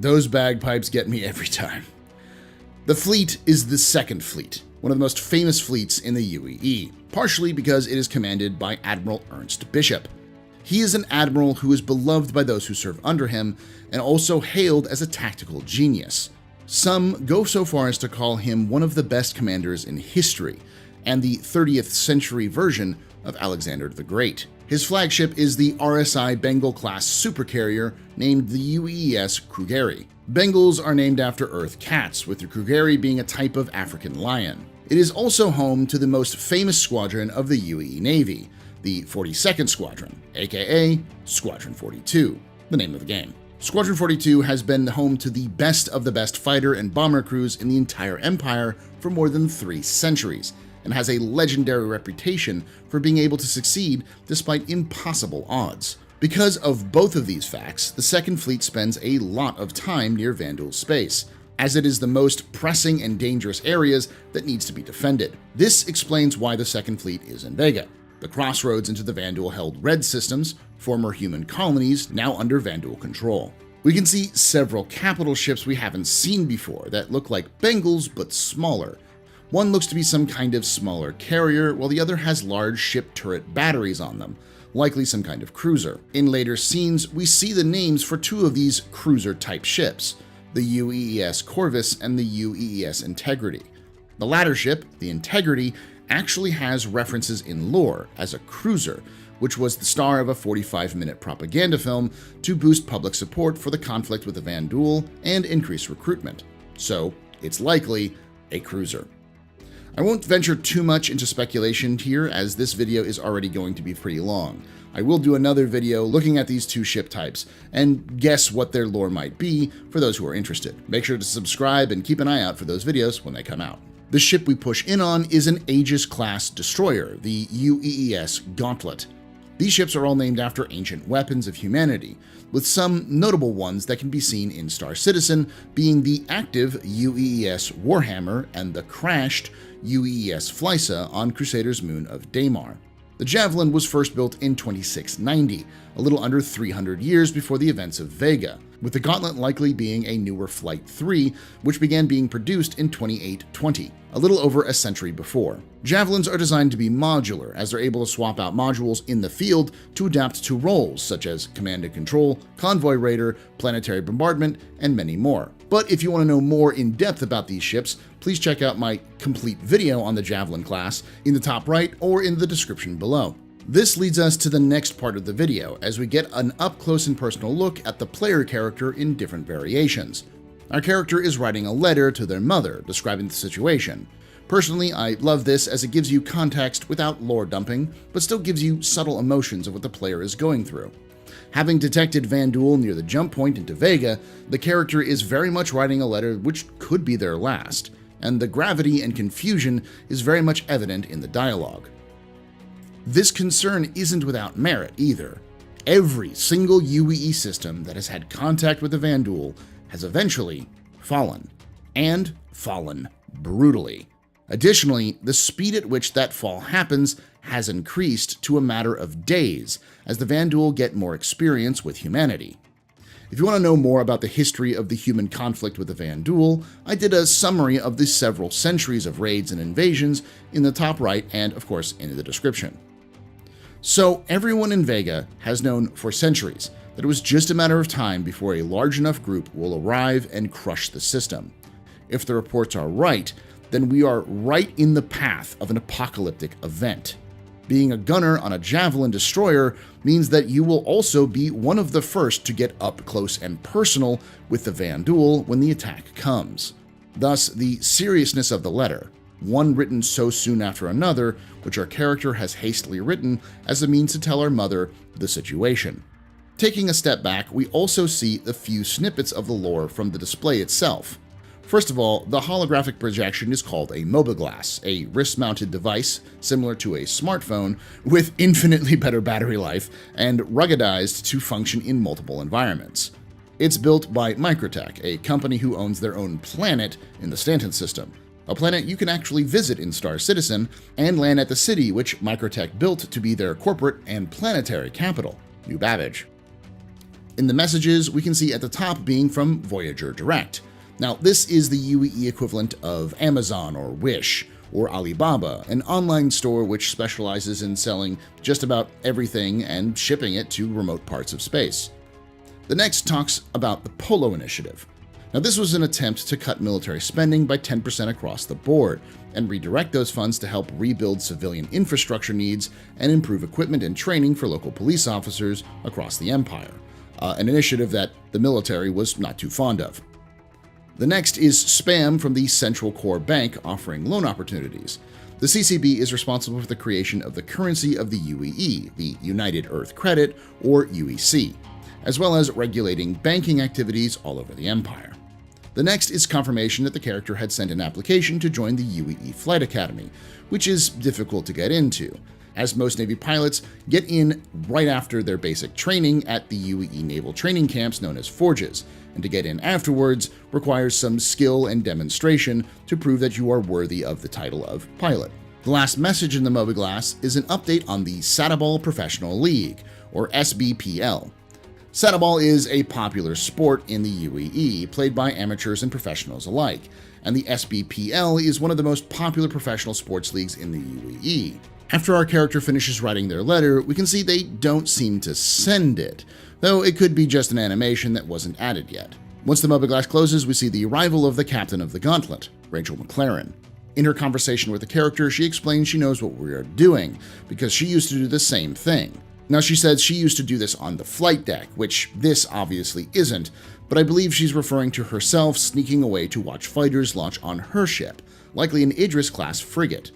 those bagpipes get me every time. The fleet is the Second Fleet, one of the most famous fleets in the UEE, partially because it is commanded by Admiral Ernst Bishop. He is an admiral who is beloved by those who serve under him, and also hailed as a tactical genius. Some go so far as to call him one of the best commanders in history, and the 30th century version of Alexander the Great. His flagship is the RSI Bengal-class supercarrier named the UES Krugeri. Bengals are named after Earth cats, with the Krugeri being a type of African lion. It is also home to the most famous squadron of the UEE Navy, the 42nd Squadron, aka Squadron 42, the name of the game. Squadron 42 has been home to the best fighter and bomber crews in the entire Empire for more than 3 centuries, and has a legendary reputation for being able to succeed despite impossible odds. Because of both of these facts, the Second Fleet spends a lot of time near Vanduul space, as it is the most pressing and dangerous areas that needs to be defended. This explains why the Second Fleet is in Vega, the crossroads into the Vanduul-held Red systems, former human colonies now under Vanduul control. We can see several capital ships we haven't seen before that look like Bengals but smaller. One looks to be some kind of smaller carrier, while the other has large ship turret batteries on them, likely some kind of cruiser. In later scenes, we see the names for 2 of these cruiser-type ships, the UES Corvus and the UES Integrity. The latter ship, the Integrity, actually has references in lore as a cruiser, which was the star of a 45-minute propaganda film to boost public support for the conflict with the Vanduul and increase recruitment. So, it's likely a cruiser. I won't venture too much into speculation here, as this video is already going to be pretty long. I will do another video looking at these 2 ship types and guess what their lore might be for those who are interested. Make sure to subscribe and keep an eye out for those videos when they come out. The ship we push in on is an Aegis-class destroyer, the UES Gauntlet. These ships are all named after ancient weapons of humanity, with some notable ones that can be seen in Star Citizen being the active UES Warhammer and the crashed UES Flysa on Crusader's moon of Daymar. The Javelin was first built in 2690, a little under 300 years before the events of Vega, with the Gauntlet likely being a newer Flight 3, which began being produced in 2820, a little over a century before. Javelins are designed to be modular, as they're able to swap out modules in the field to adapt to roles such as command and control, convoy raider, planetary bombardment, and many more. But if you want to know more in depth about these ships, please check out my complete video on the Javelin class in the top right or in the description below. This leads us to the next part of the video, as we get an up-close and personal look at the player character in different variations. Our character is writing a letter to their mother, describing the situation. Personally, I love this as it gives you context without lore dumping, but still gives you subtle emotions of what the player is going through. Having detected Vanduul near the jump point into Vega, the character is very much writing a letter which could be their last, and the gravity and confusion is very much evident in the dialogue. This concern isn't without merit either. Every single UEE system that has had contact with the Vanduul has eventually fallen, and fallen brutally. Additionally, the speed at which that fall happens has increased to a matter of days as the Vanduul get more experience with humanity. If you want to know more about the history of the human conflict with the Vanduul, I did a summary of the several centuries of raids and invasions in the top right and, of course, in the description. So everyone in Vega has known for centuries that it was just a matter of time before a large enough group will arrive and crush the system. If the reports are right, then we are right in the path of an apocalyptic event. Being a gunner on a Javelin destroyer means that you will also be one of the first to get up close and personal with the Vanduul when the attack comes. Thus, the seriousness of the letter, one written so soon after another, which our character has hastily written as a means to tell our mother the situation. Taking a step back, we also see a few snippets of the lore from the display itself. First of all, the holographic projection is called a Mobiglass, a wrist-mounted device similar to a smartphone with infinitely better battery life and ruggedized to function in multiple environments. It's built by Microtech, a company who owns their own planet in the Stanton system, a planet you can actually visit in Star Citizen and land at the city which Microtech built to be their corporate and planetary capital, New Babbage. In the messages, we can see at the top being from Voyager Direct. Now, this is the UE equivalent of Amazon or Wish or Alibaba, an online store which specializes in selling just about everything and shipping it to remote parts of space. The next talks about the Polo Initiative. Now, this was an attempt to cut military spending by 10% across the board and redirect those funds to help rebuild civilian infrastructure needs and improve equipment and training for local police officers across the Empire, an initiative that the military was not too fond of. The next is spam from the Central Core Bank offering loan opportunities. The CCB is responsible for the creation of the currency of the UEE, the United Earth Credit, or UEC, as well as regulating banking activities all over the Empire. The next is confirmation that the character had sent an application to join the UEE Flight Academy, which is difficult to get into, as most Navy pilots get in right after their basic training at the UEE naval training camps known as Forges, and to get in afterwards requires some skill and demonstration to prove that you are worthy of the title of pilot. The last message in the Mobiglass is an update on the Saddleball Professional League, or SBPL. Saddleball is a popular sport in the UEE, played by amateurs and professionals alike, and the SBPL is one of the most popular professional sports leagues in the UEE. After our character finishes writing their letter, we can see they don't seem to send it, though it could be just an animation that wasn't added yet. Once the Mobiglass closes, we see the arrival of the captain of the Gauntlet, Rachel McLaren. In her conversation with the character, she explains she knows what we are doing, because she used to do the same thing. Now, she says she used to do this on the flight deck, which this obviously isn't, but I believe she's referring to herself sneaking away to watch fighters launch on her ship, likely an Idris-class frigate.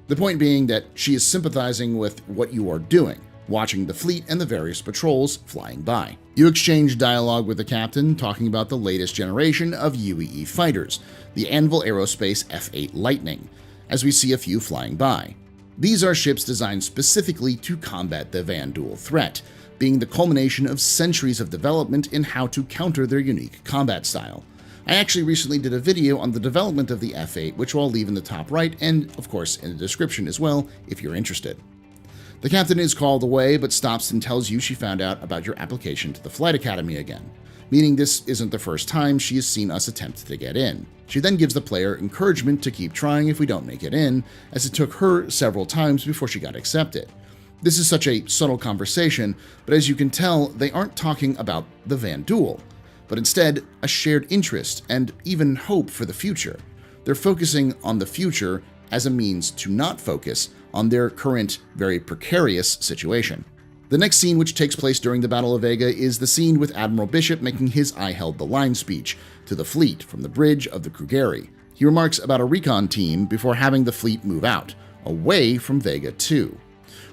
The point being that she is sympathizing with what you are doing, watching the fleet and the various patrols flying by. You exchange dialogue with the captain, talking about the latest generation of UEE fighters, the Anvil Aerospace F-8 Lightning, as we see a few flying by. These are ships designed specifically to combat the Vanduul threat, being the culmination of centuries of development in how to counter their unique combat style. I actually recently did a video on the development of the F-8, which I'll leave in the top right and, of course, in the description as well if you're interested. The captain is called away, but stops and tells you she found out about your application to the Flight Academy again, meaning this isn't the first time she has seen us attempt to get in. She then gives the player encouragement to keep trying if we don't make it in, as it took her several times before she got accepted. This is such a subtle conversation, but as you can tell, they aren't talking about the Vanduul, but instead a shared interest and even hope for the future. They're focusing on the future as a means to not focus on their current, very precarious situation. The next scene, which takes place during the Battle of Vega, is the scene with Admiral Bishop making his I held the line speech to the fleet from the bridge of the Krugeri. He remarks about a recon team before having the fleet move out, away from Vega 2.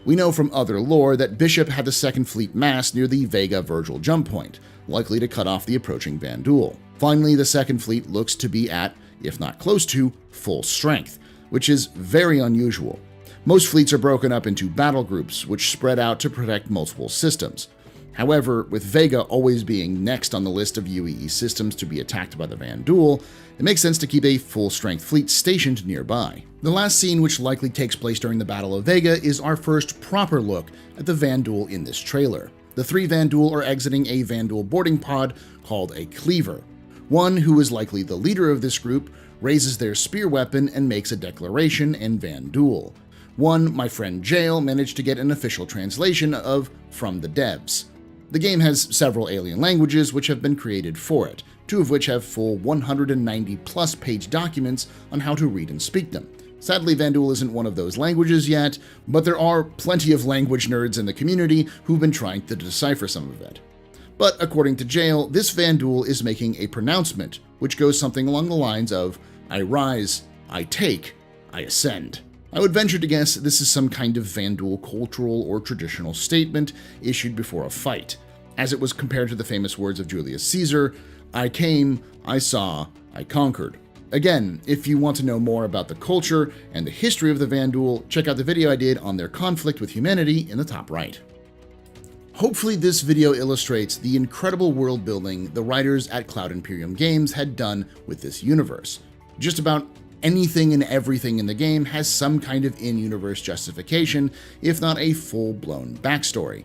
We know from other lore that Bishop had the Second Fleet massed near the Vega-Virgil jump point, likely to cut off the approaching Vanduul. Finally, the Second Fleet looks to be at, if not close to, full strength, which is very unusual. Most fleets are broken up into battle groups, which spread out to protect multiple systems. However, with Vega always being next on the list of UEE systems to be attacked by the Vanduul, it makes sense to keep a full-strength fleet stationed nearby. The last scene, which likely takes place during the Battle of Vega, is our first proper look at the Vanduul in this trailer. The three Vanduul are exiting a Vanduul boarding pod called a Cleaver. One, who is likely the leader of this group, raises their spear weapon and makes a declaration in Vanduul. One, my friend Jail, managed to get an official translation of From the Devs. The game has several alien languages which have been created for it, two of which have full 190-plus page documents on how to read and speak them. Sadly, Vanduul isn't one of those languages yet, but there are plenty of language nerds in the community who've been trying to decipher some of it. But according to Jail, this Vanduul is making a pronouncement, which goes something along the lines of, I rise, I take, I ascend. I would venture to guess this is some kind of Vanduul cultural or traditional statement issued before a fight, as it was compared to the famous words of Julius Caesar, I came, I saw, I conquered. Again, if you want to know more about the culture and the history of the Vanduul, check out the video I did on their conflict with humanity in the top right. Hopefully this video illustrates the incredible world building the writers at Cloud Imperium Games had done with this universe. Just about anything and everything in the game has some kind of in-universe justification, if not a full-blown backstory.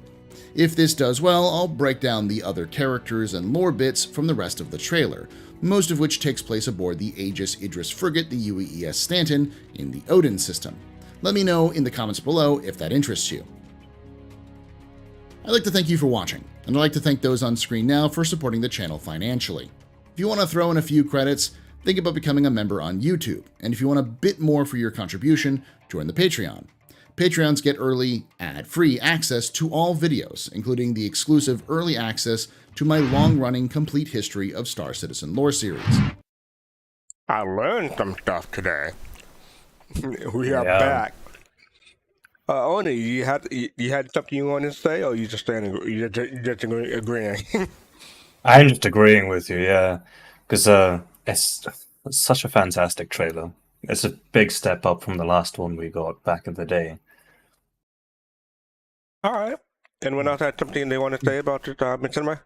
If this does well, I'll break down the other characters and lore bits from the rest of the trailer, most of which takes place aboard the Aegis Idris frigate, the UES Stanton, in the Odin system. Let me know in the comments below if that interests you. I'd like to thank you for watching, and I'd like to thank those on screen now for supporting the channel financially. If you want to throw in a few credits, think about becoming a member on YouTube, and if you want a bit more for your contribution, join the Patreon. Patreons get early, ad-free access to all videos, including the exclusive early access to my long-running complete history of Star Citizen lore series. I learned some stuff today. We are back. Oni, you had something you wanted to say, or you just agreeing? I'm just agreeing with you, yeah, because it's such a fantastic trailer. It's a big step up from the last one we got back in the day. All right. Anyone else had something they want to say about it, Machinima?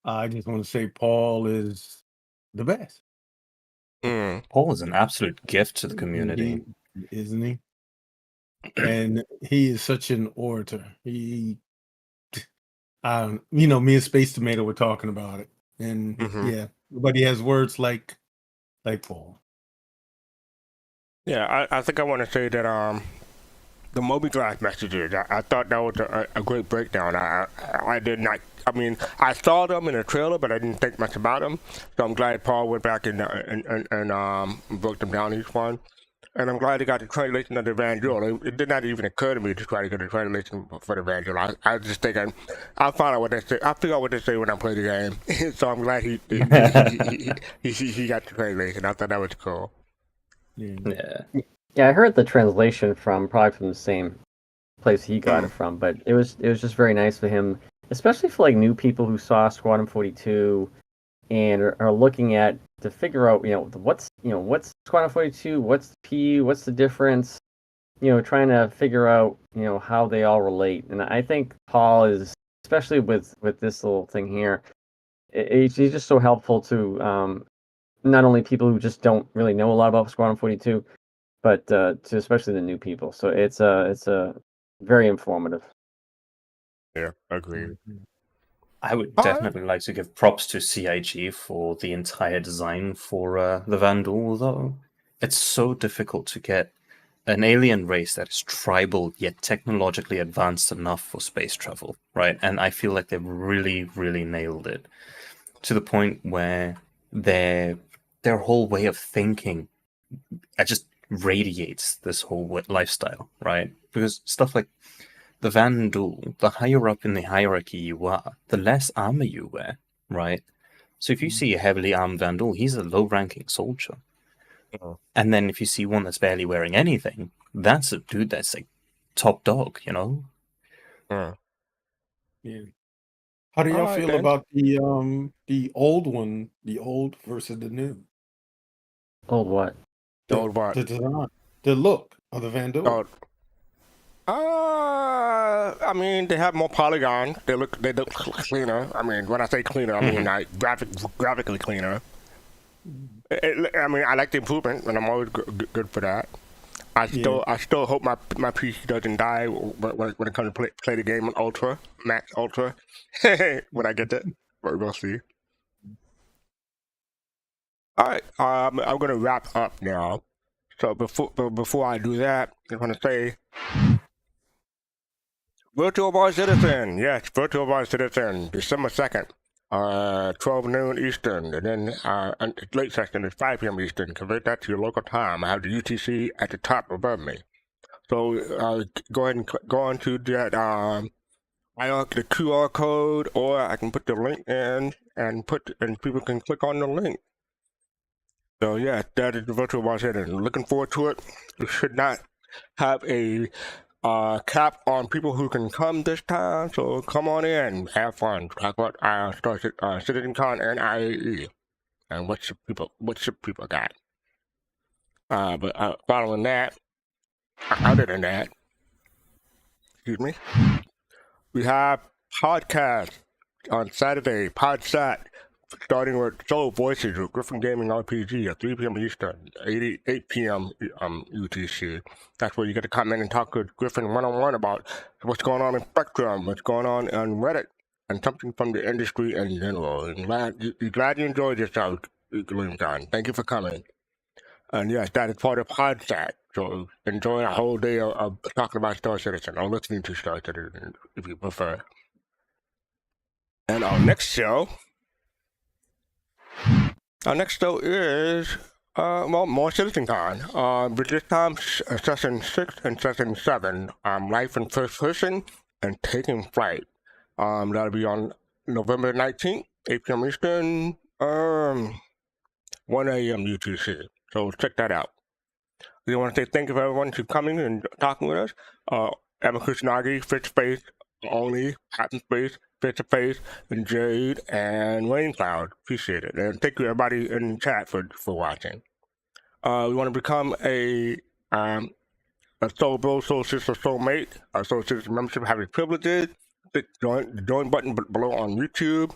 I just want to say Paul is the best. Paul is an absolute gift to the community. Isn't he? And he is such an orator. He, me and Space Tomato were talking about it. And yeah, nobody has words like Paul. Yeah, I think I want to say that the Moby-Glass messages, I thought that was a great breakdown. I did not, I mean, I saw them in the trailer, but I didn't think much about them. So I'm glad Paul went back and broke them down each one. And I'm glad he got the translation of the Evangel. It did not even occur to me to try to get a translation for the Evangel. I just think I'll find out what they say. I'll figure out what they say when I play the game. So I'm glad he got the translation. I thought that was cool. Yeah, I heard the translation probably from the same place he got it from, but it was just very nice for him, especially for like new people who saw Squadron 42 and are looking at to figure out, what's Squadron 42, what's the PU, what's the difference, trying to figure out, how they all relate. And I think Paul is, especially with this little thing here, he's just so helpful to not only people who just don't really know a lot about Squadron 42, but to especially the new people. So it's a very informative. Yeah, agreed. I would definitely like to give props to CIG for the entire design for the Vandal, though. It's so difficult to get an alien race that is tribal yet technologically advanced enough for space travel, right? And I feel like they've really, really nailed it to the point where their whole way of thinking just radiates this whole lifestyle, right? Because stuff like the Vandal, the higher up in the hierarchy you are, the less armor you wear, right? So if you see a heavily armed Vandal, he's a low-ranking soldier. And then if you see one that's barely wearing anything, that's a dude that's like top dog, Yeah. How do y'all feel about the old one, the old versus the new? Old what? The old what? The design, the look of the Vandal. I mean, they have more polygons. They look cleaner. I mean, when I say cleaner, I mean like graphically cleaner. I mean, I like the improvement, and I'm always good for that. I still hope my PC doesn't die when it comes to play the game on Ultra, Max Ultra, when I get it. But we'll see. All right, I'm gonna wrap up now. So before I do that, I want to say, Virtual Boy Citizen, yes, Virtual Boy Citizen, December 2nd, 12 noon Eastern, and then late session is 5 p.m. Eastern. Convert that to your local time. I have the UTC at the top above me. So go ahead and go on to that the QR code, or I can put the link in and people can click on the link. So yeah, that is the Virtual Boy Citizen. Looking forward to it. We should not have a cap on people who can come this time, so come on in, have fun, talk about CitizenCon and IAE, and what should people got. But following that, other than that, excuse me, we have podcast on Saturday, PodSat, starting with Solo Voices with Griffin Gaming RPG at 3 p.m. Eastern, 8 p.m. UTC. That's where you get to comment and talk with Griffin one-on-one about what's going on in Spectrum, what's going on Reddit, and something from the industry in general. And glad you enjoyed yourself, Williamson. Thank you for coming. And yes, that is part of Podsack. So enjoy a whole day of talking about Star Citizen, or listening to Star Citizen, if you prefer. And our next show is, more CitizenCon. But this time, Session 6 and Session 7, Life in First Person and Taking Flight. That'll be on November 19th, 8 p.m. Eastern, 1 a.m. UTC. So check that out. We want to say thank you for everyone for coming and talking with us. Emma Kusanagi, Fitz Space, Only, Captain Space, Fitz Space, and Jade, and Rain Cloud. Appreciate it. And thank you everybody in the chat for watching. We want to become a Soul Bro, Soul Sister, Soulmate. Our Soul Sister membership has privileges. Click the join button below on YouTube.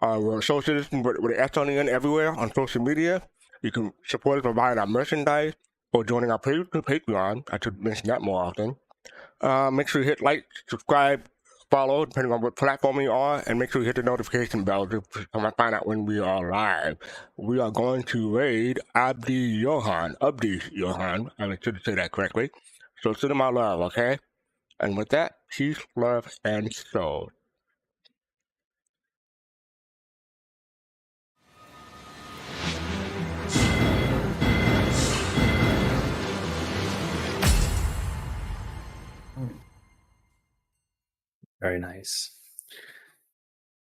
We're a Soul Citizen with an S on the end everywhere on social media. You can support us by buying our merchandise or joining our Patreon. I should mention that more often. Make sure you hit like, subscribe, follow, depending on what platform you are, and make sure you hit the notification bell to find out when we are live. We are going to raid Abdi Johan. I should say that correctly. So send him our love, okay? And with that, peace, love, and soul. Very nice.